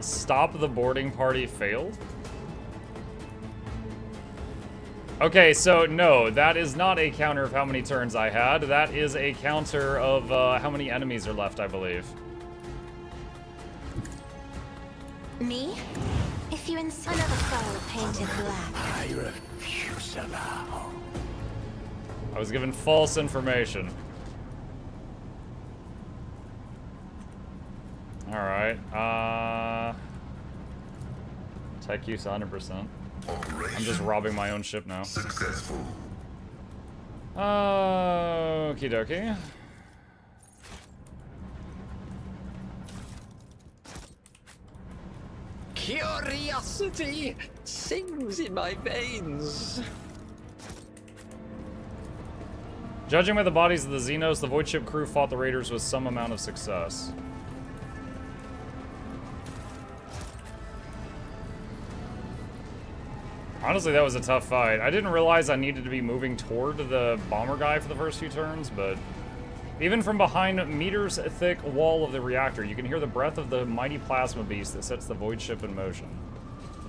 Stop the boarding party failed? Okay, so no, that is not a counter of how many turns I had. That is a counter of how many enemies are left, I believe. Me? If you insist another foe painted black. I refuse allow. I was given false information. Alright, tech use 100%. Operation I'm just robbing my own ship now. successful. Okie dokie. Curiosity sings in my veins. Judging by the bodies of the Xenos, the Void Ship crew fought the Raiders with some amount of success. Honestly, that was a tough fight. I didn't realize I needed to be moving toward the bomber guy for the first few turns, but even from behind a meters-thick wall of the reactor, you can hear the breath of the mighty plasma beast that sets the Void Ship in motion.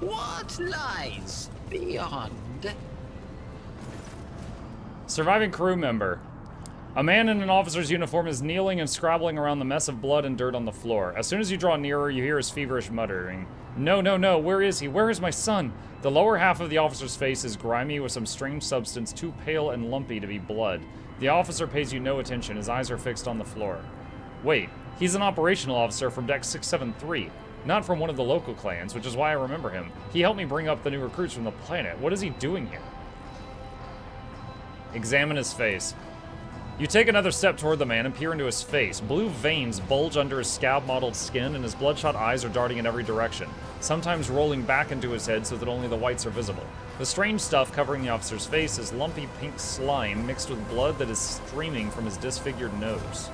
What lies beyond? Surviving crew member. A man in an officer's uniform is kneeling and scrabbling around the mess of blood and dirt on the floor. As soon as you draw nearer, you hear his feverish muttering. No, no, no, where is he? Where is my son? The lower half of the officer's face is grimy with some strange substance too pale and lumpy to be blood. The officer pays you no attention. His eyes are fixed on the floor. Wait, he's an operational officer from Deck 673. Not from one of the local clans, which is why I remember him. He helped me bring up the new recruits from the planet. What is he doing here? Examine his face. You take another step toward the man and peer into his face. Blue veins bulge under his scab-mottled skin, and his bloodshot eyes are darting in every direction, sometimes rolling back into his head so that only the whites are visible. The strange stuff covering the officer's face is lumpy pink slime mixed with blood that is streaming from his disfigured nose.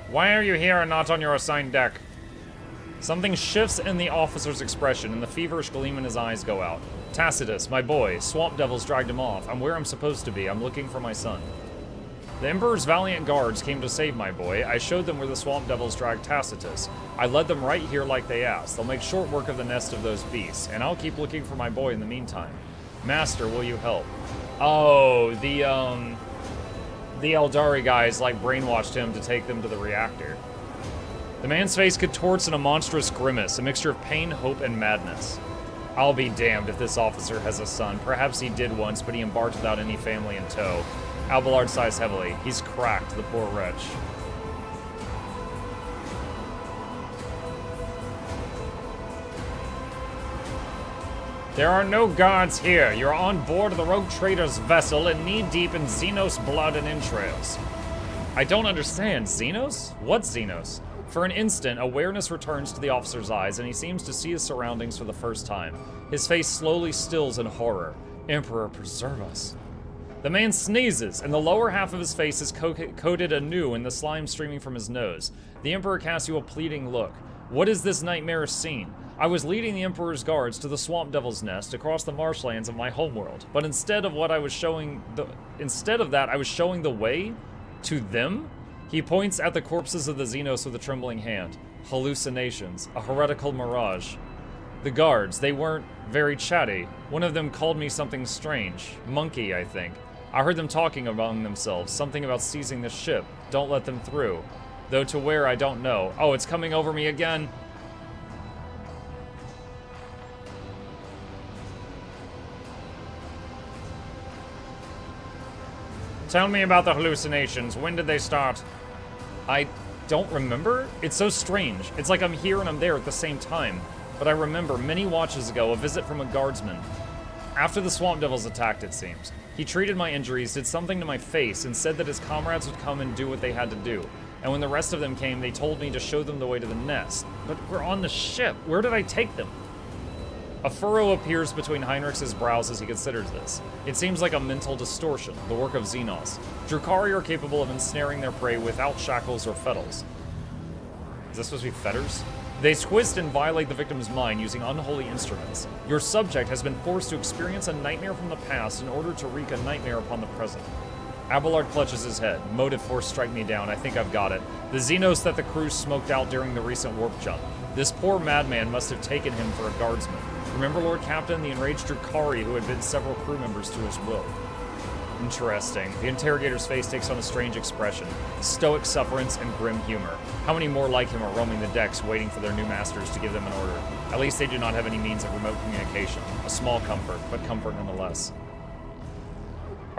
Why are you here and not on your assigned deck? Something shifts in the officer's expression, and the feverish gleam in his eyes go out. Tacitus, my boy. Swamp devils dragged him off. I'm where I'm supposed to be. I'm looking for my son. The Emperor's valiant guards came to save my boy. I showed them where the swamp devils dragged Tacitus. I led them right here like they asked. They'll make short work of the nest of those beasts, and I'll keep looking for my boy in the meantime. Master, will you help? Oh, the Eldari guys, like, brainwashed him to take them to the reactor. The man's face contorts in a monstrous grimace, a mixture of pain, hope, and madness. I'll be damned if this officer has a son. Perhaps he did once, but he embarked without any family in tow. Abelard sighs heavily. He's cracked, the poor wretch. There are no guards here. You're on board the rogue trader's vessel and knee-deep in Xenos blood and entrails. I don't understand. Xenos? What Xenos? For an instant, awareness returns to the officer's eyes, and he seems to see his surroundings for the first time. His face slowly stills in horror. Emperor, preserve us. The man sneezes, and the lower half of his face is coated anew in the slime streaming from his nose. The Emperor casts you a pleading look. What is this nightmarish scene? I was leading the Emperor's guards to the Swamp Devil's Nest across the marshlands of my homeworld, but instead of that, I was showing the way to them? He points at the corpses of the Xenos with a trembling hand. Hallucinations, a heretical mirage. The guards, they weren't very chatty. One of them called me something strange. Monkey, I think. I heard them talking among themselves, something about seizing the ship. Don't let them through. Though to where, I don't know. Oh, it's coming over me again. Tell me about the hallucinations. When did they start? I don't remember. It's so strange. It's like I'm here and I'm there at the same time. But I remember many watches ago a visit from a guardsman. After the Swamp Devils attacked, it seems. He treated my injuries, did something to my face, and said that his comrades would come and do what they had to do. And when the rest of them came, they told me to show them the way to the nest. But we're on the ship. Where did I take them? A furrow appears between Heinrich's brows as he considers this. It seems like a mental distortion, the work of Xenos. Drukhari are capable of ensnaring their prey without shackles or fetters. Is this supposed to be fetters? They twist and violate the victim's mind using unholy instruments. Your subject has been forced to experience a nightmare from the past in order to wreak a nightmare upon the present. Abelard clutches his head. Motive force strike me down. I think I've got it. The Xenos that the crew smoked out during the recent warp jump. This poor madman must have taken him for a guardsman. Remember Lord Captain, the enraged Drukhari who had been several crew members to his will. Interesting. The interrogator's face takes on a strange expression. Stoic sufferance and grim humor. How many more like him are roaming the decks waiting for their new masters to give them an order? At least they do not have any means of remote communication. A small comfort, but comfort nonetheless.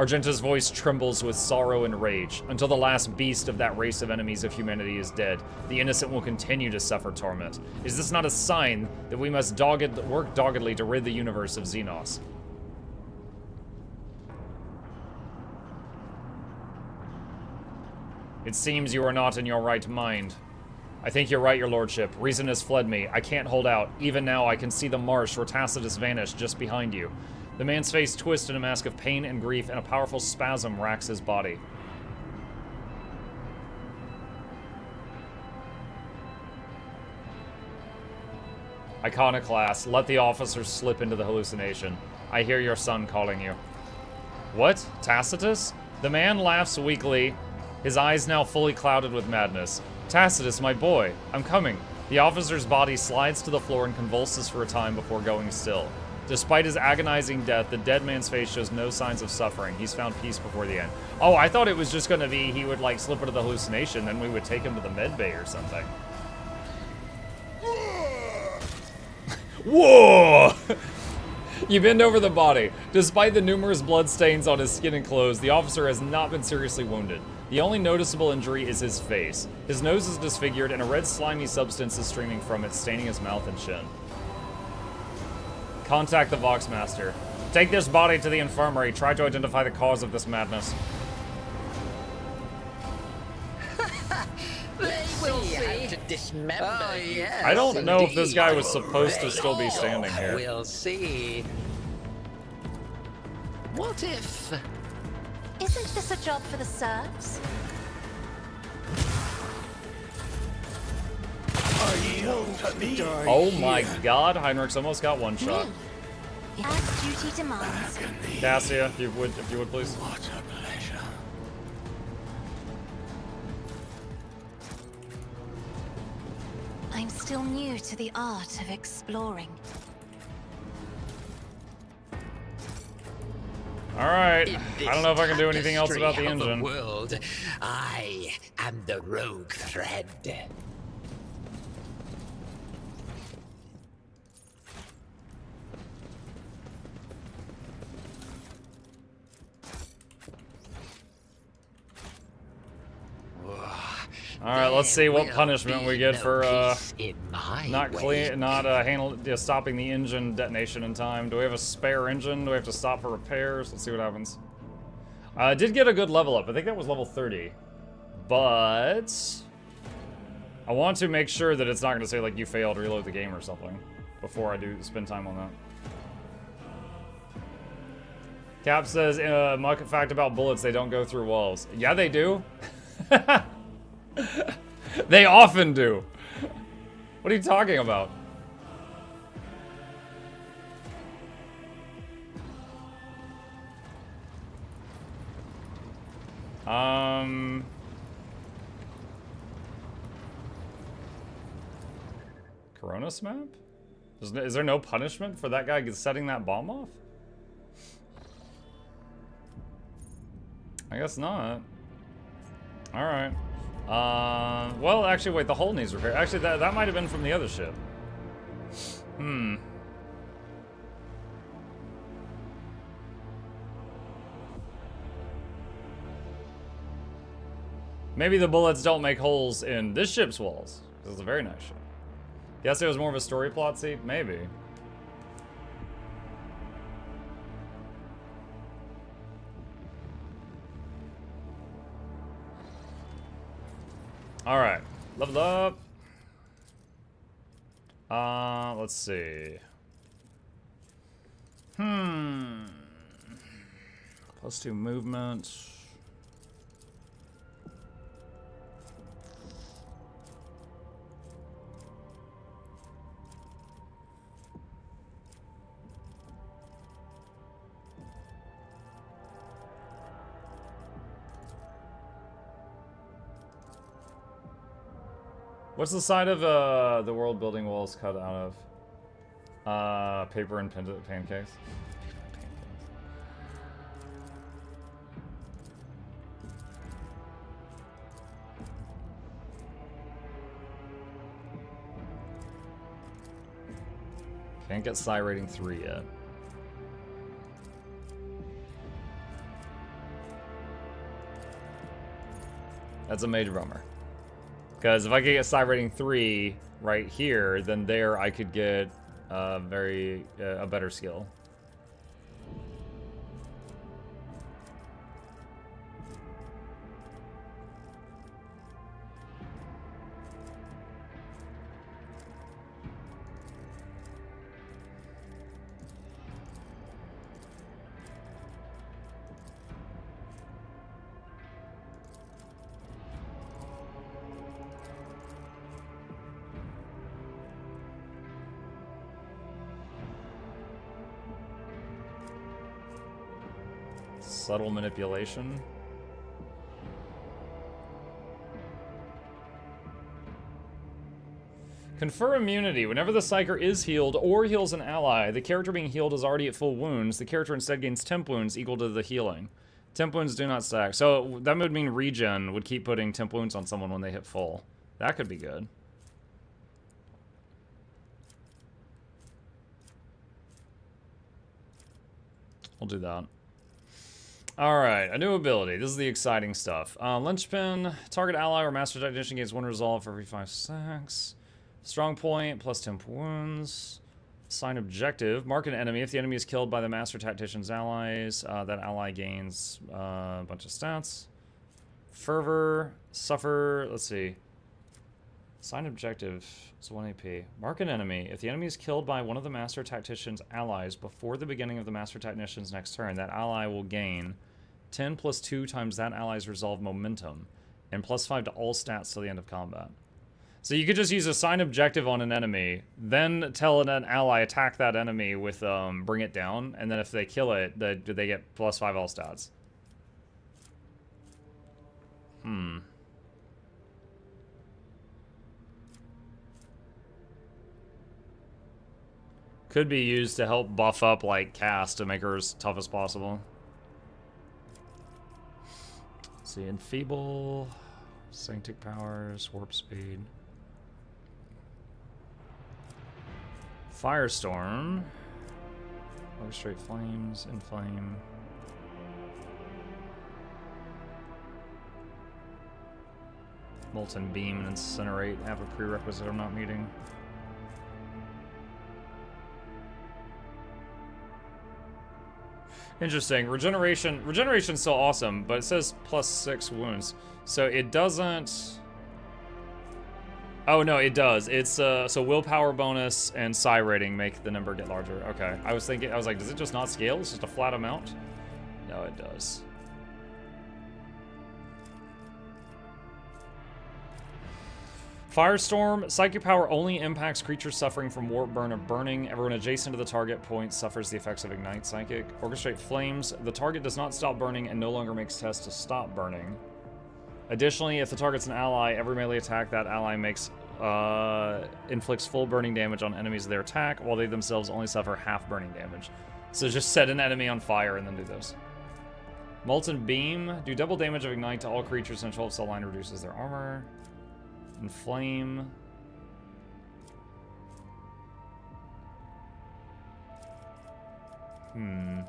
Argenta's voice trembles with sorrow and rage. Until the last beast of that race of enemies of humanity is dead, the innocent will continue to suffer torment. Is this not a sign that we must work doggedly to rid the universe of Xenos? It seems you are not in your right mind. I think you're right, your lordship. Reason has fled me. I can't hold out. Even now, I can see the marsh where Tacitus vanished just behind you. The man's face twists in a mask of pain and grief, and a powerful spasm racks his body. Iconoclast, let the officers slip into the hallucination. I hear your son calling you. What? Tacitus? The man laughs weakly, his eyes now fully clouded with madness. Tacitus, my boy, I'm coming. The officer's body slides to the floor and convulses for a time before going still. Despite his agonizing death, the dead man's face shows no signs of suffering. He's found peace before the end. Oh, I thought it was just gonna be he would like slip into the hallucination, then we would take him to the med bay or something. Whoa! You bend over the body. Despite the numerous blood stains on his skin and clothes, the officer has not been seriously wounded. The only noticeable injury is his face. His nose is disfigured and a red slimy substance is streaming from it, staining his mouth and chin. Contact the Voxmaster. Take this body to the infirmary. Try to identify the cause of this madness. They will see how to dismember. Oh, yes, I don't know if this guy was supposed to still be standing here. We'll see. What if... Isn't this a job for the serfs? Oh my god, Heinrich's almost got one shot. As duty demands. Cassia, if you would please. What a pleasure. I'm still new to the art of exploring. Alright, I don't know if I can do anything else about the engine. World, I am the rogue thread. Alright, let's see what punishment we get for not stopping the engine detonation in time. Do we have a spare engine? Do we have to stop for repairs? Let's see what happens. I did get a good level up. I think that was level 30. But I want to make sure that it's not going to say like you failed to reload the game or something before I do spend time on that. Cap says, Muck fact about bullets, they don't go through walls. Yeah, they do. They often do. What are you talking about? Coronis map? Is there no punishment for that guy setting that bomb off? I guess not. Alright. Well, actually, wait, the hull needs repair. Actually, that might have been from the other ship. Maybe the bullets don't make holes in this ship's walls. This is a very nice ship. Guess it was more of a story plot seed? Maybe. Alright, leveled up. Let's see. +2 movement. What's the side of the world building walls cut out of? Paper and pancakes. Can't get Psi rating 3 yet. That's a major bummer. Because if I could get Psi rating 3 right here, then there I could get a better skill. Subtle manipulation. Confer immunity. Whenever the Psyker is healed or heals an ally, the character being healed is already at full wounds. The character instead gains temp wounds equal to the healing. Temp wounds do not stack. So that would mean regen would keep putting temp wounds on someone when they hit full. That could be good. We'll do that. Alright, a new ability. This is the exciting stuff. Linchpin. Target ally or master technician gains 1 resolve for every 5 seconds. Strong point, plus temp wounds. Sign objective. Mark an enemy. If the enemy is killed by the master tactician's allies, that ally gains a bunch of stats. Fervor. Suffer. Let's see. Sign objective. It's 1 AP. Mark an enemy. If the enemy is killed by one of the master tactician's allies before the beginning of the master tactician's next turn, that ally will gain 10 plus 2 times that ally's resolve momentum, and plus 5 to all stats till the end of combat. So you could just use a sign objective on an enemy, then tell an ally attack that enemy with bring it down, and then if they kill it, they get plus 5 all stats. Could be used to help buff up, like, Cass to make her as tough as possible. Let's see, enfeeble, sanctic powers, warp speed. Firestorm. Orchestrate flames, inflame. Molten beam and incinerate have a prerequisite I'm not meeting. Interesting. Regeneration's still awesome, but it says plus 6 wounds. So it doesn't... Oh, no, it does. It's, so willpower bonus and psi rating make the number get larger. Okay. I was like, does it just not scale? It's just a flat amount? No, it does. Firestorm. Psychic power only impacts creatures suffering from warp, burn, or burning. Everyone adjacent to the target point suffers the effects of Ignite Psychic. Orchestrate flames. The target does not stop burning and no longer makes tests to stop burning. Additionally, if the target's an ally, every melee attack that ally makes inflicts full burning damage on enemies of their attack, while they themselves only suffer half burning damage. So just set an enemy on fire and then do those. Molten Beam. Do double damage of Ignite to all creatures in a 12 cell line, reduces their armor. Inflame. Some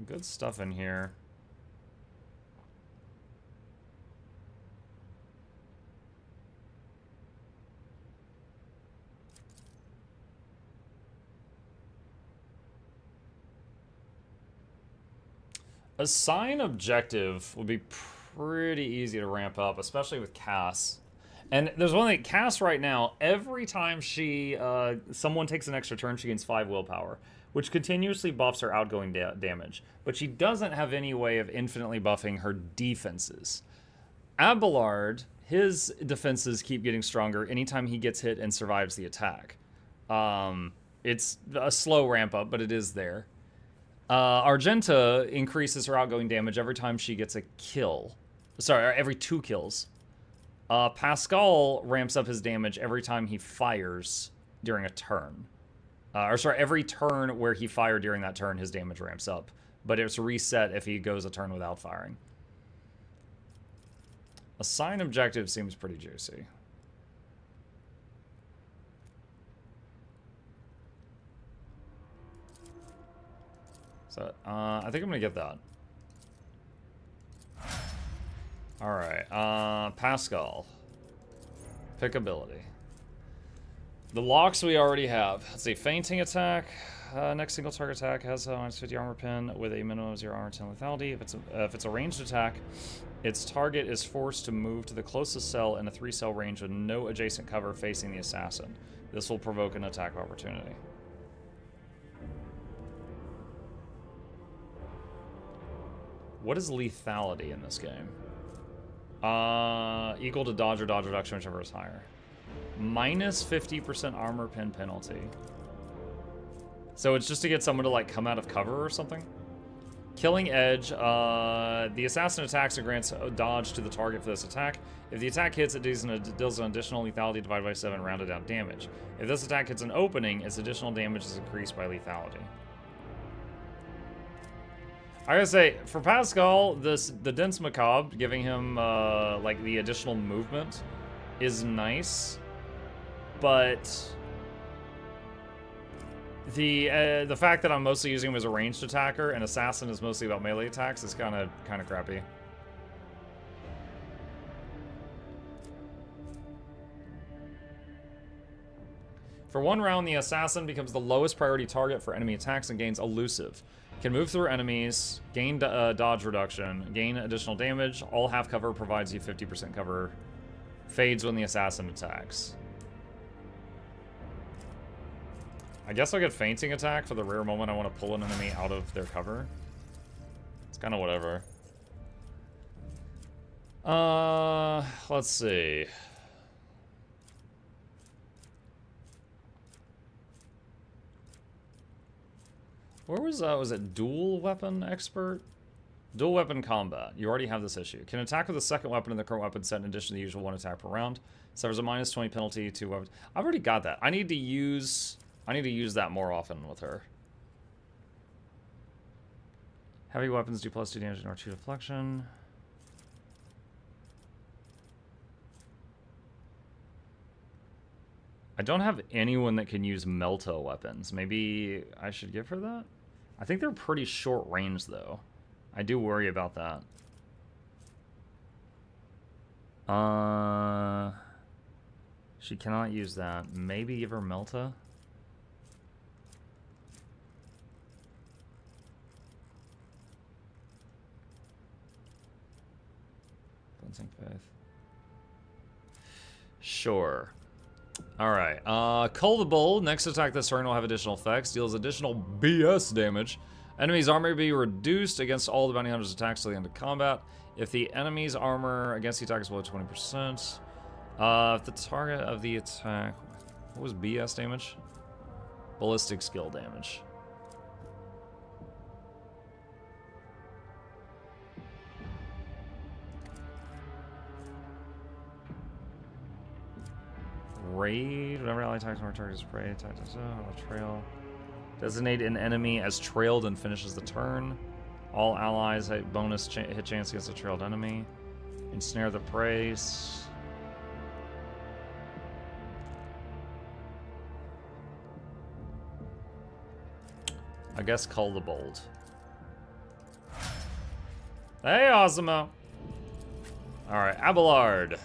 good stuff in here. A sign objective would be pretty easy to ramp up, especially with Cass. And there's one thing, Cass right now, every time she, someone takes an extra turn, she gains 5 willpower, which continuously buffs her outgoing damage. But she doesn't have any way of infinitely buffing her defenses. Abelard, his defenses keep getting stronger anytime he gets hit and survives the attack. It's a slow ramp up, but it is there. Argenta increases her outgoing damage every time she gets a kill. Sorry, every 2 kills. Pascal ramps up his damage every time he fires during a turn. Every turn where he fired during that turn, his damage ramps up. But it's reset if he goes a turn without firing. A sign objective seems pretty juicy. So, I think I'm gonna get that. Alright, Pascal. Pick ability. The locks we already have. Let's see, fainting attack. Next single target attack has a minus 50 armor pin with a minimum of 0 armor 10 lethality. If it's a ranged attack, its target is forced to move to the closest cell in a 3-cell range with no adjacent cover facing the assassin. This will provoke an attack of opportunity. What is lethality in this game? Equal to dodge or dodge reduction, whichever is higher. Minus 50% armor pin penalty. So it's just to get someone to like come out of cover or something? Killing edge. The assassin attacks and grants a dodge to the target for this attack. If the attack hits, it deals an additional lethality divided by 7 rounded down damage. If this attack hits an opening, its additional damage is increased by lethality. I gotta say, for Pascal, the Dense Macabre, giving him like the additional movement is nice, but the fact that I'm mostly using him as a ranged attacker and assassin is mostly about melee attacks is kind of crappy. For 1 round, the assassin becomes the lowest priority target for enemy attacks and gains elusive. Can move through enemies, gain dodge reduction, gain additional damage. All half cover provides you 50% cover. Fades when the assassin attacks. I guess I'll get fainting attack for the rare moment I want to pull an enemy out of their cover. It's kind of whatever. Let's see. Where was it dual weapon expert? Dual weapon combat. You already have this issue. Can attack with a second weapon in the current weapon set in addition to the usual 1 attack per round. Suffers a minus 20 penalty to weapons. I've already got that. I need to use that more often with her. Heavy weapons do +2 damage and R2 deflection. I don't have anyone that can use Melta weapons. Maybe I should give her that? I think they're pretty short range, though. I do worry about that. She cannot use that. Maybe give her Melta? Cleansing Faith. Sure. Alright, Cull the Bull. Next attack this turn will have additional effects. Deals additional BS damage. Enemy's armor will be reduced against all the bounty hunter's attacks till the end of combat. If the enemy's armor against the attack is below 20%. If the target of the attack... What was BS damage? Ballistic skill damage. Raid, whenever ally attacks more targets prey, attack on a trail. Designate an enemy as trailed and finishes the turn. All allies have bonus hit chance against a trailed enemy. Ensnare the prey. I guess Cull the Bold. Hey, Osimo! Alright, Abelard.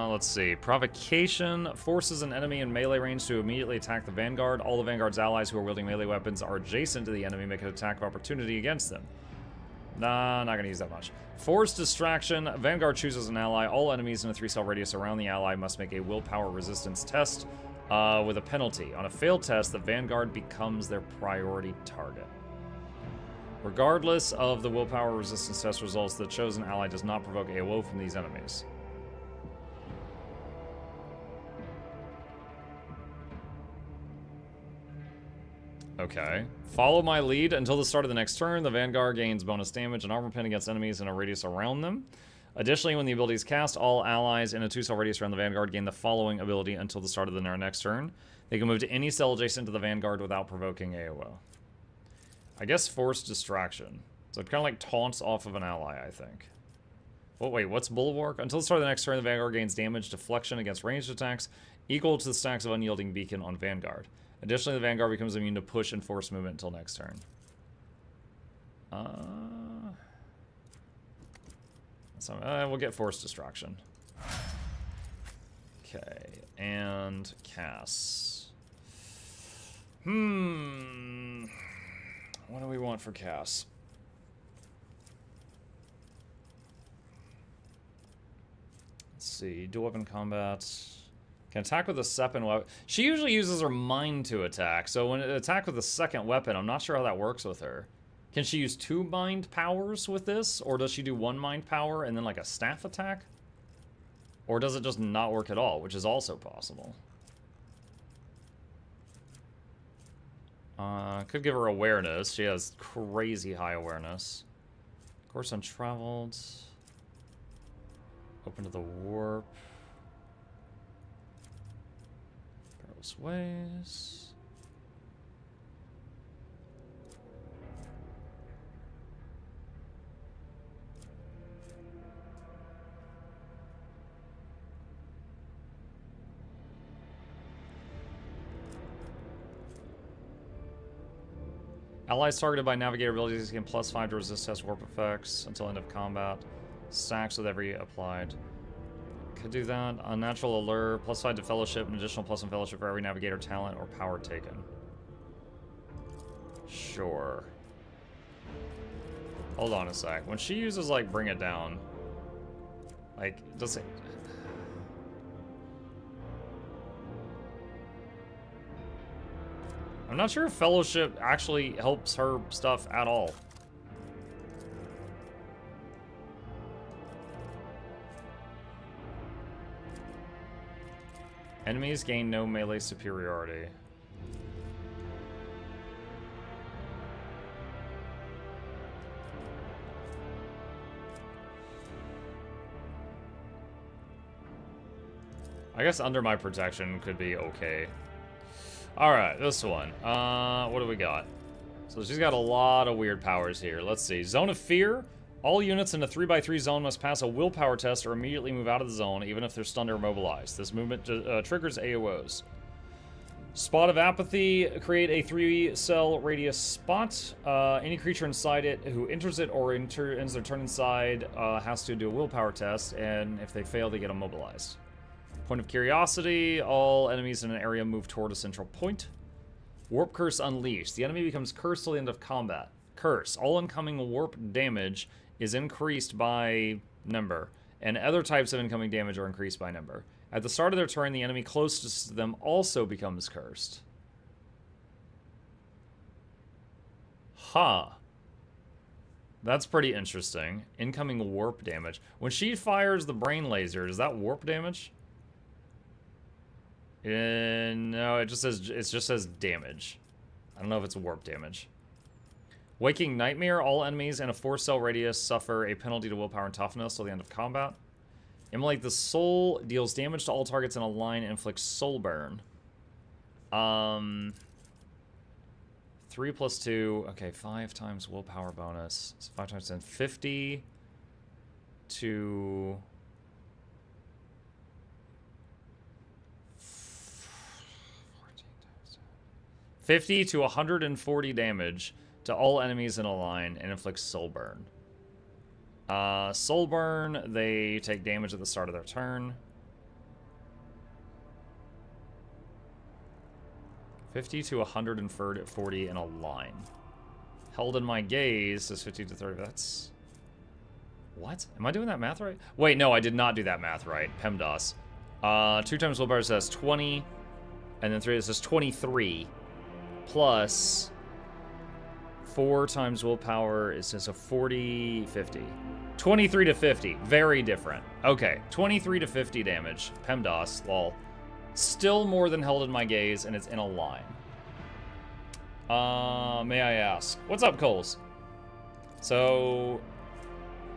Let's see. Provocation forces an enemy in melee range to immediately attack the Vanguard. All the Vanguard's allies who are wielding melee weapons are adjacent to the enemy, make an attack of opportunity against them. Nah, not gonna use that much. Forced distraction. Vanguard chooses an ally. All enemies in a 3-cell radius around the ally must make a willpower resistance test with a penalty. On a failed test, the Vanguard becomes their priority target. Regardless of the willpower resistance test results, the chosen ally does not provoke AOO from these enemies. Okay. Follow my lead until the start of the next turn. The Vanguard gains bonus damage and armor pin against enemies in a radius around them. Additionally, when the ability is cast, all allies in a 2-cell radius around the Vanguard gain the following ability until the start of their next turn. They can move to any cell adjacent to the Vanguard without provoking AOO. I guess Forced Distraction. So it kind of like taunts off of an ally, I think. Oh, wait, what's Bulwark? Until the start of the next turn, the Vanguard gains damage deflection against ranged attacks equal to the stacks of Unyielding Beacon on Vanguard. Additionally, the Vanguard becomes immune to push and force movement until next turn. So we'll get force distraction. Okay, and Cass. What do we want for Cass? Let's see, dual weapon combat. Can attack with a second weapon. She usually uses her mind to attack, so when it attack with a second weapon, I'm not sure how that works with her. Can she use 2 mind powers with this, or does she do 1 mind power and then like a staff attack? Or does it just not work at all, which is also possible. Could give her awareness. She has crazy high awareness. Course untraveled. Open to the warp. Perilous ways. Allies targeted by navigator abilities gain +5 to resist test warp effects until end of combat. Stacks with every applied. Could do that. Unnatural allure, +5 to fellowship, an additional +1 fellowship for every navigator talent or power taken. Sure. Hold on a sec. When she uses, like, bring it down, like, does it... I'm not sure if fellowship actually helps her stuff at all. Enemies gain no melee superiority. I guess under my protection could be okay. Alright, this one. What do we got? So she's got a lot of weird powers here. Let's see. Zone of Fear. All units in a 3x3 zone must pass a willpower test or immediately move out of the zone, even if they're stunned or immobilized. This movement triggers AOs. Spot of Apathy. Create a 3-cell radius spot. Any creature inside it who enters it or ends their turn inside has to do a willpower test, and if they fail, they get immobilized. Point of Curiosity. All enemies in an area move toward a central point. Warp Curse Unleashed. The enemy becomes cursed till the end of combat. Curse. All incoming warp damage is increased by number, and other types of incoming damage are increased by number. At the start of their turn, the enemy closest to them also becomes cursed. Huh. That's pretty interesting. Incoming warp damage. When she fires the brain laser, is that warp damage? No, it just says damage. I don't know if it's warp damage. Waking Nightmare. All enemies in a 4-cell radius suffer a penalty to willpower and toughness till the end of combat. Immolate the Soul. Deals damage to all targets in a line and inflicts soul burn. 3 + 2. Okay, 5 times willpower bonus. So 5 times 10. 50 to... 50 to 140 damage to all enemies in a line and inflicts soul burn. Soul burn, they take damage at the start of their turn. 50 to 140 in a line. Held in my gaze is 50 to 30. That's... What? Am I doing that math right? Wait, no, I did not do that math right. PEMDAS. 2 times willpower says 20. And then 3, it says 23. Plus 4 times willpower is just a 40, 50. 23 to 50. Very different. Okay, 23 to 50 damage. PEMDAS, lol. Still more than held in my gaze, and it's in a line. May I ask? What's up, Coles? So,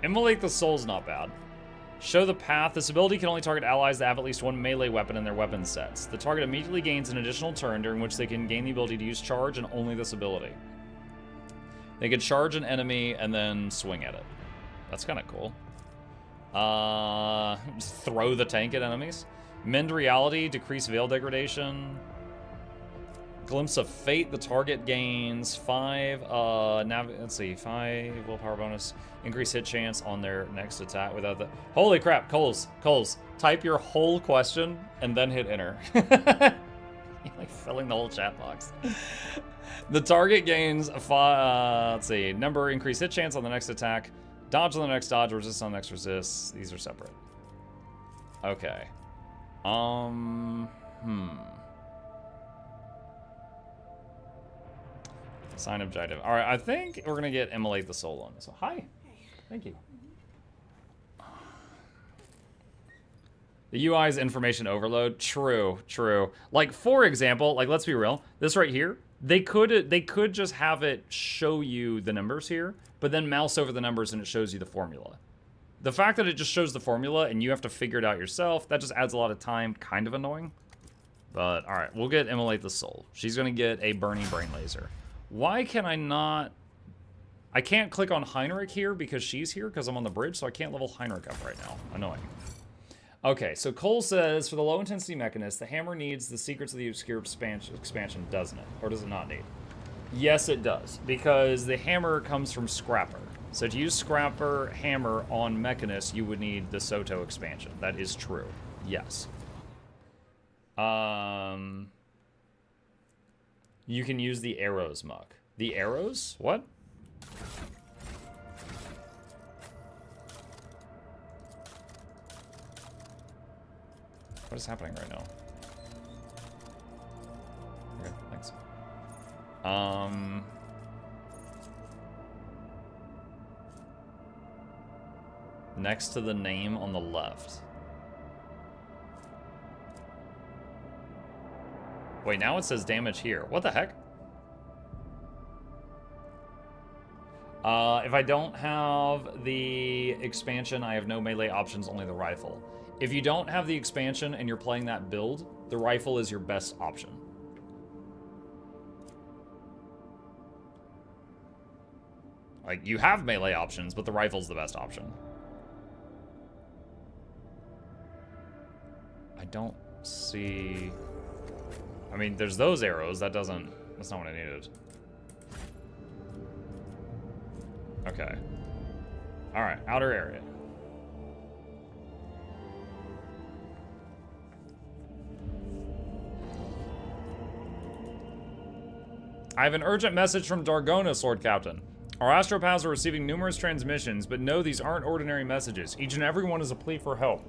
Immolate the Soul's not bad. Show the Path. This ability can only target allies that have at least 1 melee weapon in their weapon sets. The target immediately gains an additional turn during which they can gain the ability to use charge and only this ability. They can charge an enemy and then swing at it. That's kind of cool. Just throw the tank at enemies. Mend Reality, decrease Veil Degradation. Glimpse of Fate. The target gains 5, let's see, 5 willpower bonus. Increase hit chance on their next attack without the... Holy crap, Coles. Type your whole question and then hit enter. You're like filling the whole chat box. The target gains 5, let's see, number increase hit chance on the next attack. Dodge on the next dodge, resist on the next resist. These are separate. Okay. Sign objective. All right, I think we're gonna get Immolate the Soul on. So hi, thank you. The UI's information overload. True. Like for example, like let's be real. This right here, they could just have it show you the numbers here, but then mouse over the numbers and it shows you the formula. The fact that it just shows the formula and you have to figure it out yourself, that just adds a lot of time. Kind of annoying. But all right, we'll get Immolate the Soul. She's gonna get a burning brain laser. Why can I not... I can't click on Heinrich here because she's here because I'm on the bridge, so I can't level Heinrich up right now. Annoying. Okay, so Cole says, for the low-intensity mechanist, the hammer needs the Secrets of the Obscure expansion, doesn't it? Or does it not need? Yes, it does, because the hammer comes from Scrapper. So to use Scrapper hammer on mechanist, you would need the Soto expansion. That is true. Yes. You can use the arrows, Muck. The arrows? What? What is happening right now? Okay, thanks. Next to the name on the left. Wait, now it says damage here. What the heck? If I don't have the expansion, I have no melee options, only the rifle. If you don't have the expansion and you're playing that build, the rifle is your best option. Like, you have melee options, but the rifle's the best option. I don't see... I mean, there's those arrows. That's not what I needed. Okay. Alright, outer area. I have an urgent message from Darkonus, Lord Captain. Our astropaths are receiving numerous transmissions, but no, these aren't ordinary messages. Each and every one is a plea for help.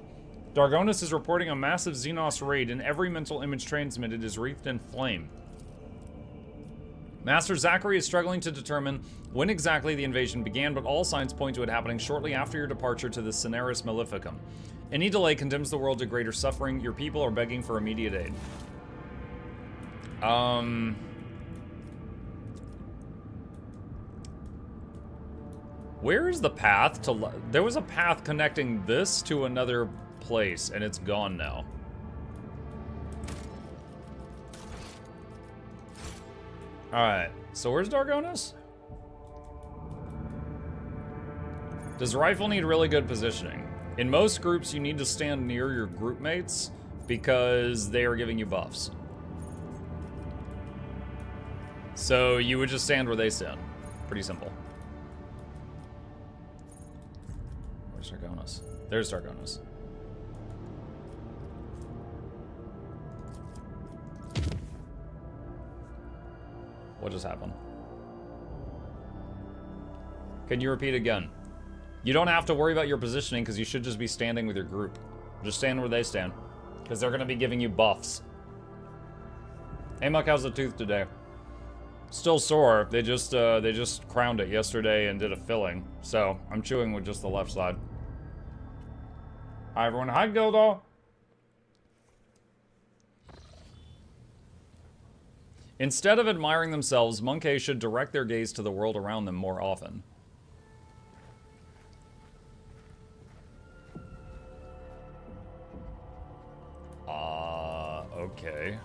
Darkonus is reporting a massive Xenos raid, and every mental image transmitted is wreathed in flame. Master Zachary is struggling to determine when exactly the invasion began, but all signs point to it happening shortly after your departure to the Cineris Maleficum. Any delay condemns the world to greater suffering. Your people are begging for immediate aid. Where is the path to... There was a path connecting this to another place, and it's gone now. Alright, so where's Darkonus? Does rifle need really good positioning? In most groups, you need to stand near your group mates because they are giving you buffs. So you would just stand where they stand. Pretty simple. Where's Darkonus? There's Darkonus. What just happened? Can you repeat again? You don't have to worry about your positioning because you should just be standing with your group. Just stand where they stand. Because they're going to be giving you buffs. Hey Muck, how's the tooth today? Still sore. They just crowned it yesterday and did a filling. So I'm chewing with just the left side. Hi everyone. Hi Gildo. Instead of admiring themselves, monkeys should direct their gaze to the world around them more often. Okay.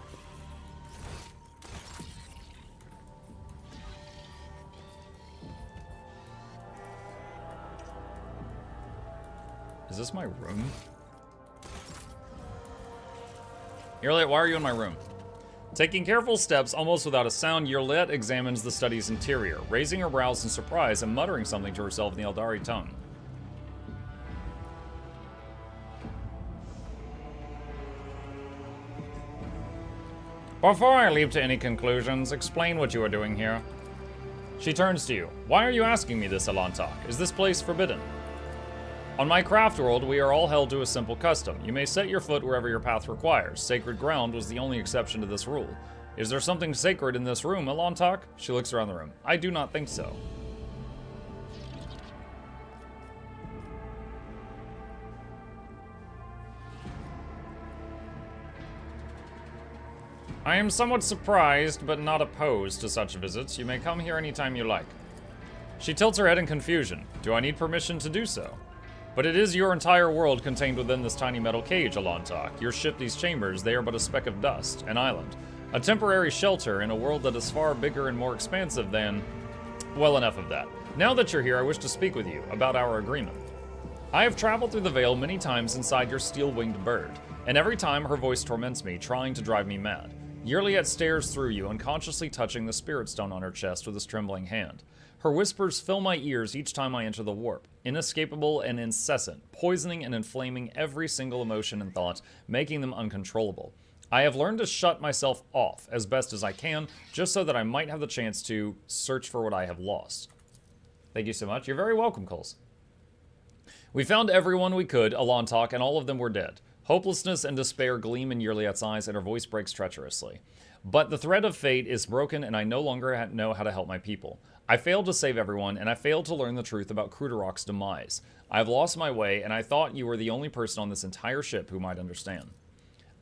Is this my room? Ylette, why are you in my room? Taking careful steps, almost without a sound, Ylette examines the study's interior, raising her brows in surprise and muttering something to herself in the Eldari tongue. Before I leap to any conclusions, explain what you are doing here. She turns to you. Why are you asking me this, Alantok? Is this place forbidden? On my craft world, we are all held to a simple custom. You may set your foot wherever your path requires. Sacred ground was the only exception to this rule. Is there something sacred in this room, Alantok? She looks around the room. I do not think so. I am somewhat surprised, but not opposed to such visits. You may come here anytime you like. She tilts her head in confusion. Do I need permission to do so? But it is your entire world contained within this tiny metal cage, Alantok. Your ship, these chambers, they are but a speck of dust, an island. A temporary shelter in a world that is far bigger and more expansive than... Well, enough of that. Now that you're here, I wish to speak with you about our agreement. I have traveled through the Veil many times inside your steel-winged bird, and every time her voice torments me, trying to drive me mad. Ylette stares through you, unconsciously touching the spirit stone on her chest with his trembling hand. Her whispers fill my ears each time I enter the warp, inescapable and incessant, poisoning and inflaming every single emotion and thought, making them uncontrollable. I have learned to shut myself off as best as I can, just so that I might have the chance to search for what I have lost. Thank you so much. You're very welcome, Coles. We found everyone we could, Alantok, and all of them were dead. Hopelessness and despair gleam in Yliette's eyes, and her voice breaks treacherously. But the thread of fate is broken, and I no longer know how to help my people. I failed to save everyone, and I failed to learn the truth about Cruderok's demise. I have lost my way, and I thought you were the only person on this entire ship who might understand.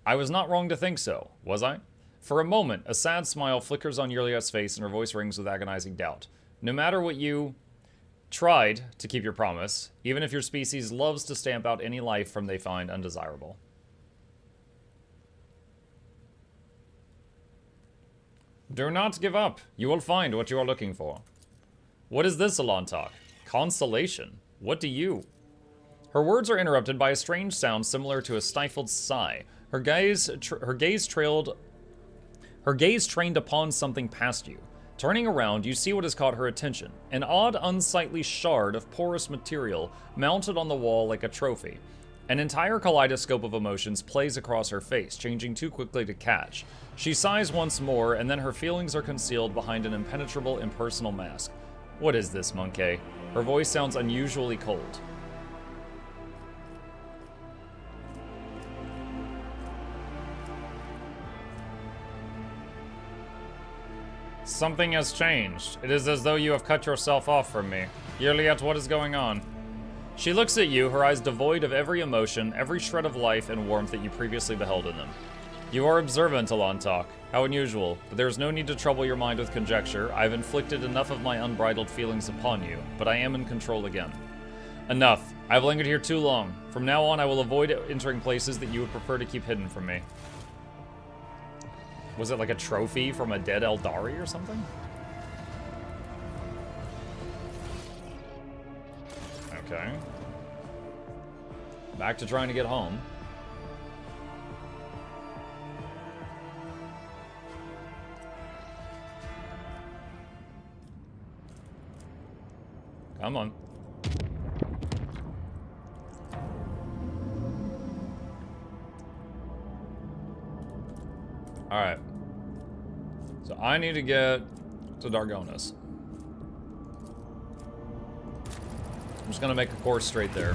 I was not wrong to think so, was I? For a moment, a sad smile flickers on Yliette's face, and her voice rings with agonizing doubt. No matter what you tried to keep your promise, even if your species loves to stamp out any life from they find undesirable. Do not give up. You will find what you are looking for. What is this, Alantok? Consolation. What do you... Her words are interrupted by a strange sound similar to a stifled sigh. Her gaze trained upon something past you. Turning around, you see what has caught her attention. An odd, unsightly shard of porous material mounted on the wall like a trophy. An entire kaleidoscope of emotions plays across her face, changing too quickly to catch. She sighs once more, and then her feelings are concealed behind an impenetrable, impersonal mask. What is this, Monkey? Her voice sounds unusually cold. Something has changed. It is as though you have cut yourself off from me. Ylette, what is going on? She looks at you, her eyes devoid of every emotion, every shred of life and warmth that you previously beheld in them. You are observant, Alantok. How unusual. But there is no need to trouble your mind with conjecture. I have inflicted enough of my unbridled feelings upon you, but I am in control again. Enough. I have lingered here too long. From now on, I will avoid entering places that you would prefer to keep hidden from me. Was it like a trophy from a dead Eldari or something? Okay. Back to trying to get home. Come on. Alright. So I need to get to Darkonus. I'm just gonna make a course straight there.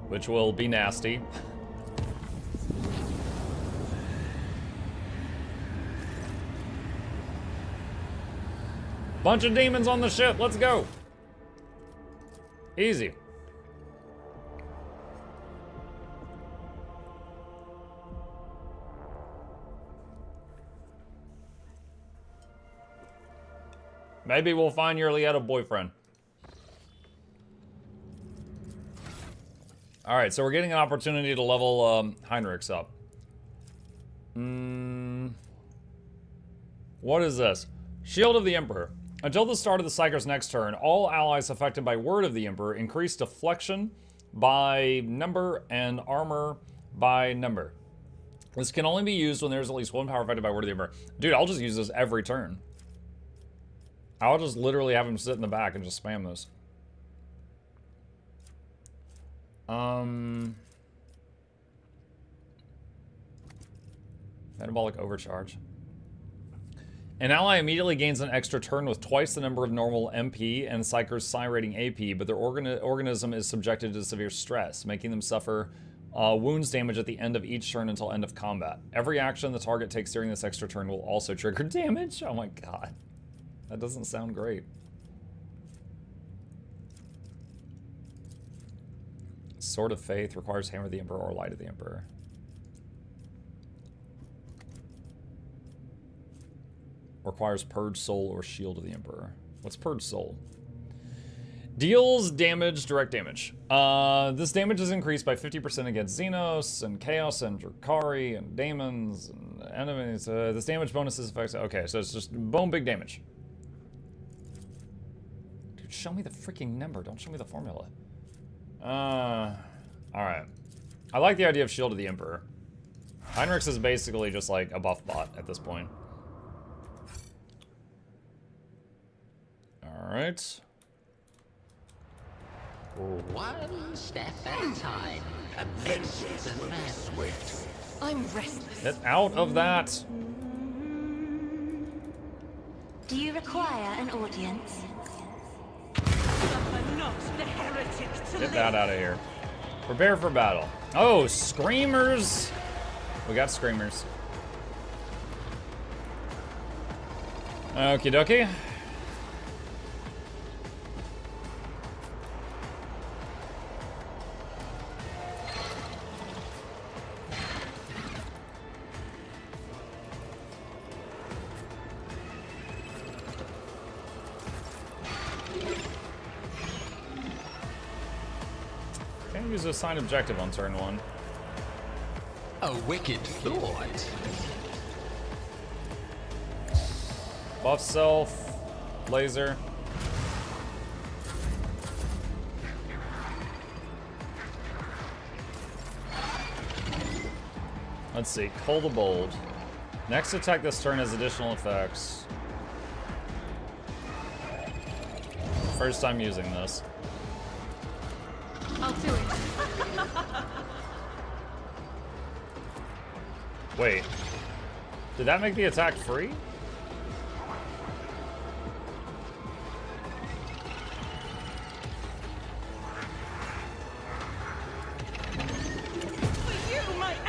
Which will be nasty. Bunch of demons on the ship, let's go! Easy. Maybe we'll find your Ylette a boyfriend. Alright, so we're getting an opportunity to level Heinrichs up. What is this? Shield of the Emperor. Until the start of the Psyker's next turn, all allies affected by Word of the Emperor increase deflection by number and armor by number. This can only be used when there's at least one power affected by Word of the Emperor. Dude, I'll just use this every turn. I'll just literally have him sit in the back and just spam this. Metabolic overcharge. An ally immediately gains an extra turn with twice the number of normal MP and Psyker's Psi rating AP, but their organism is subjected to severe stress, making them suffer wounds damage at the end of each turn until end of combat. Every action the target takes during this extra turn will also trigger damage. Oh my god. That doesn't sound great. Sword of Faith requires Hammer of the Emperor or Light of the Emperor. Requires Purge Soul or Shield of the Emperor. What's Purge Soul? Deals damage, direct damage. This damage is increased by 50% against Xenos and Chaos and Drakari and Daemons and enemies. This damage bonus is effective. Okay, so it's just boom, big damage. Dude, show me the freaking number. Don't show me the formula. Alright. I like the idea of Shield of the Emperor. Heinrichs is basically just like a buff bot at this point. Alright. One step at a time. Amazes and swift. I'm restless. Get out of that. Do you require an audience? Suffer not the heretic to Get that out of here. Prepare for battle. Oh, Screamers. We got Screamers. Okie dokie. Use a sign objective on turn 1. A wicked thought. Buff self, laser. Let's see, Cold the Bold. Next attack this turn has additional effects. First time using this. I'll do it. Wait. Did that make the attack free?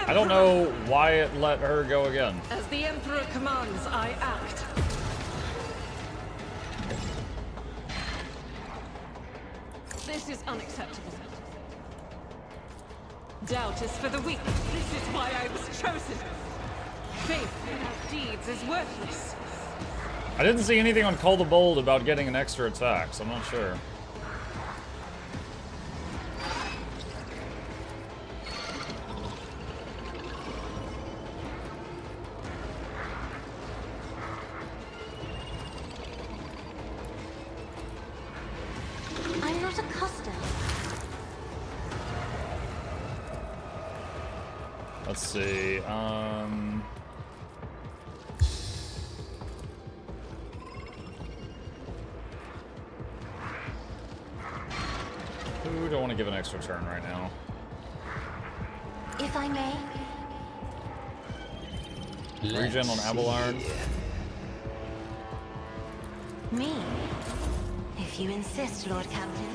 I don't know why it let her go again. As the Emperor commands, I act. This is unacceptable. Doubt is for the weak. This is why I was chosen. Faith without deeds is worthless. I didn't see anything on Call the Bold about getting an extra attack, so I'm not sure. I'm not accustomed. Let's see, Who don't want to give an extra turn right now? If I may. Regen on Abelard. Me? If you insist, Lord Captain.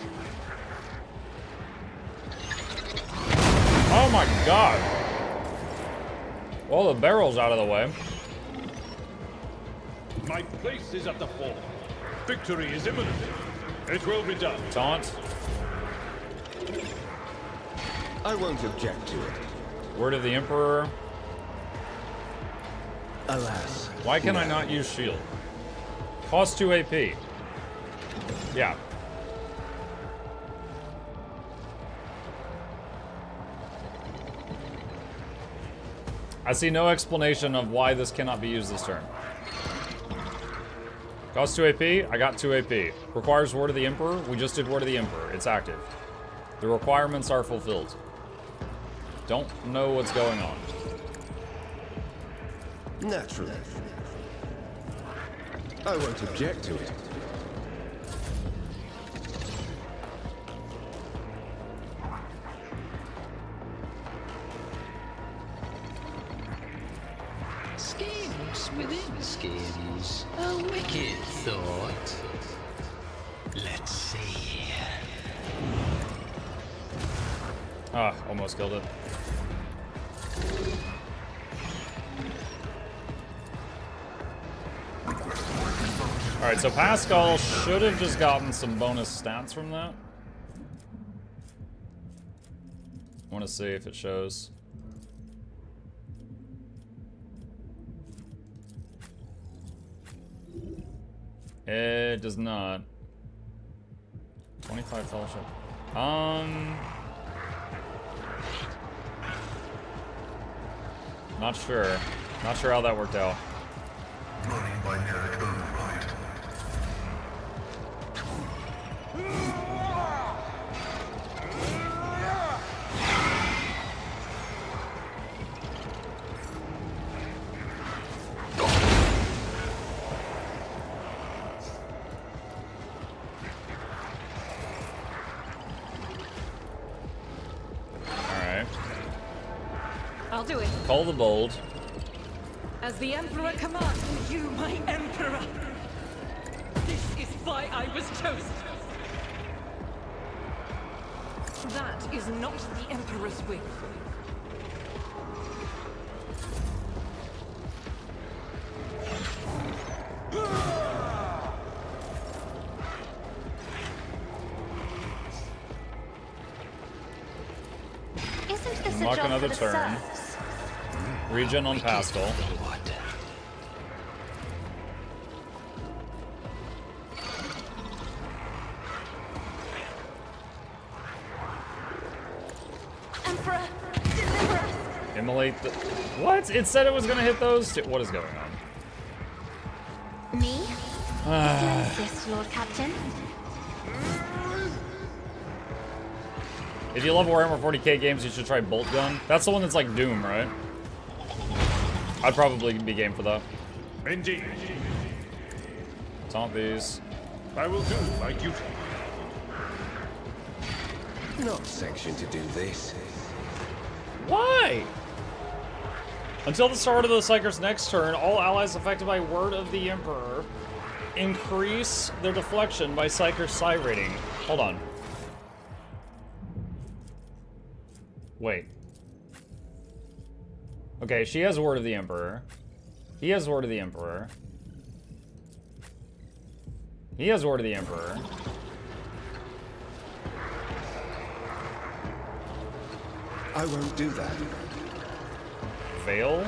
Oh my god! Well, the barrel's out of the way. My place is at the fore. Victory is imminent. It will be done. Taunt. I won't object to it. Word of the Emperor. Alas. Why can I not use shield? Cost 2 AP. Yeah. I see no explanation of why this cannot be used this turn. Cost 2 AP, I got 2 AP. Requires Word of the Emperor, we just did Word of the Emperor, it's active. The requirements are fulfilled. Don't know what's going on. Naturally. I won't object to it. Schemes within schemes. A wicked thought. Let's see. Ah, almost killed it. Alright, so Pascal should have just gotten some bonus stats from that. I want to see if it shows. It does not. 25 fellowship. Not sure. Not sure how that worked out. Running by Nerrick override. Alright. I'll do it. Call the bold. As the Emperor commands, you, my Emperor. This is why I was chosen. That is not the Emperor's will. Isn't this a Mark job another for the turn. serfs? Regen on Pascal. Emperor, deliver us! Immolate the... What? It said it was gonna hit those two. What is going on? Me? If you insist, Lord Captain. If you love Warhammer 40k games, you should try Bolt Gun. That's the one that's like Doom, right? I'd probably be game for that. Indeed. Taunt these. I will do my duty. Not sanctioned to do this. Why? Until the start of the Psyker's next turn, all allies affected by Word of the Emperor increase their deflection by Psyker's Psi rating. Hold on. Wait. Okay, she has Word of the Emperor. He has Word of the Emperor. He has Word of the Emperor. I won't do that. Veil?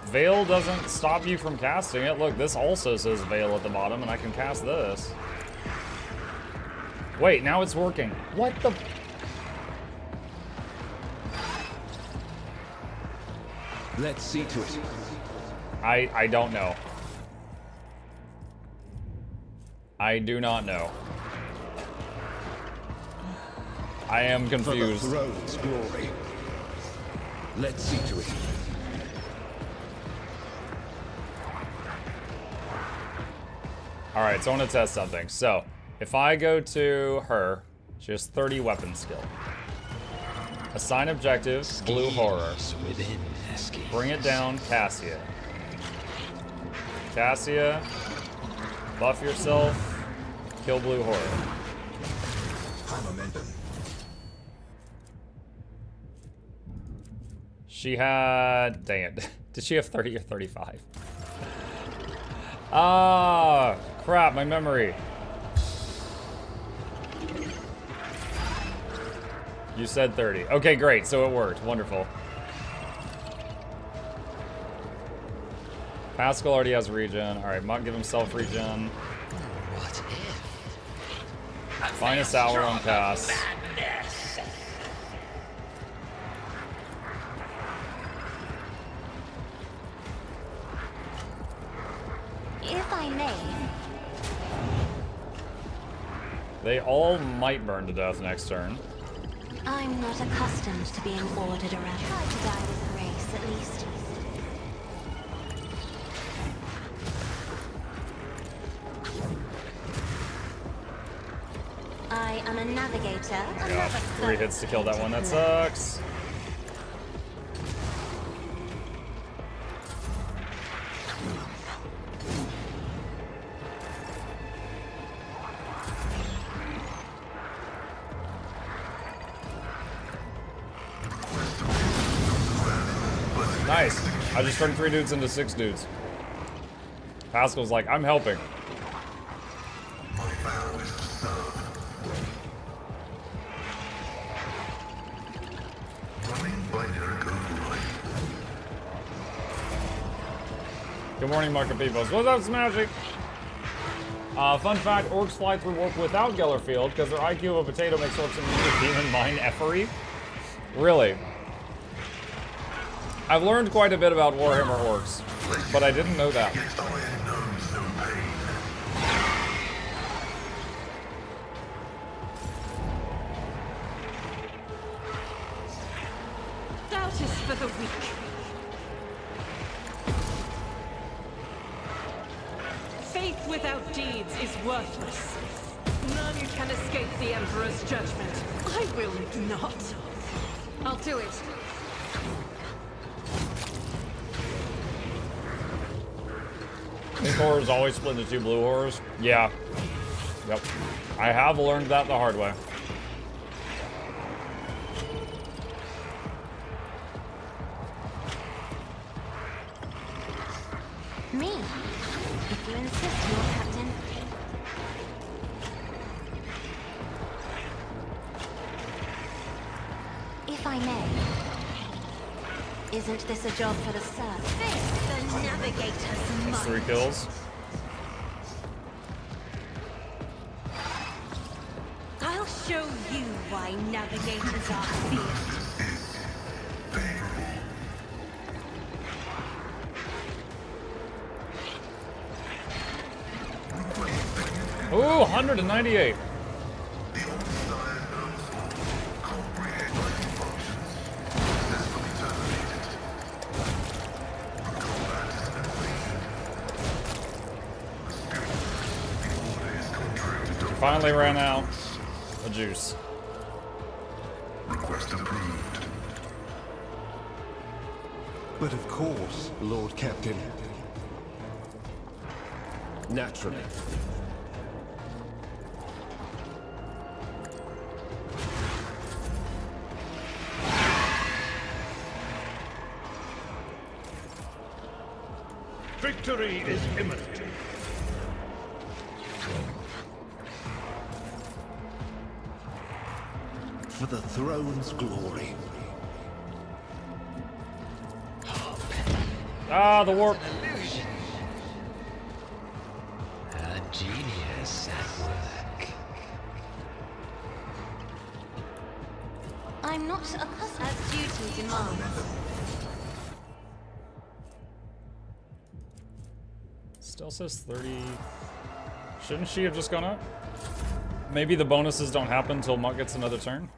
Veil doesn't stop you from casting it. Look, this also says Veil at the bottom, and I can cast this. Wait, now it's working. What the... Let's see to it. I don't know. I do not know. I am confused. For the throne's glory. Let's see to it. Alright, so I want to test something. So, if I go to her, she has 30 weapon skill. Assign objective, Blue Horror. Bring it down, Cassia. Cassia, buff yourself, kill Blue Horror. She had... Dang it. Did she have 30 or 35? Ah, crap, my memory. You said 30. Okay, great, so it worked. Wonderful. Pascal already has regen. Alright, Muck give himself regen. What if? Finest hour on cast. If I may. They all might burn to death next turn. I'm not accustomed to being ordered around. Try to die with grace, at least. am a navigator. Yeah, 3 hits to kill that one. That sucks. Nice. I just turned 3 dudes into 6 dudes. Pascal's like, I'm helping. My vow is to serve. Running binary override. Good morning, Market Peoples. What's up, Smashy? Fun fact, orcs fly through warp without Gellerfield because their IQ of a potato makes orcs immune to demon mine effery. Really? I've learned quite a bit about Warhammer orcs, but I didn't know that. Yet iron knows no pain. Doubt is for the weak. Faith without deeds is worthless. None can escape the Emperor's judgment. I will not. I'll do it. Pink horrors always split into 2 blue horrors. Yeah. Yep. I have learned that the hard way. Me? If you insist, Lord Captain. If I may. Isn't this a job for the serfs? Face the navigators That's 3 kills. I'll show you why navigators are feared. Ooh, 198. Finally ran out of juice. Request approved. But of course, Lord Captain. Naturally. Victory is imminent. For the throne's glory. Ah, the warp. Illusion. A genius at work. I'm not accustomed as duty demands. Still says 30. Shouldn't she have just gone up? Maybe the bonuses don't happen until Muck gets another turn?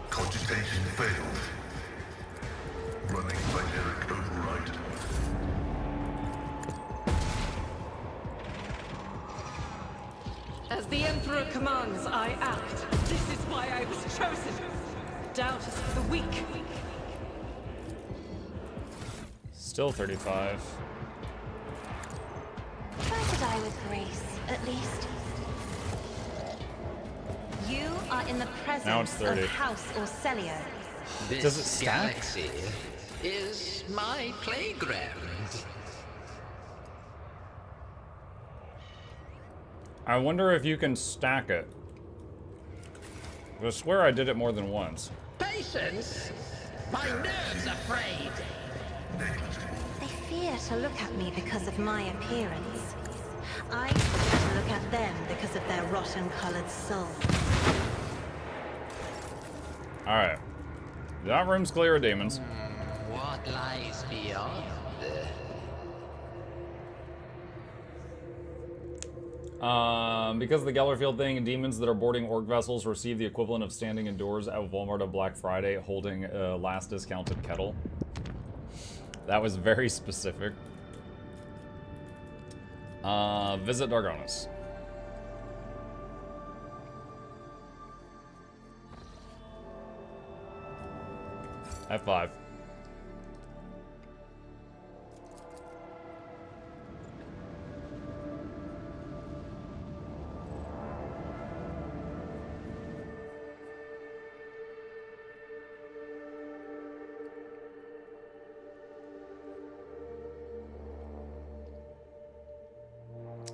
Cogitation failed. Running binary override. As the Emperor commands, I act. This is why I was chosen. Doubt is for the weak. Still 35. Try to die with grace, at least. You are in the Now it's presence 30. of House Orcelio. This Does it stack? galaxy is my playground. I wonder if you can stack it. I swear I did it more than once. Patience? My nerves are frayed. They fear to look at me because of my appearance. I fear to look at them because of their rotten-colored souls. Alright. That room's clear of demons. What lies beyond? Because of the Gellerfield thing, demons that are boarding orc vessels receive the equivalent of standing indoors at Walmart on Black Friday holding a last discounted kettle. That was very specific. Visit Darkonus. F5.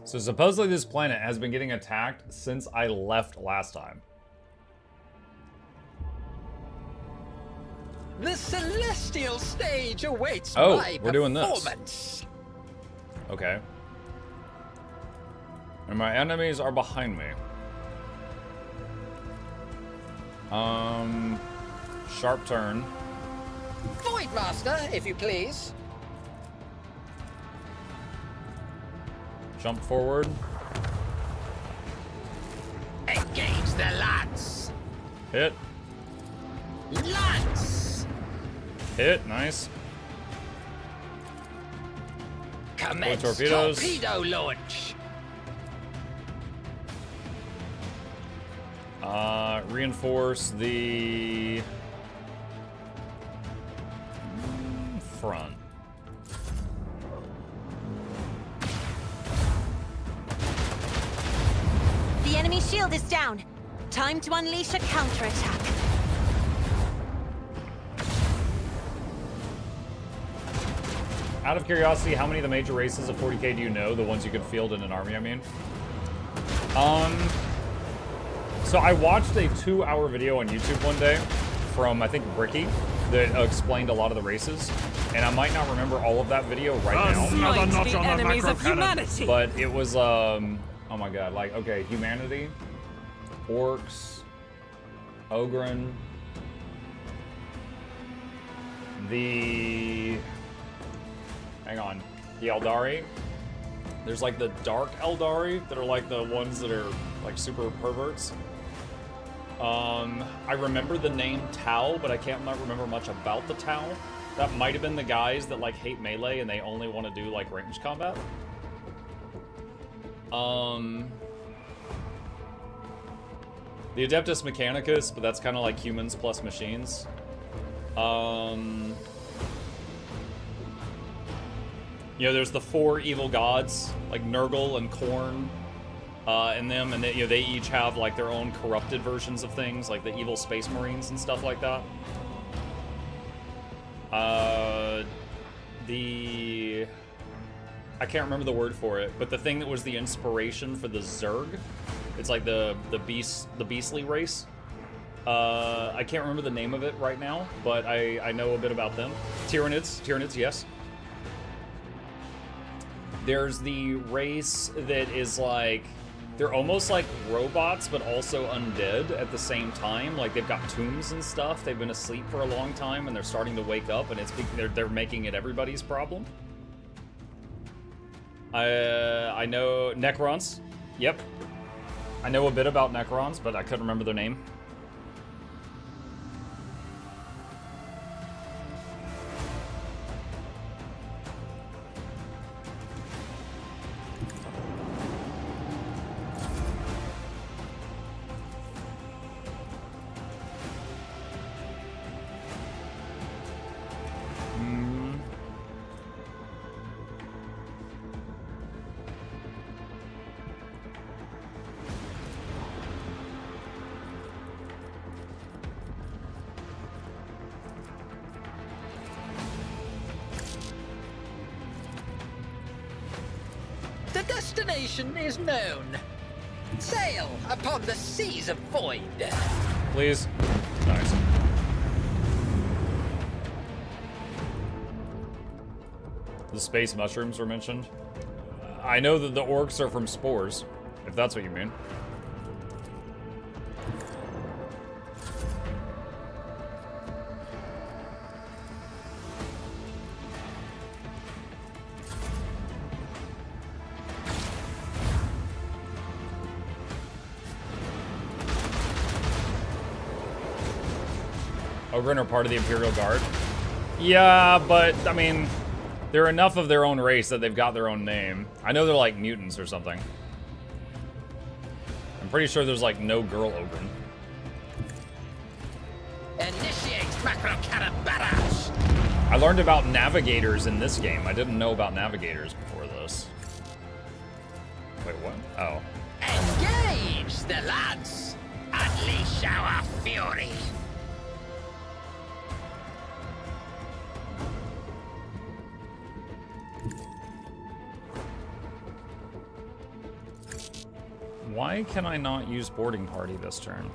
So supposedly this planet has been getting attacked since I left last time. The celestial stage awaits Oh, my we're doing this. performance. Okay. And my enemies are behind me. Sharp turn. Voidmaster, if you please. Jump forward. Engage the lance. Hit. Lance. Hit. Nice. Commence torpedoes. torpedo launch. Reinforce the front. The enemy shield is down. Time to unleash a counterattack. Out of curiosity, how many of the major races of 40k do you know? The ones you could field in an army, I mean. So I watched a 2-hour video on YouTube one day from, I think, Bricky that explained a lot of the races. And I might not remember all of that video right now. Another notch the on the enemies macro of cannon. humanity. But it was, oh my god, like, okay, humanity, orcs, Ogren, the... Hang on. The Eldari. There's like the dark Eldari that are like the ones that are like super perverts. I remember the name Tau, but I can't remember much about the Tau. That might have been the guys that like hate melee and they only want to do like ranged combat. The Adeptus Mechanicus, but that's kind of like humans plus machines. You know, there's the 4 evil gods, like Nurgle and Khorne, and them, and they, you know, they each have like their own corrupted versions of things, like the evil space marines and stuff like that. I can't remember the word for it, but the thing that was the inspiration for the Zerg, it's like the beastly race. I can't remember the name of it right now, but I know a bit about them. Tyranids, yes. There's the race that is like, they're almost like robots, but also undead at the same time. Like they've got tombs and stuff. They've been asleep for a long time, and they're starting to wake up, and they're making it everybody's problem. I know Necrons. Yep. I know a bit about Necrons, but I couldn't remember their name. The destination is known. Sail upon the seas of void. Please. Nice. The space mushrooms were mentioned. I know that the orcs are from spores, if that's what you mean. Ogryn are part of the Imperial Guard. Yeah, but, I mean, they're enough of their own race that they've got their own name. I know they're like mutants or something. I'm pretty sure there's like no girl Ogryn. Initiate macro cannon barrage. I learned about navigators in this game. I didn't know about navigators before this. Wait, what? Oh. Engage the lads. Unleash our fury. Why can I not use boarding party this turn?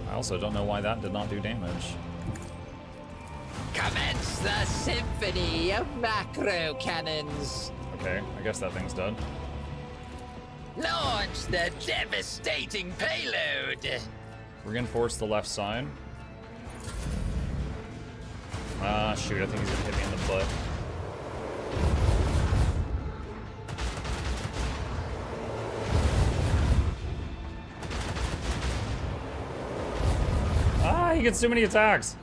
I also don't know why that did not do damage. Commence the symphony of macro cannons. Okay, I guess that thing's dead. Launch the devastating payload. Reinforce the left side. Ah, shoot, I think he's gonna hit me in the butt. Ah, he gets too many attacks.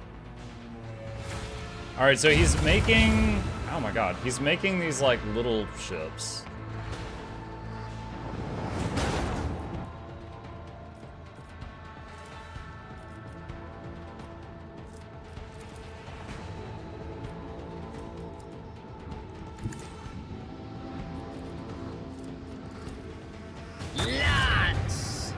Alright, so he's making... Oh my god, he's making these, like, little ships. Lance.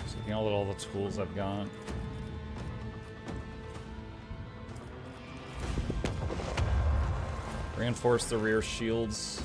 Just looking at all the tools I've got. Reinforce the rear shields.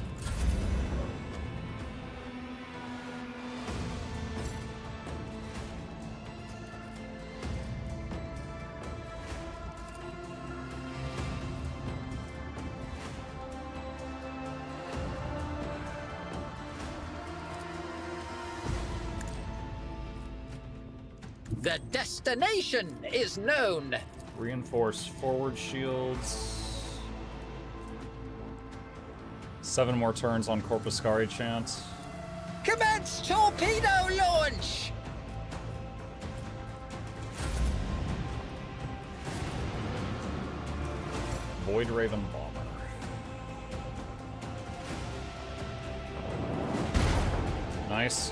The destination is known. Reinforce forward shields. 7 more turns on Corpuscari chant. Commence torpedo launch. Void Raven bomber. Nice.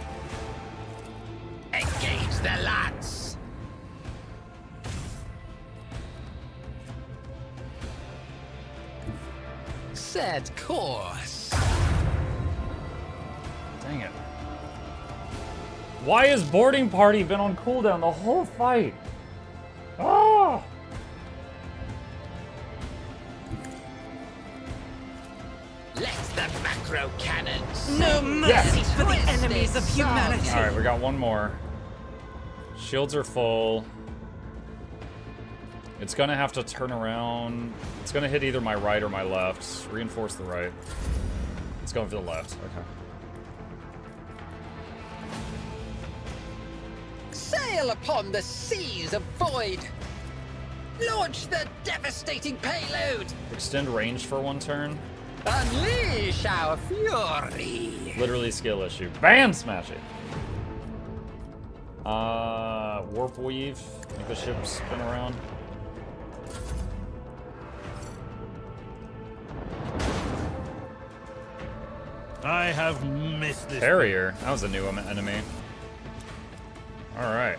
Engage the lads. Set course. Dang it. Why has boarding party been on cooldown the whole fight? Ah! Let the macro cannons. No mercy for the enemies of humanity. Alright, we got one more. Shields are full. It's gonna have to turn around. It's gonna hit either my right or my left. Reinforce the right. It's going for the left. Okay. Sail upon the seas of void. Launch the devastating payload. Extend range for 1 turn. Unleash our fury. Literally skill issue. Bam! Smash it. Warp weave. Make the ship spin around. I have missed this. Carrier. That was a new enemy. Alright.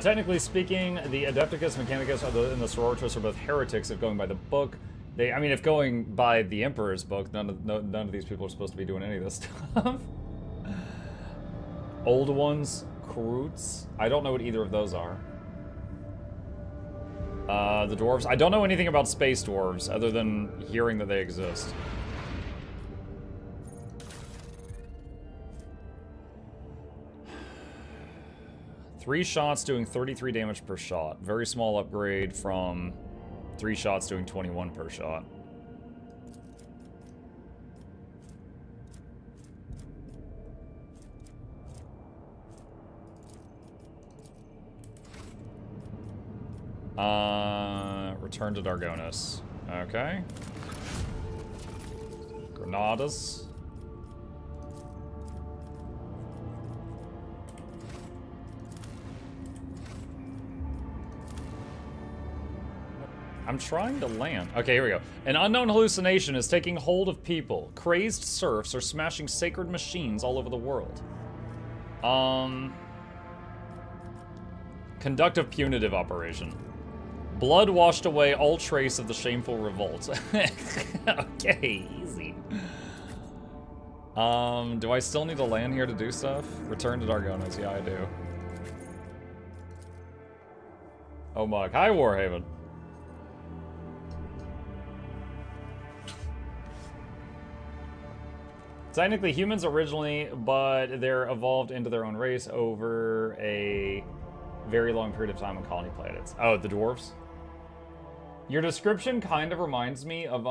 Technically speaking, the Adepticus, Mechanicus, and the Sororitas are both heretics if going by the book. I mean, if going by the Emperor's book, none of these people are supposed to be doing any of this stuff. Old ones, Kroots. I don't know what either of those are. The dwarves. I don't know anything about space dwarves other than hearing that they exist. Three shots doing 33 damage per shot. Very small upgrade from 3 shots doing 21 per shot. Return to Darkonus. Okay. Granadas. I'm trying to land. Okay, here we go. An unknown hallucination is taking hold of people. Crazed serfs are smashing sacred machines all over the world. Conduct a punitive operation. Blood washed away all trace of the shameful revolt. Okay, easy. Do I still need to land here to do stuff? Return to Darkonus. Yeah, I do. Oh, Mug. Hi, Warhaven. Technically humans originally, but they're evolved into their own race over a very long period of time on colony planets. Oh, the dwarves? Your description kind of reminds me of,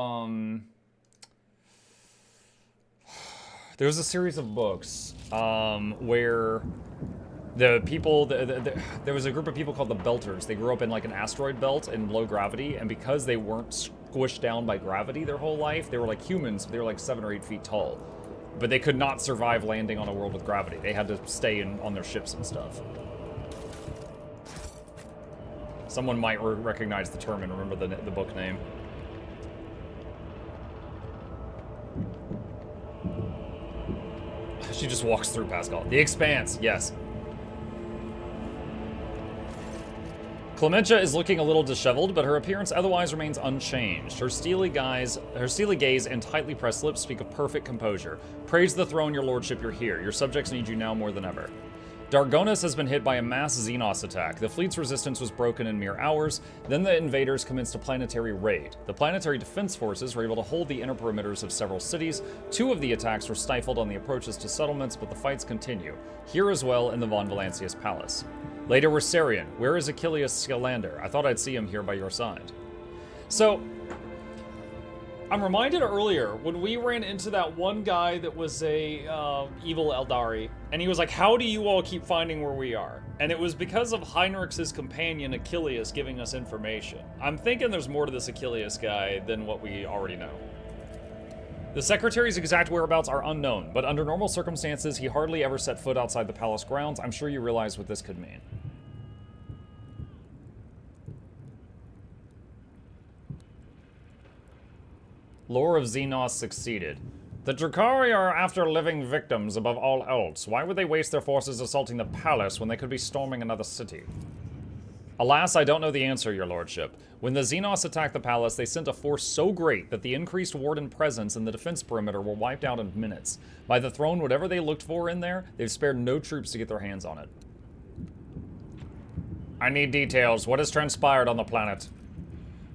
there was a series of books, where the people, there was a group of people called the Belters. They grew up in like an asteroid belt in low gravity, and because they weren't squished down by gravity their whole life, they were like humans, but they were like 7 or 8 feet tall. But they could not survive landing on a world with gravity. They had to stay on their ships and stuff. Someone might recognize the term and remember the book name. She just walks through Pascal. The Expanse, yes. Clementia is looking a little disheveled, but her appearance otherwise remains unchanged. Her steely gaze and tightly pressed lips speak of perfect composure. Praise the throne, your lordship, you're here. Your subjects need you now more than ever. Darkonus has been hit by a mass Xenos attack. The fleet's resistance was broken in mere hours. Then the invaders commenced a planetary raid. The planetary defense forces were able to hold the inner perimeters of several cities. 2 of the attacks were stifled on the approaches to settlements, but the fights continue. Here as well in the Von Valancius Palace. Later we're Sarian. Where is Achilles Scalander? I thought I'd see him here by your side. So, I'm reminded earlier when we ran into that one guy that was a evil Eldari, and he was like, how do you all keep finding where we are? And it was because of Heinrich's companion Achilles giving us information. I'm thinking there's more to this Achilles guy than what we already know. The Secretary's exact whereabouts are unknown, but under normal circumstances, he hardly ever set foot outside the palace grounds. I'm sure you realize what this could mean. Lore of Xenos succeeded. The Drukhari are after living victims above all else. Why would they waste their forces assaulting the palace when they could be storming another city? Alas, I don't know the answer, your lordship. When the Xenos attacked the palace, they sent a force so great that the increased warden presence and the defense perimeter were wiped out in minutes. By the throne, whatever they looked for in there, they've spared no troops to get their hands on it. I need details. What has transpired on the planet?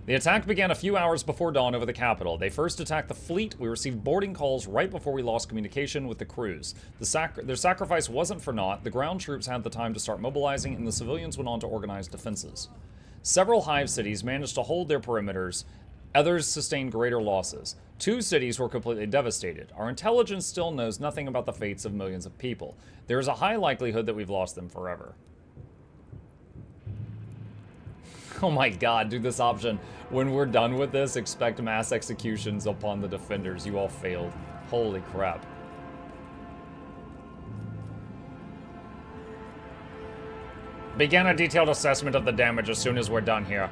The attack began a few hours before dawn over the capital. They first attacked the fleet. We received boarding calls right before we lost communication with the crews. Their sacrifice wasn't for naught. The ground troops had the time to start mobilizing, and the civilians went on to organize defenses. Several hive cities managed to hold their perimeters. Others sustained greater losses. 2 cities were completely devastated. Our intelligence still knows nothing about the fates of millions of people. There is a high likelihood that we've lost them forever. Oh my god, dude, this option. When we're done with this, expect mass executions upon the defenders. You all failed. Holy crap. Begin a detailed assessment of the damage as soon as we're done here.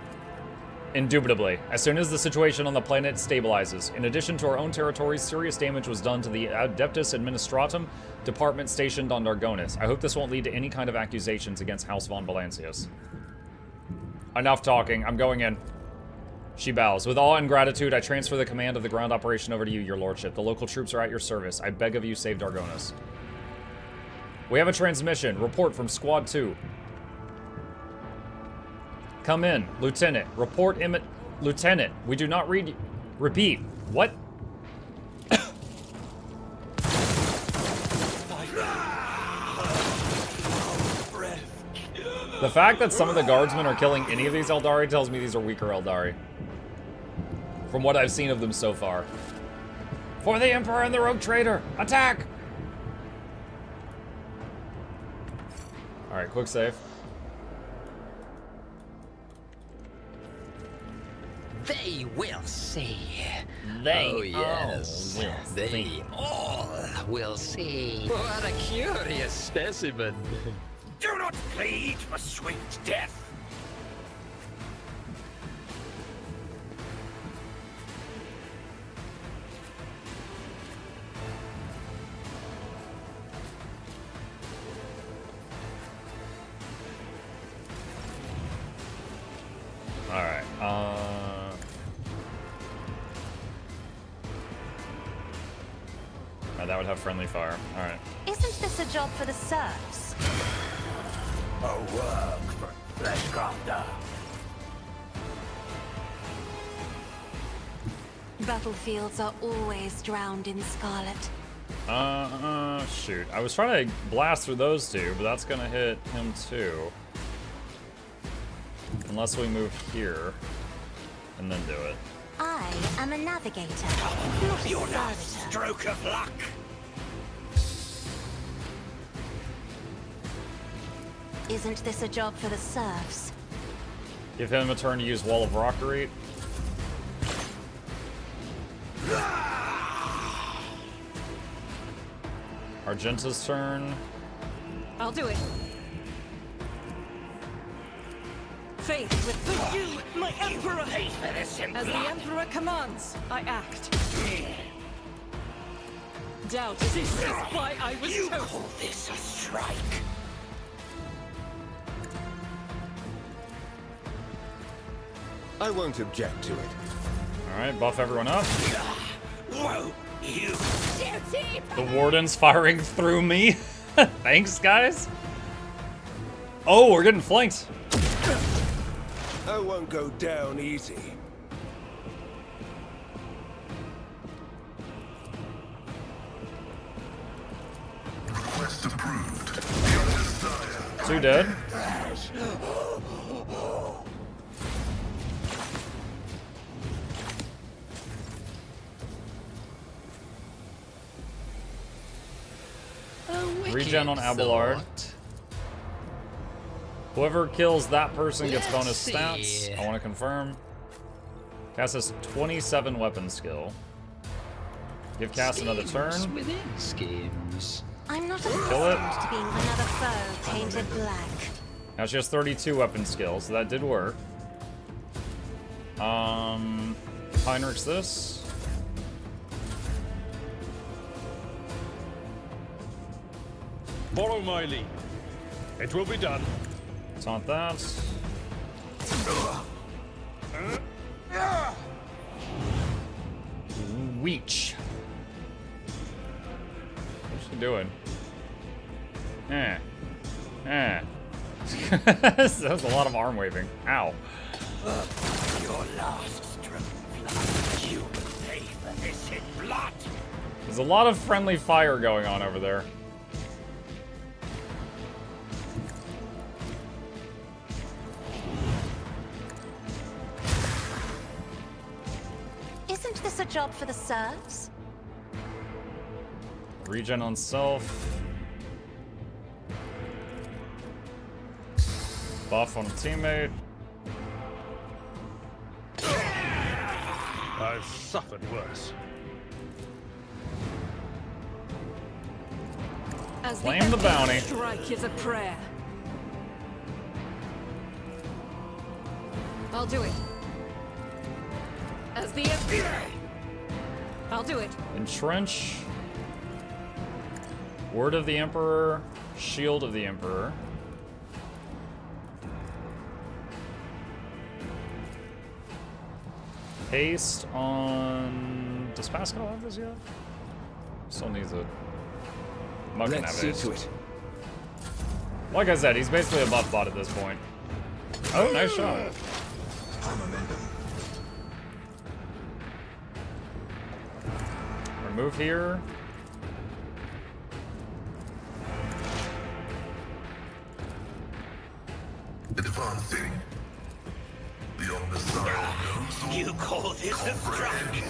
Indubitably. As soon as the situation on the planet stabilizes. In addition to our own territories, serious damage was done to the Adeptus Administratum department stationed on Darkonus. I hope this won't lead to any kind of accusations against House Von Valancius. Enough talking. I'm going in. She bows. With awe and gratitude, I transfer the command of the ground operation over to you, your lordship. The local troops are at your service. I beg of you, save Darkonus. We have a transmission. Report from Squad 2. Come in. Lieutenant. Report Lieutenant. We do not read... Repeat. What? The fact that some of the guardsmen are killing any of these Eldari tells me these are weaker Eldari. From what I've seen of them so far. For the Emperor and the Rogue Trader! Attack! Alright, quick save. They will see. They oh yes, all will they see. all will see. What a curious specimen. Do not plead for sweet death. Alright, that would have friendly fire. Alright. Isn't this a job for the serfs? A work for Fleshcrafter. Battlefields are always drowned in scarlet. Shoot. I was trying to blast through those two, but that's gonna hit him too. Unless we move here and then do it. I am a navigator, not a Your last servitor. stroke of luck. Isn't this a job for the serfs? Give him a turn to use Wall of Rockery. Argenta's turn. I'll do it. Faith with you, my Emperor! As the Emperor commands, I act. Doubt this is why I was chosen. Call this a strike? I won't object to it. Alright, buff everyone up. Whoa, you. The Warden's firing through me. Thanks, guys. Oh, we're getting flanked. I won't go down easy. Request approved. Your desire. Two dead. Regen on Abelard. Whoever kills that person gets bonus stats. I want to confirm. Cass has 27 weapon skill. Give Cass another turn. Within schemes. I'm not Kill it. accustomed to being another foe painted black. Now she has 32 weapon skill, so that did work. Heinrich's this. Follow my lead. It will be done. Taunt that. Weech. What's she doing? That was a lot of arm waving. Ow. Your last stroke of blood. You will pay for this in blood. There's a lot of friendly fire going on over there. Isn't this a job for the serfs? Regen on self. Buff on a teammate. I've suffered worse. As Claim the bounty. Strike is a prayer. I'll do it. As the Emperor. I'll do it. Entrench. Word of the Emperor. Shield of the Emperor. Haste on... Does Pascal have this yet? Still needs it. Mug can have Let's see haste. to it. Like I said, he's basically a buff bot at this point. Oh, nice shot. Remove here. Advancing. The Omnissiah knows You call this a strike?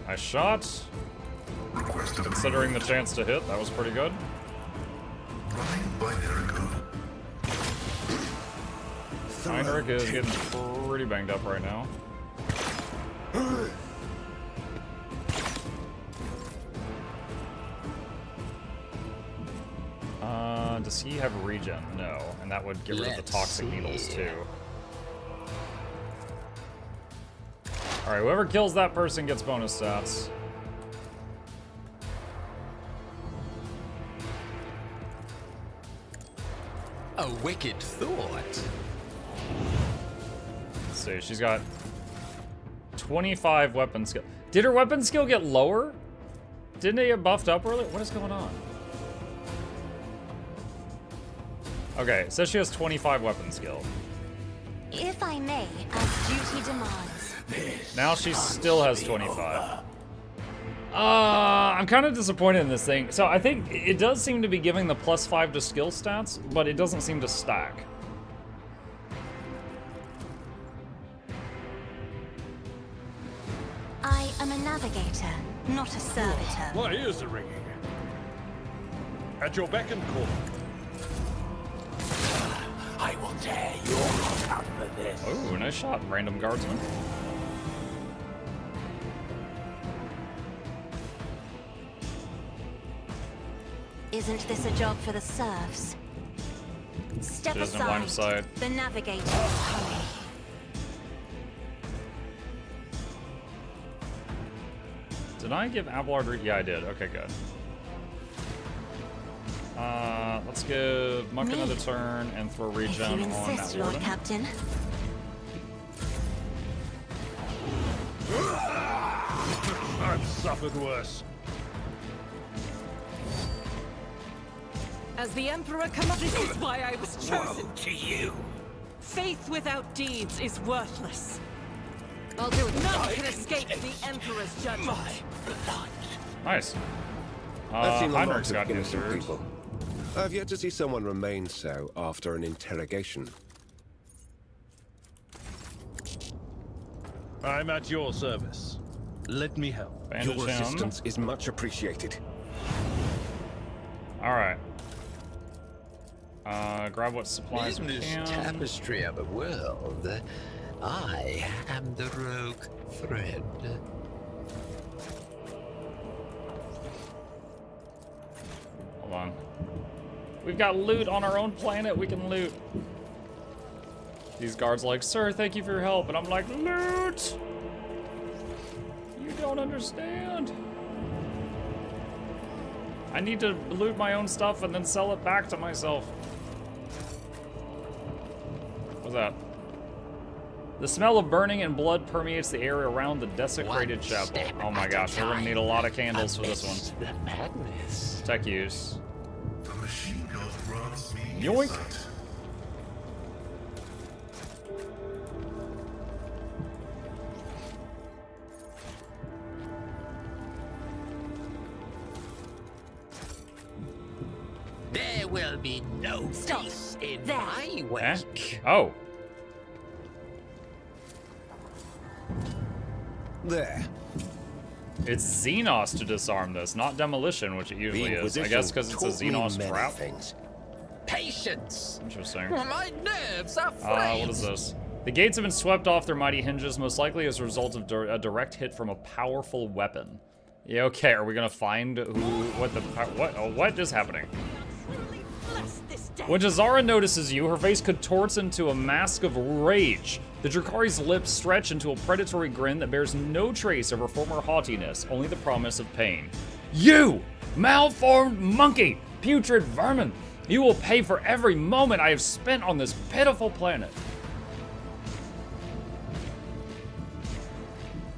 Nice shot. Considering the chance to hit, that was pretty good. Heinrich is getting pretty banged up right now. Does he have regen? No, and that would get rid of the toxic needles too. Alright, whoever kills that person gets bonus stats. A wicked thought. Let's see, she's got 25 weapon skill. Did her weapon skill get lower? Didn't they get buffed up earlier? What is going on? Okay, it says she has 25 weapon skill. If I may, as duty demands. Now she still has 25. I'm kind of disappointed in this thing. So I think it does seem to be giving the +5 to skill stats, but it doesn't seem to stack. I am a navigator, not a servitor. My ears are ringing. At your beck and call. I will tear your heart out for this. Oh, nice shot, random guardsman. Isn't this a job for the serfs? Step She doesn't line of aside. sight. The navigator is coming. Did I give Abelard? Yeah, I did. Okay, good. Let's give Monk another turn and throw If regen you on that insist, Lord warden. Captain. I've suffered worse. As the Emperor commands, this is why I was chosen. To you. Faith without deeds is worthless. I'll do it. None can escape the Emperor's judgment. Nice. I've seen a lot Heinrich's of got innocent injured. people. I've yet to see someone remain so after an interrogation. I'm at your service. Let me help. Bandage Your him. assistance is much appreciated. Alright. Grab what supplies In we this can. tapestry of a world, I am the rogue thread. Hold on. We've got loot on our own planet. We can loot. These guards are like, sir, thank you for your help. And I'm like, loot! You don't understand. I need to loot my own stuff and then sell it back to myself. What's that? The smell of burning and blood permeates the area around the desecrated chapel. Oh my gosh, we're gonna need a lot of candles for this one. The madness. Tech use. The machine god grants me Yoink. insight. There will be no Stop. peace in There. my Eh? wake. Oh. There. It's Xenos to disarm this, not demolition, which it usually is. I guess because it's a Xenos trap. Things. Patience. Interesting. My nerves are frayed. What is this? The gates have been swept off their mighty hinges, most likely as a result of a direct hit from a powerful weapon. Yeah, okay, are we gonna find what is happening? Truly bless this day. When Jazara notices you, her face contorts into a mask of rage. The Drakari's lips stretch into a predatory grin that bears no trace of her former haughtiness, only the promise of pain. You! Malformed monkey! Putrid vermin! You will pay for every moment I have spent on this pitiful planet.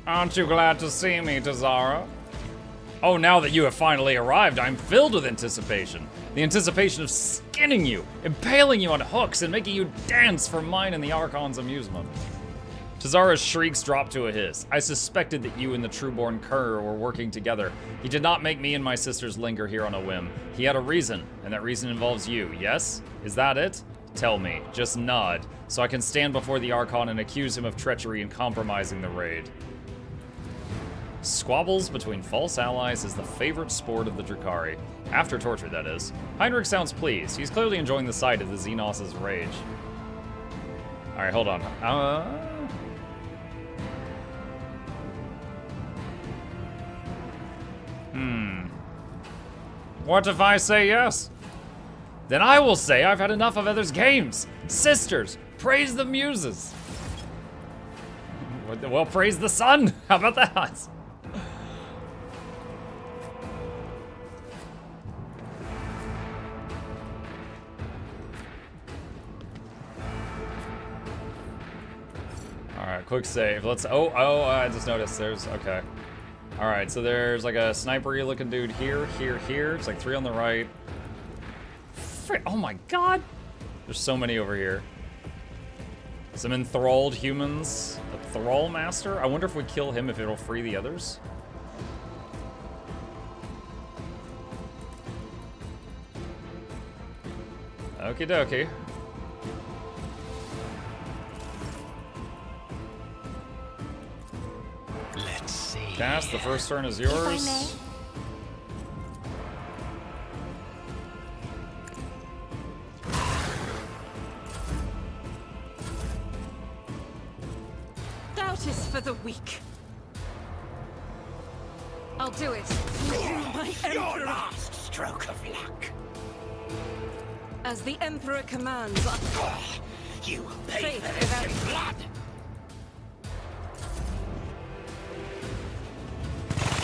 Aren't you glad to see me, Jazara? Oh, now that you have finally arrived, I'm filled with anticipation. The anticipation of skinning you, impaling you on hooks, and making you dance for mine and the Archon's amusement. Tazara's shrieks dropped to a hiss. I suspected that you and the trueborn cur were working together. He did not make me and my sisters linger here on a whim. He had a reason, and that reason involves you, yes? Is that it? Tell me. Just nod, so I can stand before the Archon and accuse him of treachery and compromising the raid. Squabbles between false allies is the favorite sport of the Drukhari. After torture, that is. Heinrich sounds pleased. He's clearly enjoying the sight of the Xenos' rage. Alright, hold on. What if I say yes? Then I will say I've had enough of others' games. Sisters, praise the muses. Well, praise the sun. How about that? All right, quick save. Let's. Oh, I just noticed. There's okay. All right, so there's like a sniper-y looking dude here, here. It's like 3 on the right. Oh my god! There's so many over here. Some enthralled humans. A thrall master. I wonder if we kill him if it'll free the others. Okie dokie. Let's see. Cass, the first turn is yours. Doubt is for the weak. I'll do it. My Your last stroke of luck. As the Emperor commands, You will pay Faith for this in without- blood.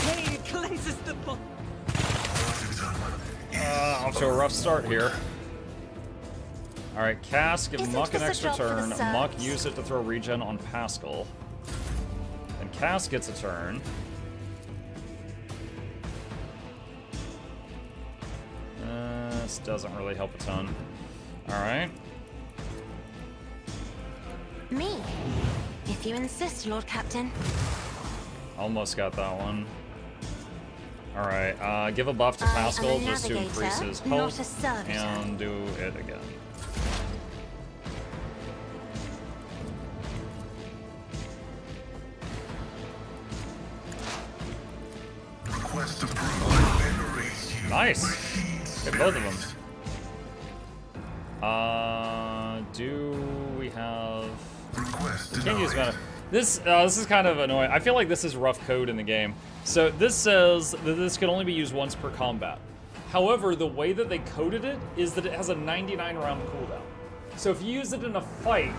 pain cleanses the body. Off to a rough start here. All right, Cass, give Isn't Muck an this a extra job for the turn. serfs? Muck, use it to throw regen on Pascal. And Cass gets a turn. This doesn't really help a ton. All right. Me. If you insist, Lord Captain. Almost got that one. All right, give a buff to I am Pascal a just to navigator, increase his not health, a servitor. and do it again. Request approved. Venerate you. Nice. Get both of them. Do we have? Request Can't use denied. mana. This is kind of annoying. I feel like this is rough code in the game. So this says that this can only be used once per combat. However, the way that they coded it is that it has a 99 round cooldown. So if you use it in a fight,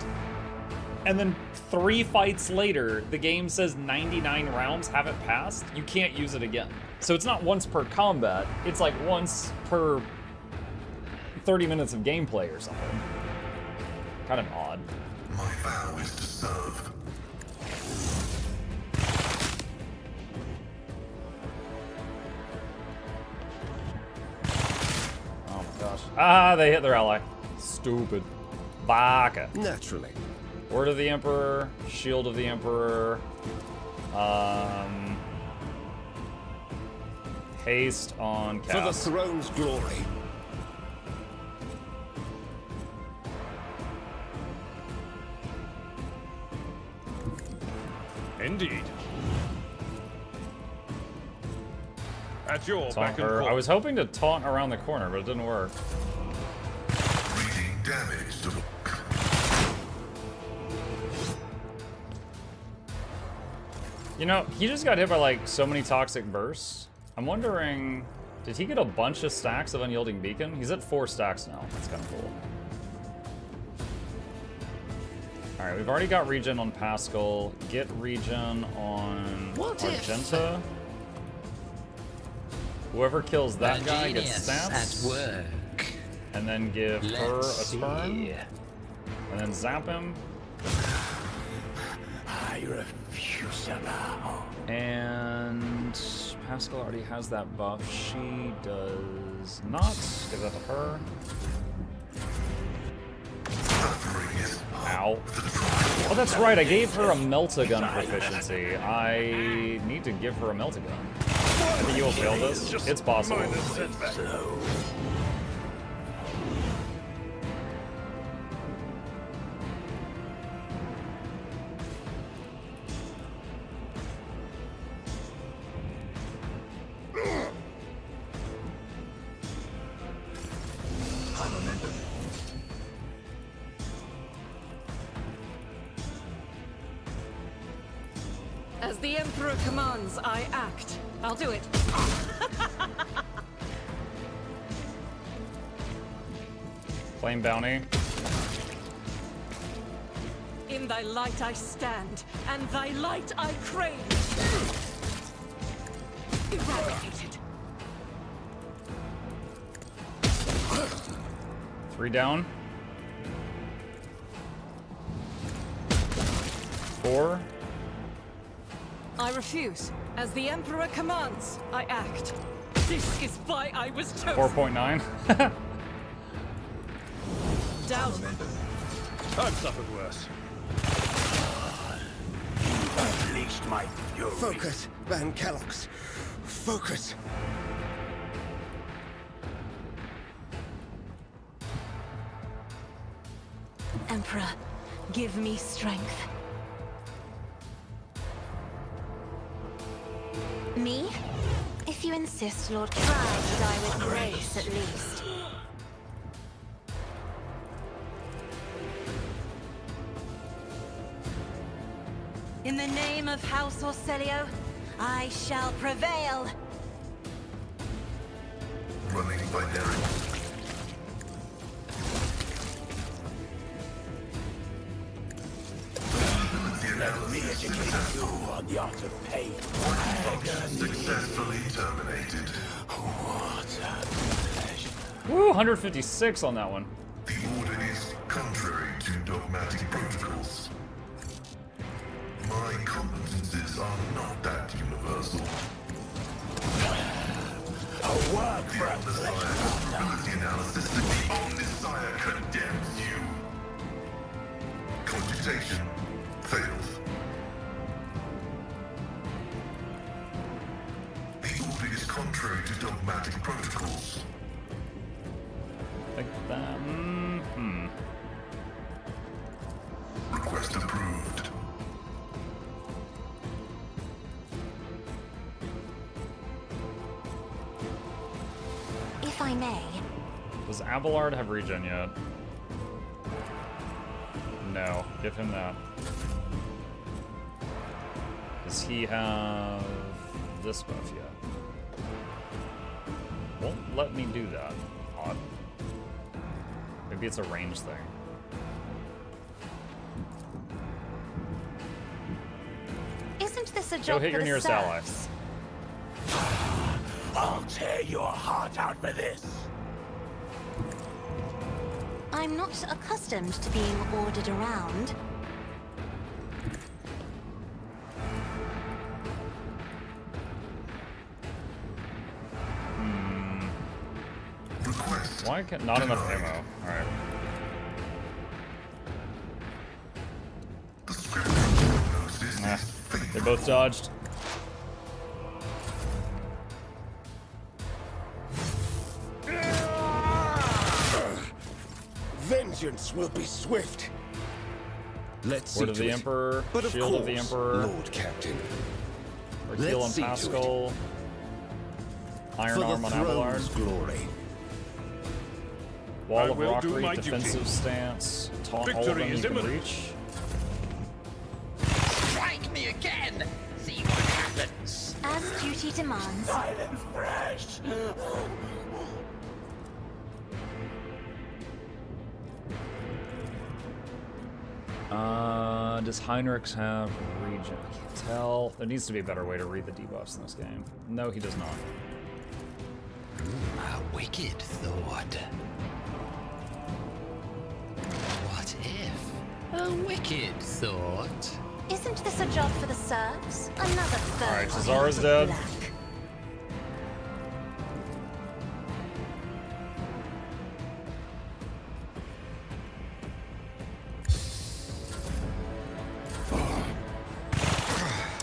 and then 3 fights later, the game says 99 rounds haven't passed, you can't use it again. So it's not once per combat, it's like once per 30 minutes of gameplay or something. Kind of odd. My vow is to serve. Oh my gosh. Ah, they hit their ally. Stupid. Baka. Naturally. Word of the Emperor, Shield of the Emperor, haste on For the Cass. throne's glory. Indeed. At your Taunt back and her. I forth. was hoping to taunt around the corner, but it didn't work. Reading damage to You know, he just got hit by like so many toxic bursts. I'm wondering, did he get a bunch of stacks of Unyielding Beacon? He's at 4 stacks now. That's kind of cool. All right, we've already got regen on Pascal. Get regen on What if- Argenta. Whoever kills that guy gets Genius stats. at work. And then give her a Let's turn. see. And then zap him. I refuse to bow. And Pascal already has that buff. She does not. Give that to her. suffering is Ow. Oh, that's right. I gave her a meltagun proficiency. I need to give her a meltagun. I think you'll fail this. It's possible. As the Emperor commands, I act. I'll do it. Claim bounty. In thy light I stand, and thy light I crave. Eradicated. 3 down. 4. I refuse. As the Emperor commands, I act. This is why I was chosen. 4.9. Down. I've suffered worse. Unleashed my fury. Focus, Van Kellogg's. Focus. Emperor, give me strength. Me? If you insist, Lord, try to die with grace at least. In the name of House Orcelio, I shall prevail. Running binary. Let me educate you on the art of pain. Successfully terminated. What a pleasure. Woo, 156 on that one. The order is contrary to dogmatic protocols. My competences are not that universal. A work The for a Omnissiah ability analysis, the Omnissiah condemns you. Cogitation fails. The order is contrary to dogmatic protocols. Like that. Request approved. If I may. Does Abelard have regen yet? No. Give him that. Does he have this buff yet? Won't let me do that. Odd. Maybe it's a range thing. Isn't this a Go job hit for your the nearest ally. serfs? I'll tear your heart out for this. I'm not accustomed to being ordered around. Request. Why can't not enough ammo? Alright. The script prognosis Nah, is they favorable. both dodged. Vengeance will be swift. Let's see Word of to the it. Emperor, But of Shield of the course, Emperor, Lord Captain. Ordeal let's and see to it. Pascal, Iron For Arm the on Abelard, throne's glory. Wall I of will do Rockery, my defensive duty. stance, taunt all of Victory them is you can imminent. reach. Strike me again! See what happens! As duty demands. Silence fresh. Does Heinrichs have regen? I can't tell. There needs to be a better way to read the debuffs in this game. No, he does not. A wicked thought. What if? A wicked thought. Isn't this a job for the serfs? Another third. Alright, shade Cesara's of dead. black.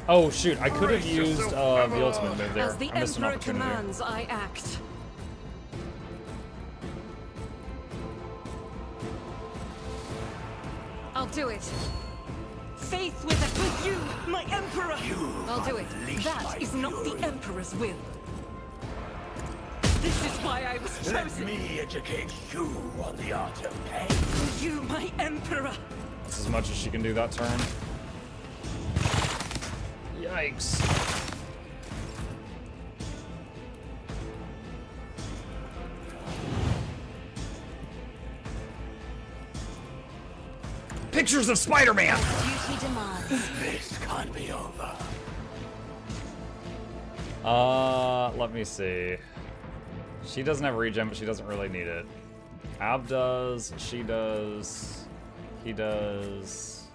Oh shoot, I could have used the ultimate move there. As the I missed an Emperor opportunity. commands, I act. I'll do it. Faith with you, my Emperor! I'll do it. That is not the Emperor's will. This is why I was chosen. Let me educate you on the art of pain. You, my Emperor! That's as much as she can do that turn. Yikes. Pictures of Spider-Man! Duty demands. This can't be over. Let me see. She doesn't have regen, but she doesn't really need it. Ab does, she does, he does,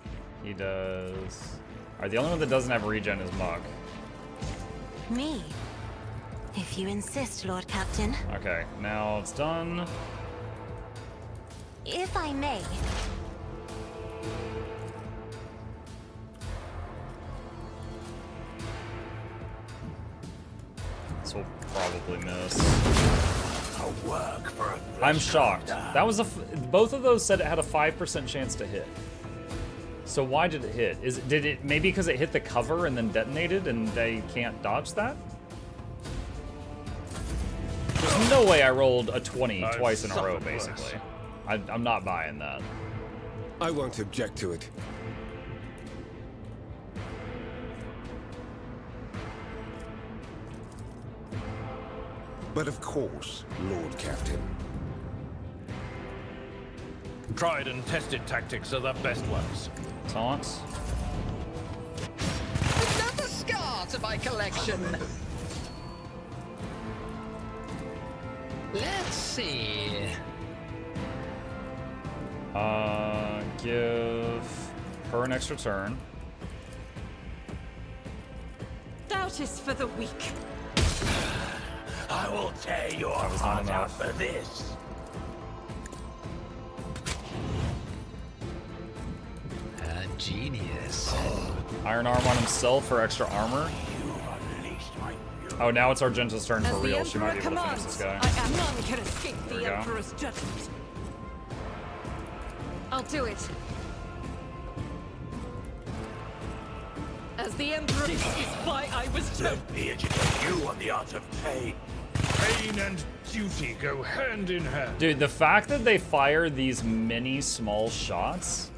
he does. Alright, the only one that doesn't have regen is Muk. Me. If you insist, Lord Captain. Okay, now it's done. If I may. This will probably miss. A work for a I'm shocked. That was both of those said it had a 5% chance to hit. So why did it hit? Did it maybe because it hit the cover and then detonated and they can't dodge that? There's no way I rolled a 20 twice in a row, basically. I'm not buying that. I won't object to it. But of course, Lord Captain. Tried and tested tactics are the best ones. Taunts. Another scar to my collection. Let's see. Give her an extra turn. Doubt is for the weak. I will tear your heart out for this. A genius. Iron Arm on himself for extra armor. Oh, now it's Argenta's turn for As the real. She might Emperor be able to finish this guy. commands, I am none can escape There we the go. Emperor's judgment. I'll do it. As the Emperor, this is why I was chosen. Let me educate you on the art of pain. Pain and duty go hand in hand. Dude, the fact that they fire these mini small shots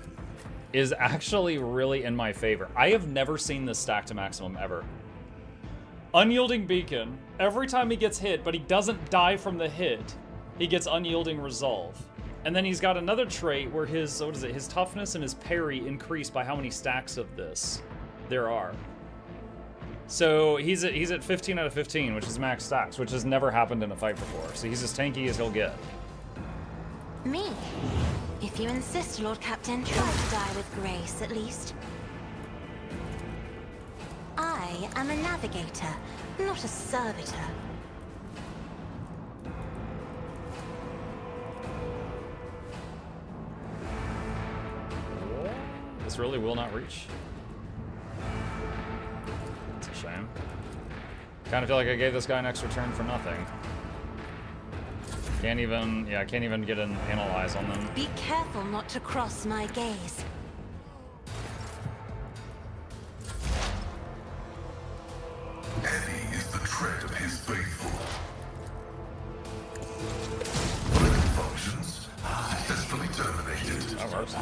is actually really in my favor. I have never seen this stack to maximum ever. Unyielding Beacon. Every time he gets hit, but he doesn't die from the hit, he gets Unyielding Resolve. And then he's got another trait where his, what is it, his toughness and his parry increase by how many stacks of this there are. So he's at 15 out of 15, which is max stacks, which has never happened in a fight before. So he's as tanky as he'll get. Me. If you insist, Lord Captain, try to die with grace, at least. I am a navigator, not a servitor. This really will not reach. It's a shame. Kind of feel like I gave this guy an extra turn for nothing. Can't even, yeah, I can't even get an analyze on them. Be careful not to cross my gaze. Heavy is the tread of his faithful. Political functions successfully terminated. That works.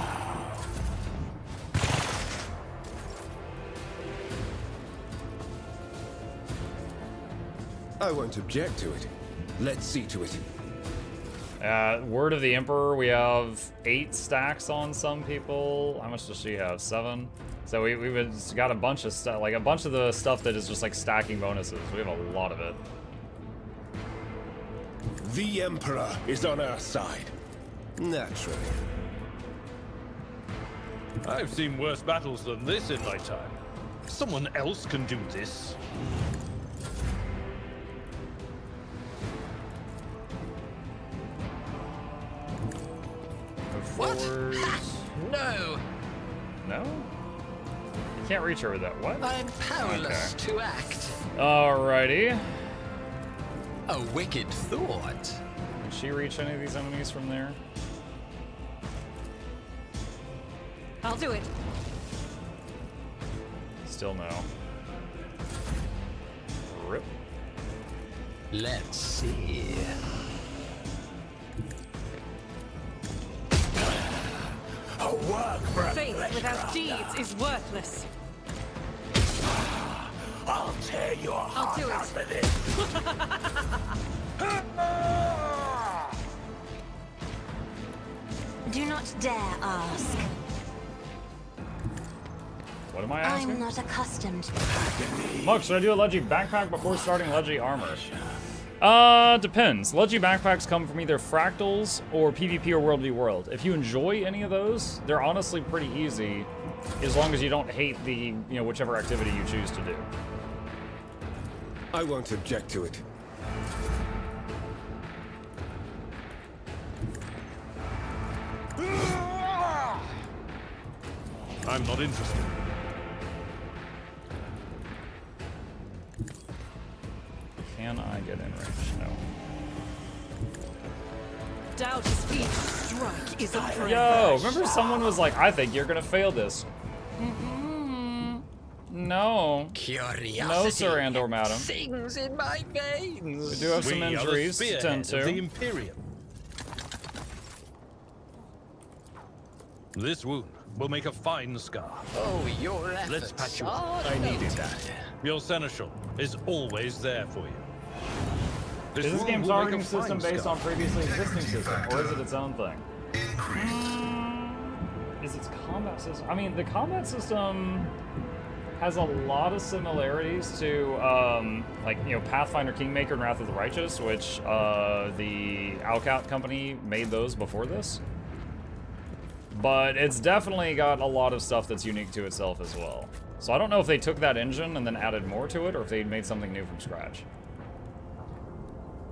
I won't object to it. Let's see to it. Word of the Emperor, we have 8 stacks on some people. How much does she have? 7? So we've got a bunch of stuff, like a bunch of the stuff that is just like stacking bonuses. We have a lot of it. The Emperor is on our side. Naturally. I've seen worse battles than this in my time. Someone else can do this. Move What? forwards. Ha! No. No? Can't reach her with that. What? I'm powerless to act. Alrighty. A wicked thought. Can she reach any of these enemies from there? I'll do it. Still no. Rip. Let's see. A work for a Faith flesh without crafter. deeds is worthless. I'll tear your heart do it. out for this. Do not dare ask. What am I asking? I'm not accustomed. Mux, should I do a Leggy backpack before starting Leggy armor? Depends. Leggy backpacks come from either fractals or PvP or World v World. If you enjoy any of those, they're honestly pretty easy, as long as you don't hate the, whichever activity you choose to do. I won't object to it. I'm not interested. Can I get in range? No. Doubt each strike is a prayer. Yo, remember someone was like, I think you're gonna fail this. No. Curiosity. No, sir, and or madam. Sings in my veins. We do have some injuries to tend The to. Imperium. This wound will make a fine scar. Oh, your efforts. Let's patch you up. are I needed noted. that. Your seneschal is always there for you. Is this wound game's will make targeting a fine system based scar. on previously existing system, or is it its own thing? Is its combat system? I mean, the combat system has a lot of similarities to, Pathfinder, Kingmaker, and Wrath of the Righteous, which the Alcat company made those before this. But it's definitely got a lot of stuff that's unique to itself as well. So I don't know if they took that engine and then added more to it, or if they made something new from scratch.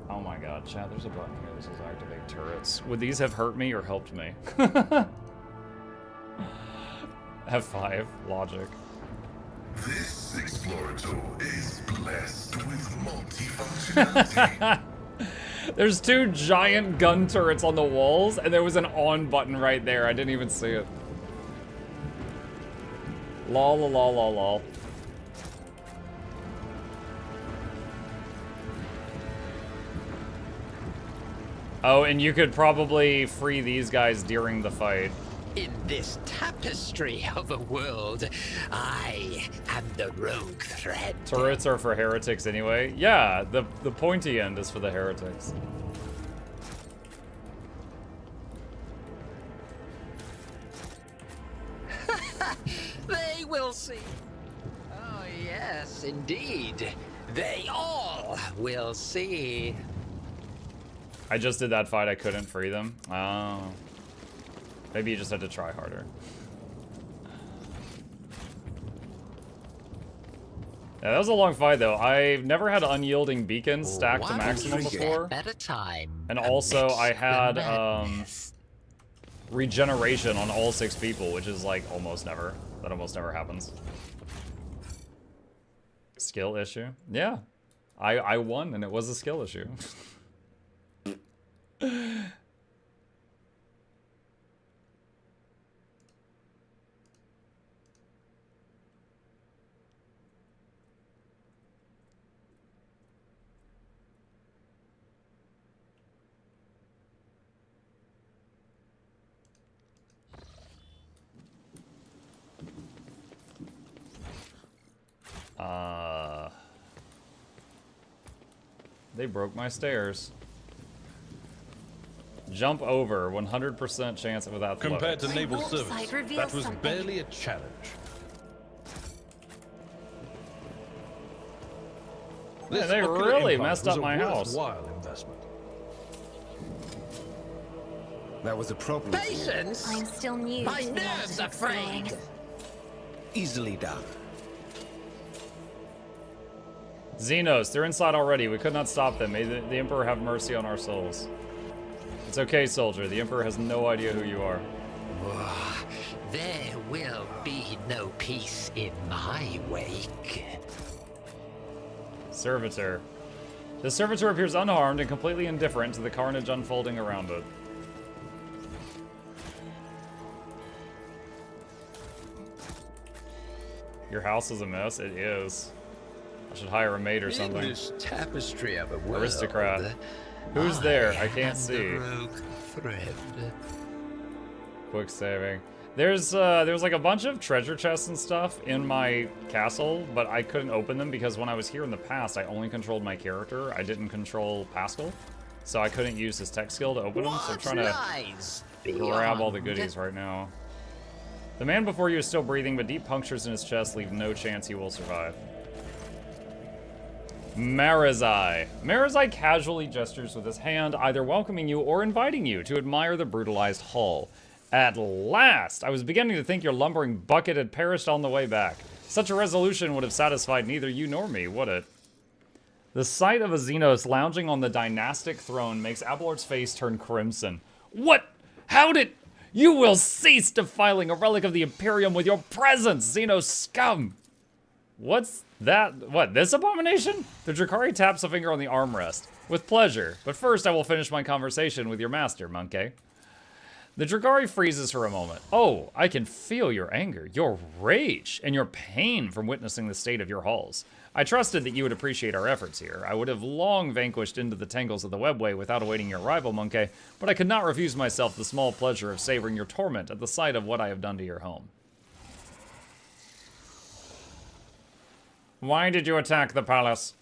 Oh my god, chat, there's a button here that says activate turrets. Would these have hurt me or helped me? F5, logic. This explorator is blessed with multifunctionality. There's two giant gun turrets on the walls, and there was an on button right there. I didn't even see it. Lol, lol, lol, lol, lol. Oh, and you could probably free these guys during the fight. In this tapestry of a world, I am the rogue thread. Turrets are for heretics anyway. Yeah, the pointy end is for the heretics. They will see. Oh, yes, indeed. They all will see. I just did that fight, I couldn't free them. Oh. Maybe you just had to try harder. Yeah, that was a long fight though. I've never had unyielding beacons stacked to maximum before. At a time. And also I had regeneration on all 6 people, which is like almost never. That almost never happens. Skill issue? Yeah. I won and it was a skill issue. They broke my stairs. Jump over, 100% chance of without Compared to floating. naval warp service, site reveals that was something. barely a challenge. Yeah, This they ocular really implant messed was up a my house. worthwhile investment. That was a problem for you. Patience? I'm still new My to the art nerves of are frayed. exploring. Easily done. Xenos, they're inside already. We could not stop them. May the Emperor have mercy on our souls. It's okay, soldier. The Emperor has no idea who you are. There will be no peace in my wake. Servitor. The servitor appears unharmed and completely indifferent to the carnage unfolding around it. Your house is a mess? It is. I should hire a maid or something. In this tapestry of a world, Aristocrat. Who's there? I can't see. Thread. Quick saving. There's like a bunch of treasure chests and stuff in my castle, but I couldn't open them because when I was here in the past, I only controlled my character. I didn't control Pascal, so I couldn't use his tech skill to open them. So I'm trying to grab all the goodies right now. The man before you is still breathing, but deep punctures in his chest leave no chance he will survive. Marazai. Marazai casually gestures with his hand, either welcoming you or inviting you to admire the brutalized hull. At last! I was beginning to think your lumbering bucket had perished on the way back. Such a resolution would have satisfied neither you nor me, would it? The sight of a Xenos lounging on the dynastic throne makes Abelard's face turn crimson. What? How did... You will cease defiling a relic of the Imperium with your presence, Xenos scum! What's that? What, this abomination? The Drakari taps a finger on the armrest. With pleasure, but first I will finish my conversation with your master, Monkey. The Drakari freezes for a moment. Oh, I can feel your anger, your rage, and your pain from witnessing the state of your halls. I trusted that you would appreciate our efforts here. I would have long vanquished into the tangles of the webway without awaiting your arrival, Monkey, but I could not refuse myself the small pleasure of savoring your torment at the sight of what I have done to your home. Why did you attack the palace?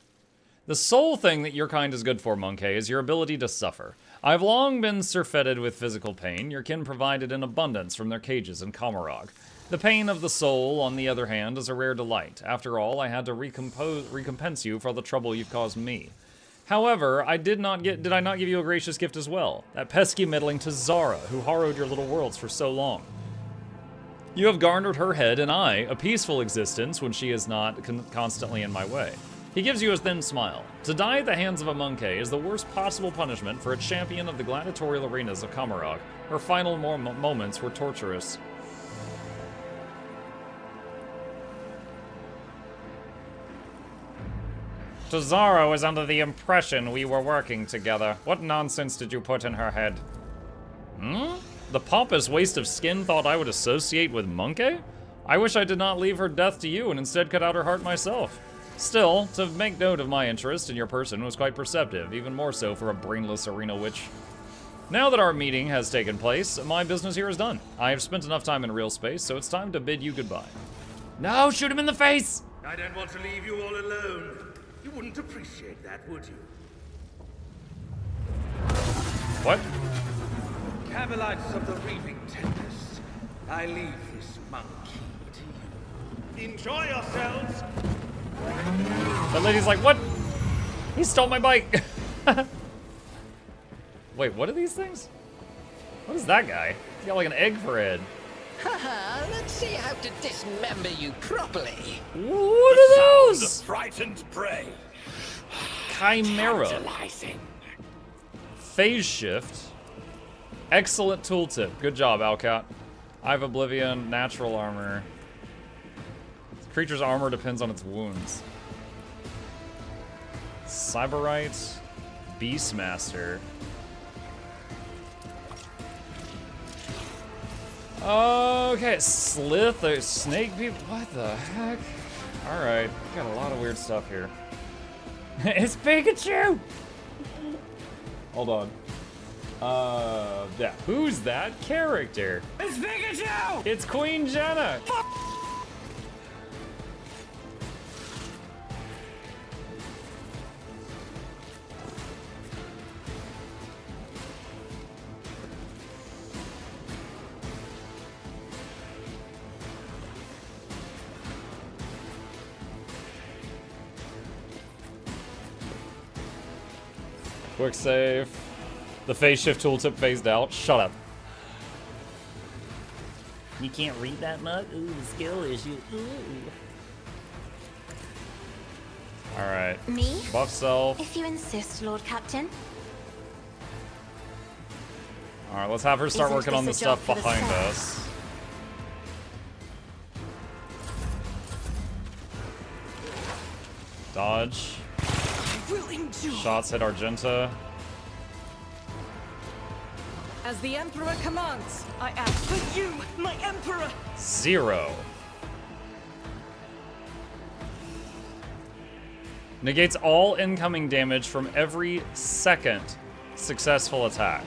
The sole thing that your kind is good for, Monkey, is your ability to suffer. I've long been surfeited with physical pain, your kin provided in abundance from their cages in Kamarog. The pain of the soul, on the other hand, is a rare delight. After all, I had to recompense you for the trouble you've caused me. However, did I not give you a gracious gift as well? That pesky meddling Tazara, who harrowed your little worlds for so long. You have garnered her head and I, a peaceful existence when she is not constantly in my way. He gives you a thin smile. To die at the hands of a monkey is the worst possible punishment for a champion of the gladiatorial arenas of Kamarog. Her final moments were torturous. Tazara was under the impression we were working together. What nonsense did you put in her head? The pompous waste of skin thought I would associate with Monkey? I wish I did not leave her death to you and instead cut out her heart myself. Still, to make note of my interest in your person was quite perceptive, even more so for a brainless arena witch. Now that our meeting has taken place, my business here is done. I have spent enough time in real space, so it's time to bid you goodbye. No, shoot him in the face! I don't want to leave you all alone. You wouldn't appreciate that, would you? What? Cabalites of the Reaving Tempest, I leave this monkey to you. Enjoy yourselves! That lady's like, what? He stole my bike! Wait, what are these things? What is that guy? He's got like an egg for a head. Haha, let's see how to dismember you properly. What are those? Frightened prey. Chimera. Tantalizing. Phase shift. Excellent tooltip. Good job, Alcat. I have Oblivion, natural armor. The creature's armor depends on its wounds. Cyberite. Beastmaster. Okay, Slith, snake people. What the heck? Alright, got a lot of weird stuff here. It's Pikachu! Hold on. Yeah. Who's that character? It's Pikachu! It's Queen Jenna! Quick save. The phase shift tooltip phased out. Shut up. You can't read that much? Ooh, skill issue. Ooh. Alright. Me? Buff self. If you insist, Lord Captain. Alright, let's have her start Isn't working on the this a job stuff for the behind staff? us. Dodge. I will endure. Shots hit Argenta. As the Emperor commands, I act for you, my Emperor. 0. Negates all incoming damage from every second successful attack.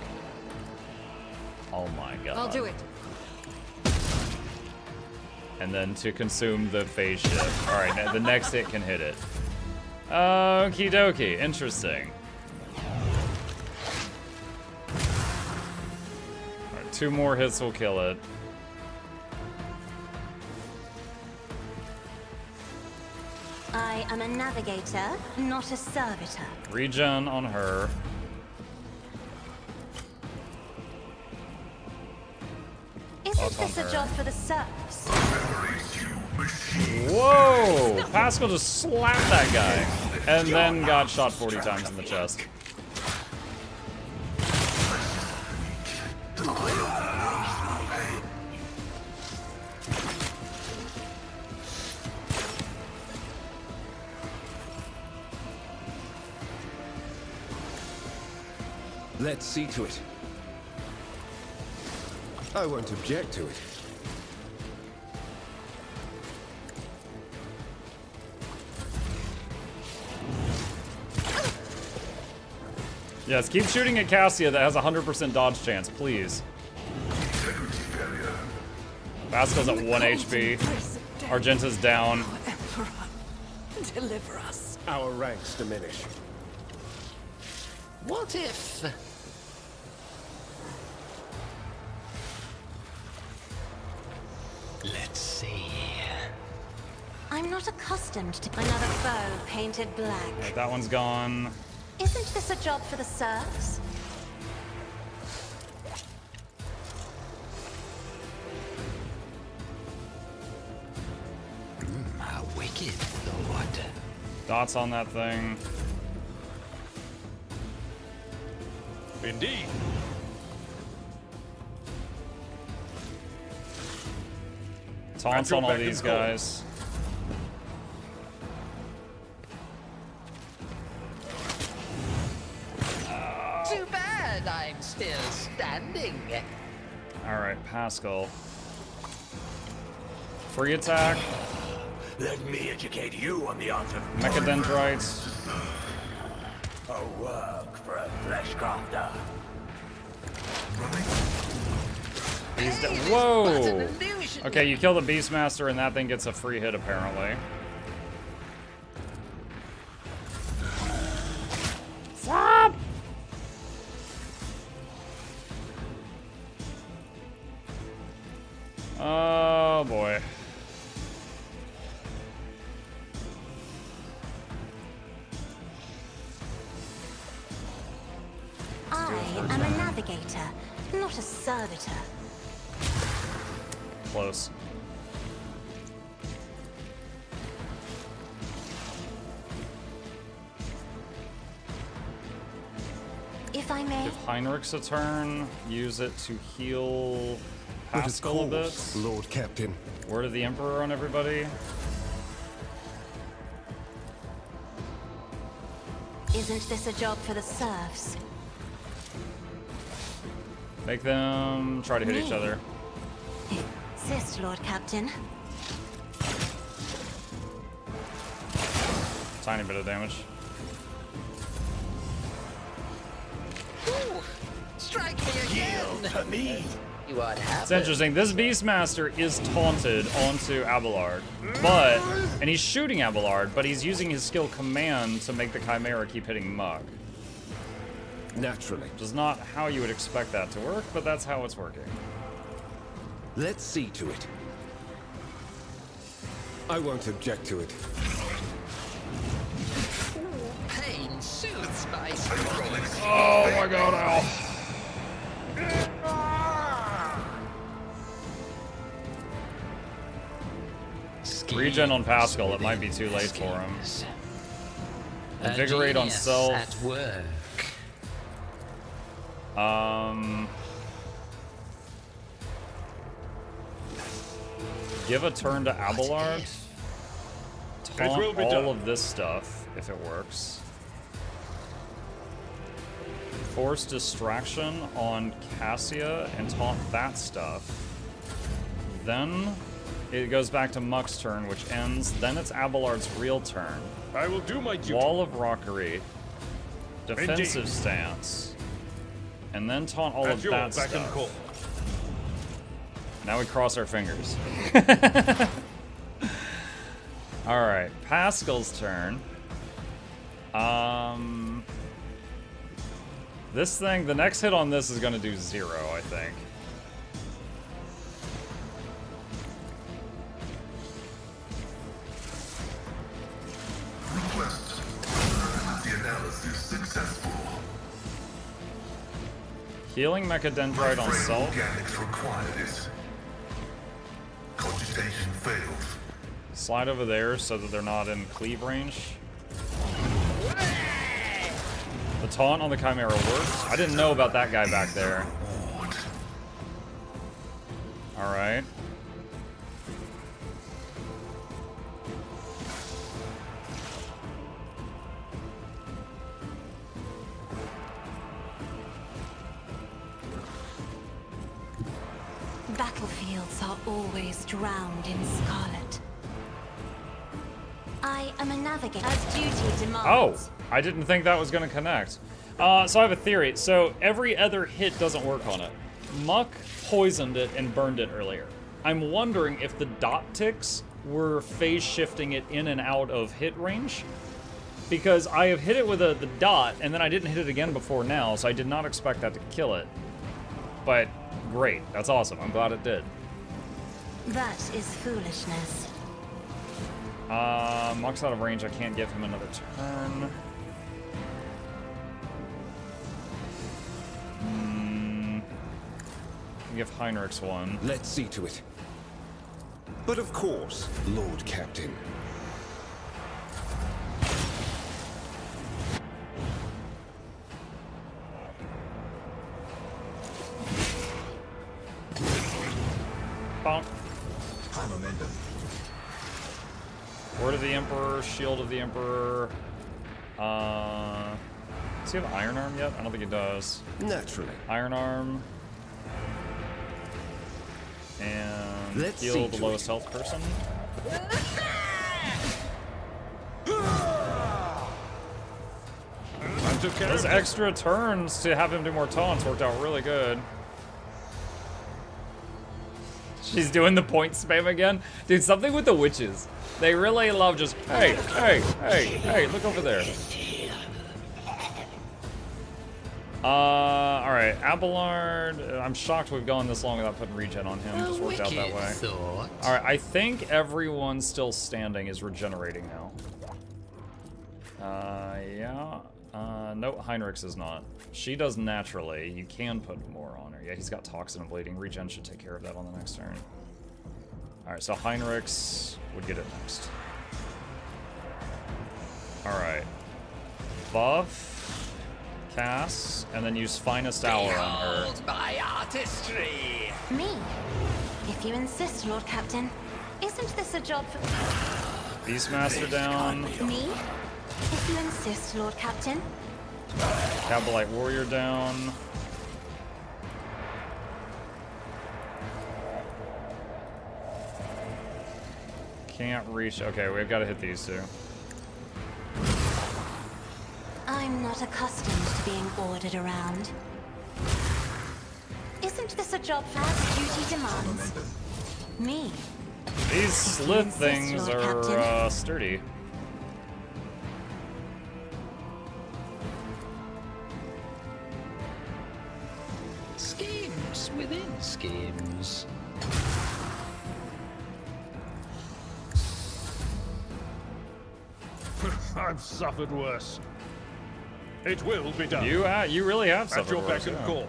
Oh my god. I'll do it. And then to consume the phase shift. Alright, now the next hit can hit it. Okie dokie, interesting. Alright, 2 more hits will kill it. I am a navigator, not a servitor. Regen on her. Isn't this a job for the serfs? Whoa! Pascal just slapped that guy. And then got shot 40 times in the chest. Let's see to it. I won't object to it. Yes, keep shooting at Cassia that has a 100% dodge chance, please. Pascal's at 1 HP. Argenta's down. Emperor, deliver us. Our ranks diminish. What if... Let's see... I'm not accustomed to another foe painted black. Right, that one's gone. Isn't this a job for the serfs? A wicked thought. Dots on that thing. Indeed. Taunts on all these guys. Too bad I'm still standing. Alright, Pascal. Free attack. Let me educate you on the art of Mechadendrites. a work for a flesh crafter. He's Hey, this Whoa! was an illusion. Okay, you kill the Beastmaster and that thing gets a free hit apparently. Stop! Oh boy. I am a navigator, not a servitor. Close. If I may, Give Heinrichs a turn. Use it to heal Pascal a bit. Lord Captain. Word of the Emperor on everybody. isn't this a job for the serfs? Make them try to hit each other. Insist, Lord Captain. Tiny bit of damage. Ooh, strike me again. To me. You would have It's interesting. This Beastmaster is taunted onto Abelard, and he's shooting Abelard, but he's using his skill Command to make the Chimera keep hitting Muk. Naturally. Which is not how you would expect that to work, but that's how it's working. Let's see to it. I won't object to it. Pain soothes my soul. Oh my god, ow. Regen on Pascal, it might be too late for him. Invigorate on self. At work. Give a turn to Abelard. taunt all of this stuff, if it works. Force distraction on Cassia and taunt that stuff. Then it goes back to Muck's turn, which ends. Then it's Abelard's real turn. I will do my duty. Wall of Rockery. Defensive stance. And then taunt all of that stuff. Now we cross our fingers. Alright, Pascal's turn. This thing, the next hit on this is going to do 0, I think. Request. The analysis successful. Healing Mechadendrite on self. Organics required it. Cogitation failed. Slide over there so that they're not in cleave range. The taunt on the Chimera works. I didn't know about that guy back there. Alright. Battlefields are always drowned in scarlet. I am a navigator as duty demands. Oh, I didn't think that was going to connect. So I have a theory. So every other hit doesn't work on it. Muck poisoned it and burned it earlier. I'm wondering if the dot ticks were phase shifting it in and out of hit range. Because I have hit it with the dot, and then I didn't hit it again before now, so I did not expect that to kill it. But great, that's awesome. I'm glad it did. That is foolishness. Muck's out of range. I can't give him another turn. Give Heinrichs one. Let's see to it. But of course, Lord Captain. Bonk. Word of the Emperor, Shield of the Emperor. Does he have Iron Arm yet? I don't think he does. Naturally. Iron Arm. And Let's heal the lowest health person. Those extra turns to have him do more taunts worked out really good. She's doing the point spam again. Dude, something with the witches. They really love just, hey, hey, hey, hey, look over there. Alright, Abelard. I'm shocked we've gone this long without putting regen on him. Just worked out that way. Alright, I think everyone still standing is regenerating now. Yeah. No, Heinrichs is not. She does naturally. You can put more on her. Yeah, he's got Toxin and Bleeding. Regen should take care of that on the next turn. Alright, so Heinrichs would get it next. Alright. Buff. Cass, and then use Finest Hour on her. Behold my artistry! Me? If you insist, Lord Captain. Isn't this a job for... Beastmaster down. Me? If you insist, Lord Captain. Cabalite Warrior down. Can't reach. Okay, we've got to hit these two. I'm not accustomed to being ordered around. Isn't this a job as duty demands? Me? These slit things are sturdy. Schemes within schemes. I've suffered worse. It will be done. You really have At suffered your worse, beck and yeah. call.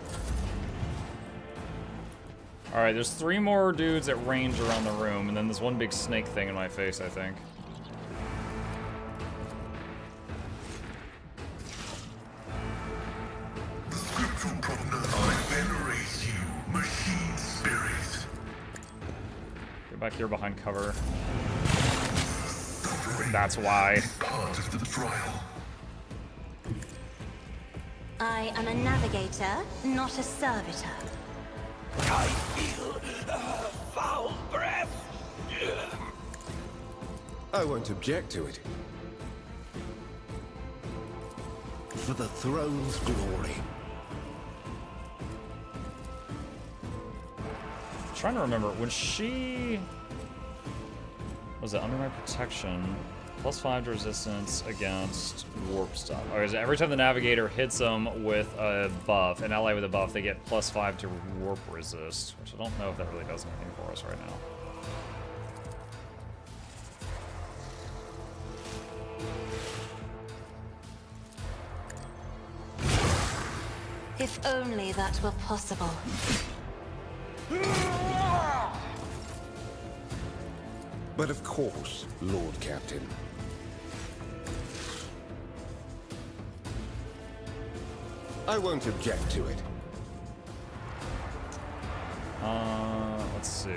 Alright, there's 3 more dudes at range around the room, and then there's one big snake thing in my face, I think. The scriptural prognosis. I venerate you, machine spirit. Get back here behind cover. Suffering That's why. is part of the trial. I am a navigator, not a servitor. I feel foul breath. I won't object to it. For the throne's glory. I'm trying to remember, when she... Was it under my protection? +5 to resistance against warp stuff. Okay, so every time the navigator hits them with a buff, an ally with a buff, they get +5 to warp resist, which I don't know if that really does anything for us right now. If only that were possible. But of course, Lord Captain. I won't object to it. Let's see.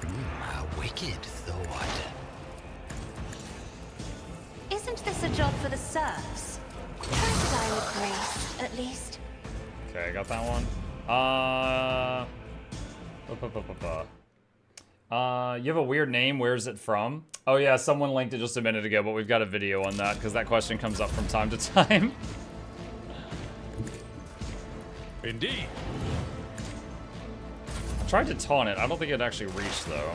A wicked thought. Isn't this a job for the serfs? Try to die with grace, at least. Okay, I got that one. You have a weird name. Where's it from? Oh yeah, someone linked it just a minute ago, but we've got a video on that because that question comes up from time to time. Indeed. I tried to taunt it. I don't think it actually reached though.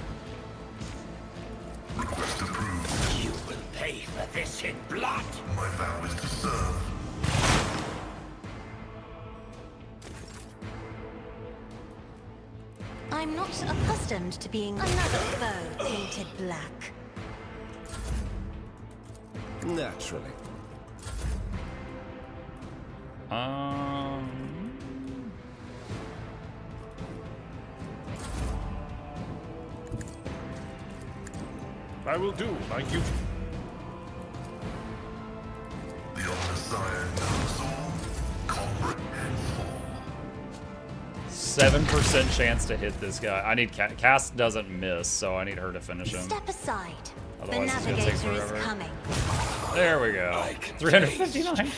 Request approved. You will pay for this in blood. My vow is to serve. I'm not accustomed to being another foe painted black. Naturally. I will do my duty. The Omnissiah knows all, comprehends all. 7% chance to hit this guy. I need Cass doesn't miss, so I need her to finish him. Step aside. Otherwise, the it's gonna take navigator is forever. coming. There we go. 359.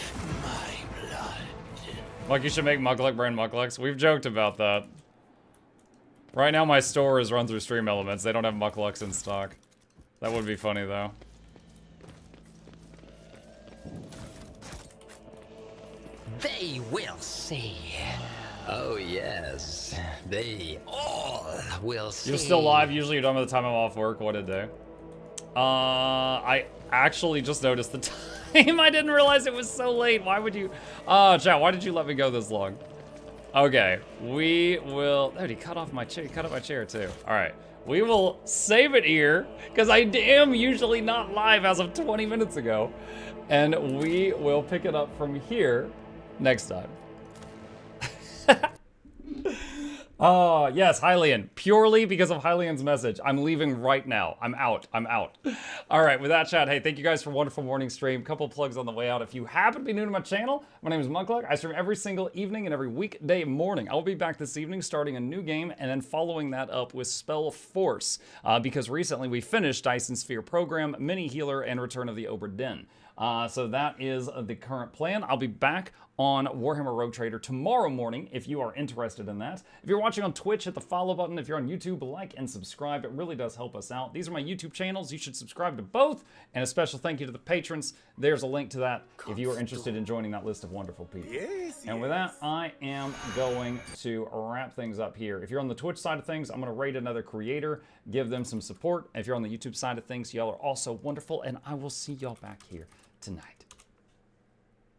Like, you should make Mukluk brand Mukluks. We've joked about that. Right now, my store is run through Stream Elements. They don't have Mukluks in stock. That would be funny, though. They will see. Oh yes, they all will see. You're still live. Usually you're done by the time I'm off work. What a day. I actually just noticed the time. I didn't realize it was so late. Why would you? Chat, why did you let me go this long? Okay, we will. Oh, he cut off my chair. Cut off my chair too. All right, we will save it here because I am usually not live as of 20 minutes ago, and we will pick it up from here next time. Oh, yes, Hylian. Purely because of Hylian's message. I'm leaving right now. I'm out. I'm out. All right, with that, chat, hey, thank you guys for a wonderful morning stream. Couple plugs on the way out. If you happen to be new to my channel, my name is Mukluk. I stream every single evening and every weekday morning. I will be back this evening starting a new game and then following that up with Spell Force because recently we finished Dyson Sphere Program, Mini Healer, and Return of the Obra Dinn. So that is the current plan. I'll be back on Warhammer Rogue Trader tomorrow morning if you are interested in that. If you're watching on Twitch, hit the follow button. If you're on YouTube, like and subscribe. It really does help us out. These are my YouTube channels. You should subscribe to both. And a special thank you to the patrons. There's a link to that if you are interested in joining that list of wonderful people. And with that, I am going to wrap things up here. If you're on the Twitch side of things, I'm going to rate another creator, give them some support. If you're on the YouTube side of things, y'all are also wonderful, and I will see y'all back here tonight.